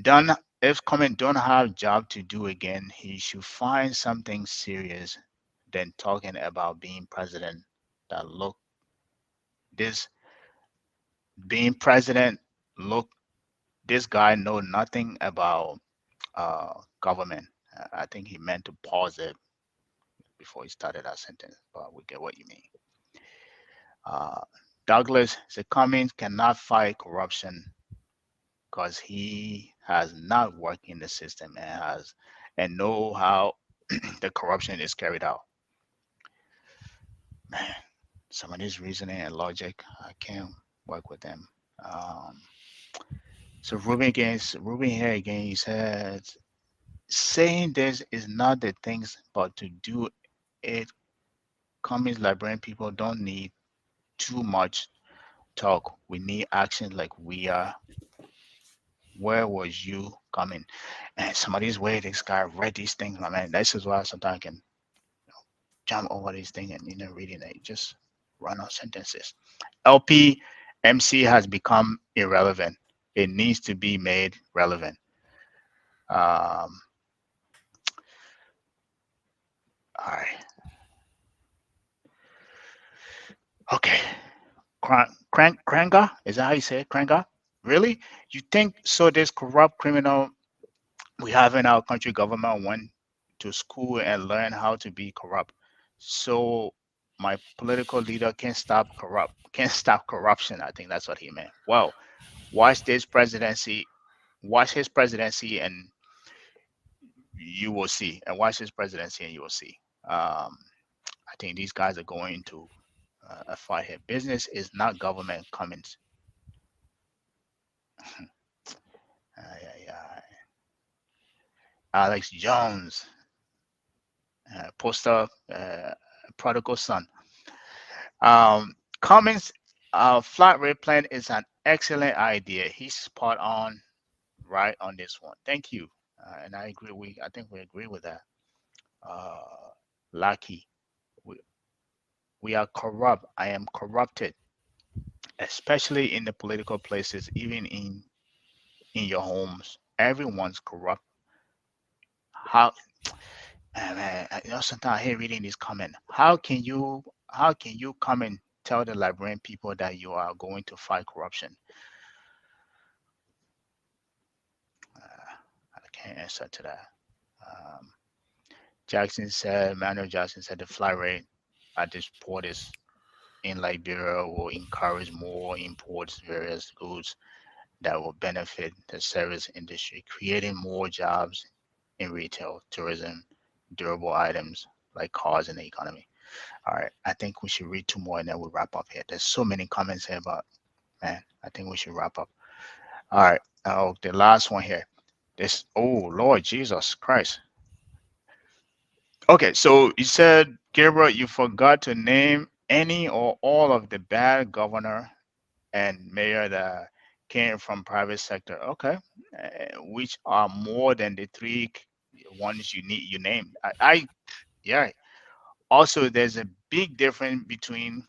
done if Cummings don't have job to do again, he should find something serious than talking about being president. That look this being president look, this guy know nothing about government. I think he meant to pause it before he started that sentence, but we get what you mean. Uh, Douglas said Cummings cannot fight corruption because he has not worked in the system and know how the corruption is carried out. Man, some of this reasoning and logic, I can't work with them. Um, so Ruben here again, he said, saying this is not the things, but to do it. Cummings librarian people don't need too much talk. We need action like we are. Where was you coming? And some of these way this guy read these things, my man. This is why sometimes I can jump over these things and reading it, just run out sentences. LP MC has become irrelevant. It needs to be made relevant. All right. Okay. Kranga? Is that how you say it? Kranga? Really? You think so? This corrupt criminal we have in our country government went to school and learn how to be corrupt. So my political leader can't stop corruption. I think that's what he meant. Well, watch this presidency, watch his presidency, and you will see. And watch his presidency, and you will see. I think these guys are going to a fight here. Business is not government Cummings. Alex Jones, poster, prodigal son. Cummings, flat rate plan is an excellent idea. He's spot on, right on this one. Thank you, and I agree. I think we agree with that. Lucky, we, we are corrupt. I am corrupted, especially in the political places, even in your homes. Everyone's corrupt. How man, sometimes I hate reading this comment. How can you come and tell the Liberian people that you are going to fight corruption? I can't answer to that. Um, Manuel Jackson said the flat rate at this port is in Liberia will encourage more imports various goods that will benefit the service industry, creating more jobs in retail, tourism, durable items like cars in the economy. All right, I think we should read two more and then we'll wrap up here. There's so many comments here about, man, I think we should wrap up. All right, the last one here. Oh, Lord Jesus Christ. Okay, so you said, Gabriel, you forgot to name any or all of the bad governor and mayor that came from private sector. Okay, which are more than the three ones you named. Yeah. Also, there's a big difference between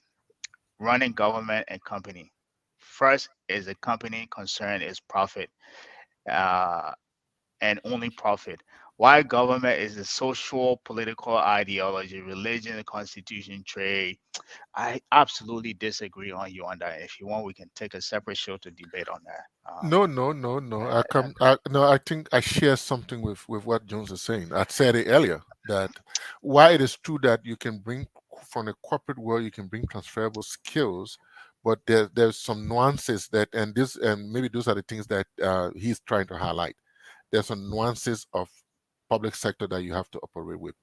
running government and company. First is a company concern is profit, uh, and only profit. Why government is a social, political ideology, religion, constitution, trade. I absolutely disagree on you on that. If you want, we can take a separate show to debate on that. No. I think I share something with what Jones is saying. I said it earlier that why it is true that you can bring from the corporate world, you can bring transferable skills, but there's some nuances that, and maybe those are the things that he's trying to highlight. There's some nuances of public sector that you have to operate with.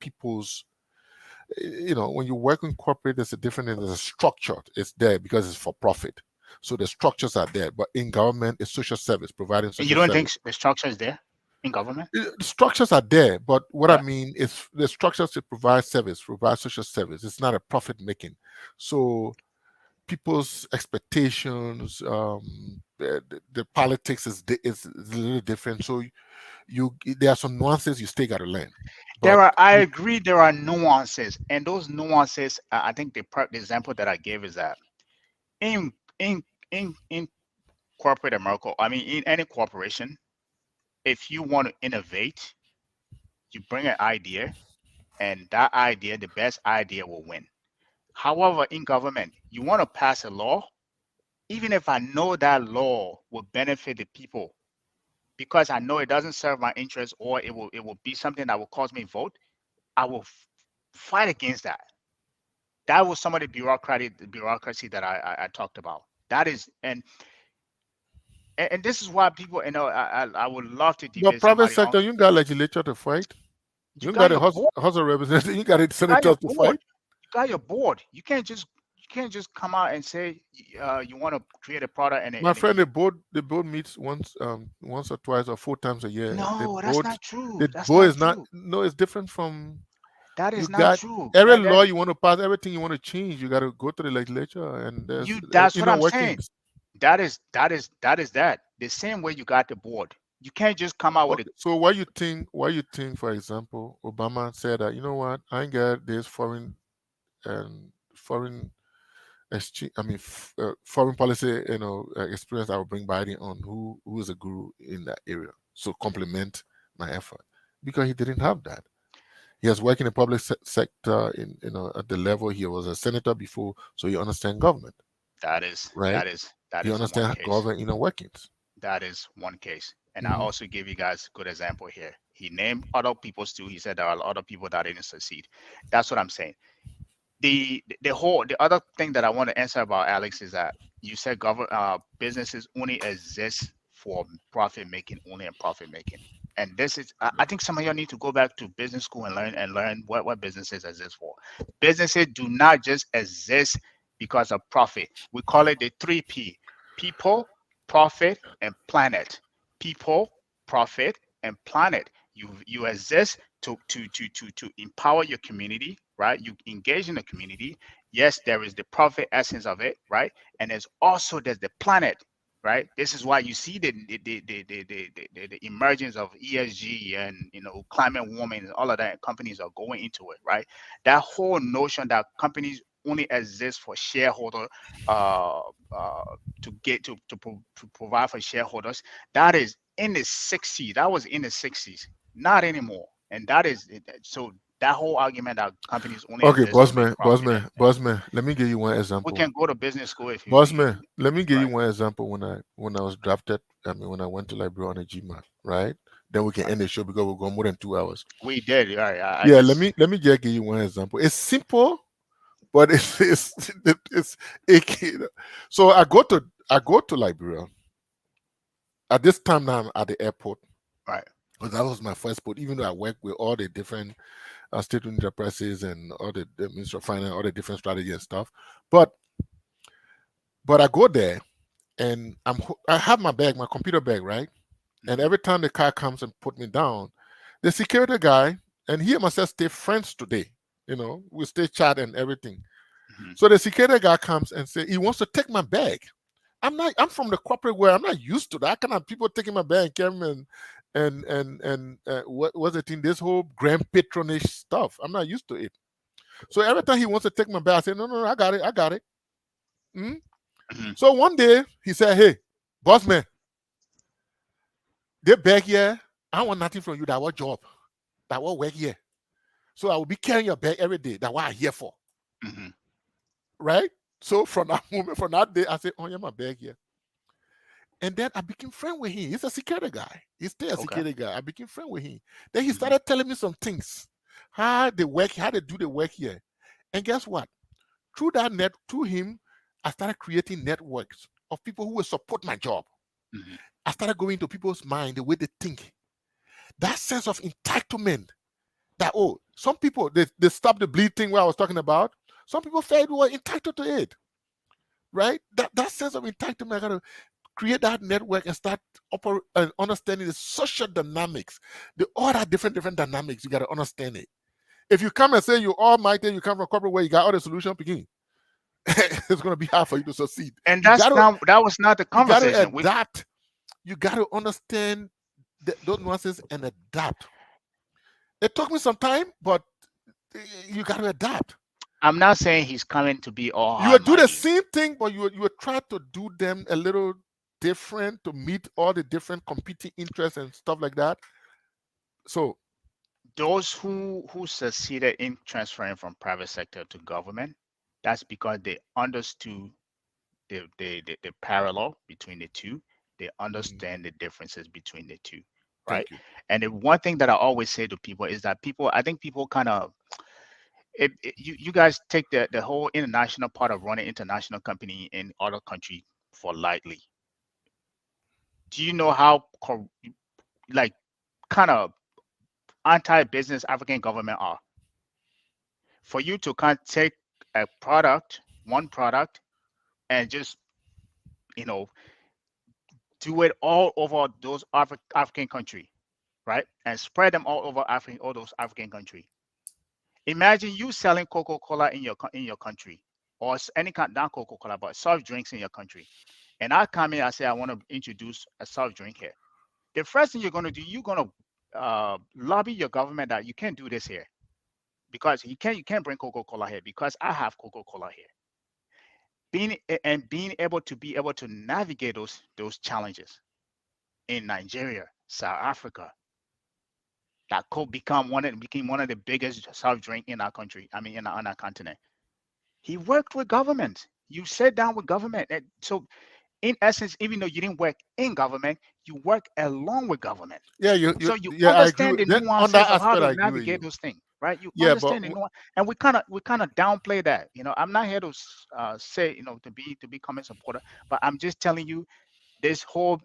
When you work in corporate, there's a different, there's a structure. It's there because it's for profit. So the structures are there, but in government, it's social service, providing And you social don't service. think the structure is there in government? The structures are there, but what I Yeah. mean is the structures to provide service, provide social service. It's not a profit making. So people's expectations, the politics is a little different. So there are some nuances you still got to learn. But I agree there are nuances, and those nuances, I think the example that I gave is that in in in corporate America, I mean in any corporation, if you want to innovate, you bring an idea, and that idea, the best idea will win. However, in government, you want to pass a law, even if I know that law will benefit the people, because I know it doesn't serve my interest, or it will be something that will cause me vote, I will fight against that. That was some of the bureaucracy that I talked about. That is, and this is why people, I would love to But debate private somebody on. sector, you got legislature to fight. You You got got a your board. house of representatives. You got a You got your senators to board. fight. You got your board. You can't just come out and say you want to create a product My friend, you, the board meets once or twice or 4 times a year. no, that's not true. The That's board not is not, true. no, it's different from, That you is not got true. every That law that you want to pass, everything you want to change, you got to go to the legislature, and there's that's what inner I'm saying. workings. That is the same way you got the board. You can't just come out with a. Okay, so why you think, for example, Obama said that, you know what, I ain't got this foreign exchange, I mean, foreign policy, experience I will bring Biden on, who is a guru in that area, so complement my effort, because he didn't have that. He has worked in the public sector, at the level he was a senator before, so he understands government, That is right? that is that He is one understands case. government inner workings. That is one case. And I Hmm. also give you guys a good example here. He named other people's too. He said there are other people that didn't succeed. That's what I'm saying. The other thing that I want to answer about, Alex, is that you said businesses only exist for profit making, only and profit making. And this is, I think some of y'all need to go back to business school and learn what businesses exist for. Businesses do not just exist because of profit. We call it the 3P: people, profit, and planet. People, profit, and planet. You exist to empower your community, right? You engage in the community. Yes, there is the profit essence of it, right? And there's the planet, right? This is why you see the emergence of ESG and climate warming and all of that. Companies are going into it, right? That whole notion that companies only exist for shareholder, uh, uh, to provide for shareholders, that is in the 60s. That was in the 60s, not anymore. And that is so that whole argument that companies only Okay, exist to make bossman, profit, bossman, bossman. Let me give you one we example. can go to business school if you Bossman, let me give you right, one example. When I was drafted, I mean, when I went to Liberia on a GMAT, right? Then we can right. end the show because we're going more than 2 hours. We did, right. I Yeah, let just me let me just give you one example. It's simple, but it's icky. So I go to Liberia at this time. Now I'm at the airport, right. because that was my first port. Even though I work with all the different state enterprises and all the Ministry of Finance, all the different strategy and stuff, but I go there, and I have my bag, my computer bag, right? And Mhm, every time the car comes and put me down, the security guy, and he and myself stay friends today. We stay chat and everything. mhm, So the security guy comes and say he wants to take my bag. I'm from the corporate world. I'm not used to that kind of people taking my bag and carrying me, and what was the thing? This whole grand patronage stuff. I'm not used to it. So every time he wants to take my bag, I say, no, no, no, I got it, I got it. Mm? mhm, So one day he said, hey, boss man, they beg here. I don't want nothing from you. That what job? That what work here? So I will be carrying your bag every day. That's what I'm here for. mhm, Right? So from that moment, from that day, I said, oh, yeah, my bag here. And then I became friend with him. He's a security guy. He's still a okay. security guy. I became friend with him. Then he Mhm, started telling me some things. How they work, how they do the work here. And guess what? Through him, I started creating networks of people who will support my job. mhm. I started going to people's mind, the way they think. That sense of entitlement, that, oh, some people, they stop the bleed thing where I was talking about. Some people felt we were entitled to it, right? That sense of entitlement, I gotta create that network and start understanding the social dynamics, all that different dynamics. You gotta understand it. If you come and say you're almighty, you come from corporate where you got all the solution begin, it's gonna be hard for you to succeed. And You gotta that was not the you gotta conversation. We adapt. You gotta understand those nuances and adapt. It took me some time, but you gotta adapt. I'm not saying he's coming to be all You will do the almighty. same thing, but you will try to do them a little different to meet all the different competing interests and stuff like that. So Those who succeeded in transferring from private sector to government, that's because they understood the parallel between the two. They Mm-hmm. understand the differences between the two, right? Thank you. And the one thing that I always say to people is that I think people kind of, you guys take the whole international part of running international company in other country for lightly. Do you know how like kind of anti-business African government are? For you to kind of take a product, one product, and just, you know, do it all over those African country, right? And spread them all over all those African country. Imagine you selling Coca-Cola in your country, or any kind, not Coca-Cola, but soft drinks in your country. And I come here, I say I want to introduce a soft drink here. The first thing you're going to do, you're going to lobby your government that you can't do this here, because you can't bring Coca-Cola here because I have Coca-Cola here. Being able to navigate those challenges in Nigeria, South Africa, that could become became one of the biggest soft drink in our country. I mean, on our continent. He worked with government. You sat down with government. And so, in essence, even though you didn't work in government, you work along with government. Yeah, So you yeah, I agree understand with the that. On that nuances of how aspect, to I agree with navigate you. those things, right? You Yeah, but understand the nuance, and we kind of downplay that. I'm not here to say, to be Cummings supporter, but I'm just telling you this whole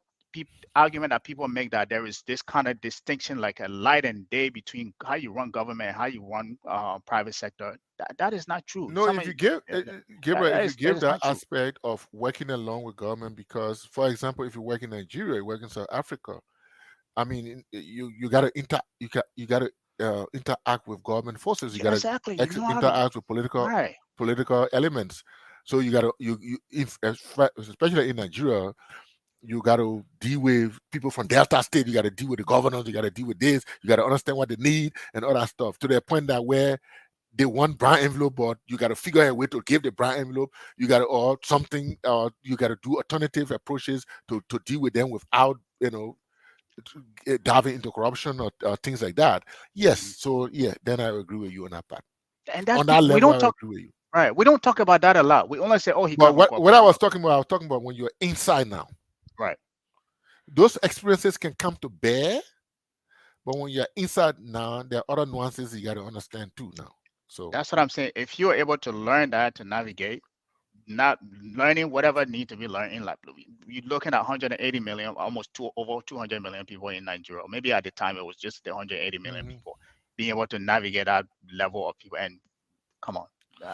argument that people make that there is this kind of distinction, like a light and day, between how you run government and how you run private sector. That is not true. no, if you give Gabriel, if you That give is that not true. aspect of working along with government, because, for example, if you work in Nigeria, you work in South Africa, I mean, you gotta interact with government forces. You gotta Exactly. You know how to. interact with Right. political elements. So you gotta if especially in Nigeria, you gotta deal with people from Delta State. You gotta deal with the governors. You gotta deal with this. You gotta understand what they need and all that stuff. To the point that where they want brown envelope, but you got to figure out a way to give the brown envelope. You got to, or something, you got to do alternative approaches to deal with them without, diving into corruption or things like that. Yes. Mhm. So yeah, then I agree with you on that part. And that's On that we level, don't I talk. agree with you. Right. We don't talk about that a lot. We only say, "Oh, he But come from what I corporate." was talking about when you're inside now. Right. Those experiences can come to bear, but when you're inside now, there are other nuances you got to understand too now. So That's what I'm saying. If you're able to learn that, to navigate, not learning whatever need to be learned in, like, you're looking at 180 million, almost over 200 million people in Nigeria. Maybe at the time it was just the 180 million mhm. people. Being able to navigate that level of people, and come on,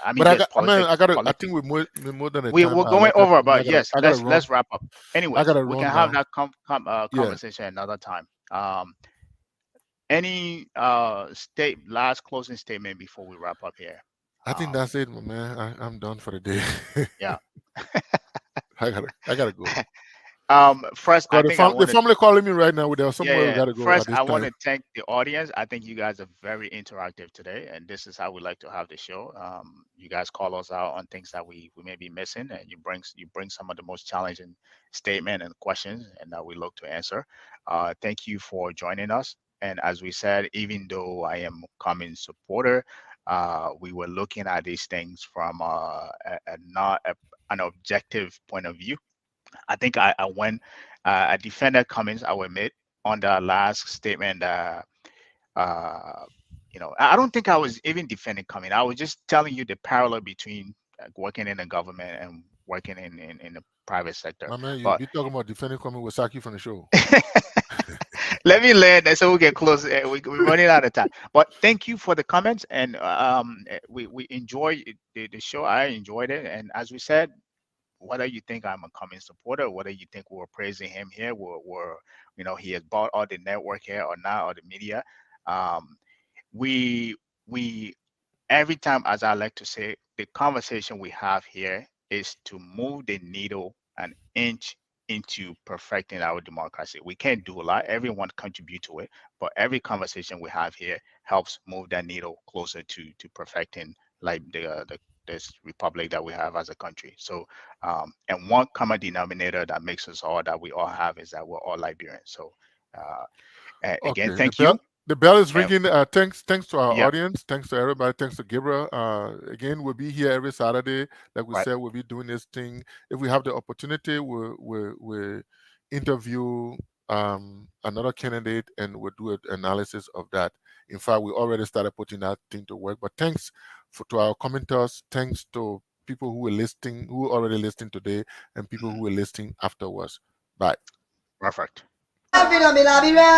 I mean, But there's I got to. I politics. think we're more than a We're time. going over, but yes, I gotta run. let's wrap up. I Anyways, gotta we run can have now. that Yeah, conversation another time. Any last closing statement before we wrap up here? I think Um, that's it, my man. I'm done for the day. yeah. I gotta go. First, I Cause think I the want to. family calling me right now. There's Yeah, somewhere we yeah. gotta go at First, this I want time. to thank the audience. I think you guys are very interactive today, and this is how we like to have the show. You guys call us out on things that we may be missing, and you bring some of the most challenging statement and questions, and that we look to answer. Thank you for joining us. And as we said, even though I am Cummings supporter, we were looking at these things from not an objective point of view. I think I defended Cummings, I will admit, on the last statement. Uh, I don't think I was even defending Cummings. I was just telling you the parallel between working in the government and working in the private sector. My man, But you talking about defending coming with Saki from the show. let me land so we get close. We're running out of time. But thank you for the comments, and we enjoy the show. I enjoyed it, and as we said, whether you think I'm a Cummings supporter, whether you think we're praising him here, he has bought all the network here or not, or the media, um, we we every time, as I like to say, the conversation we have here is to move the needle an inch into perfecting our democracy. We can't do a lot. Everyone contribute to it, but every conversation we have here helps move that needle closer to perfecting, like the this republic that we have as a country. So, and one common denominator that makes us all that we all have is that we're all Liberians. So, again, Okay. thank you. The bell is And ringing. Thanks to our yeah, audience. Thanks to everybody. Thanks to Gabriel. Again, we'll be here every Saturday. Like we right. said, we'll be doing this thing. If we have the opportunity, we'll interview another candidate and we'll do an analysis of that. In fact, we already started putting that thing to work. But thanks to our commenters. Thanks to people who were listening, who already listened today, and people who Mhm. were listening afterwards. Bye. Perfect. Bila bila bila.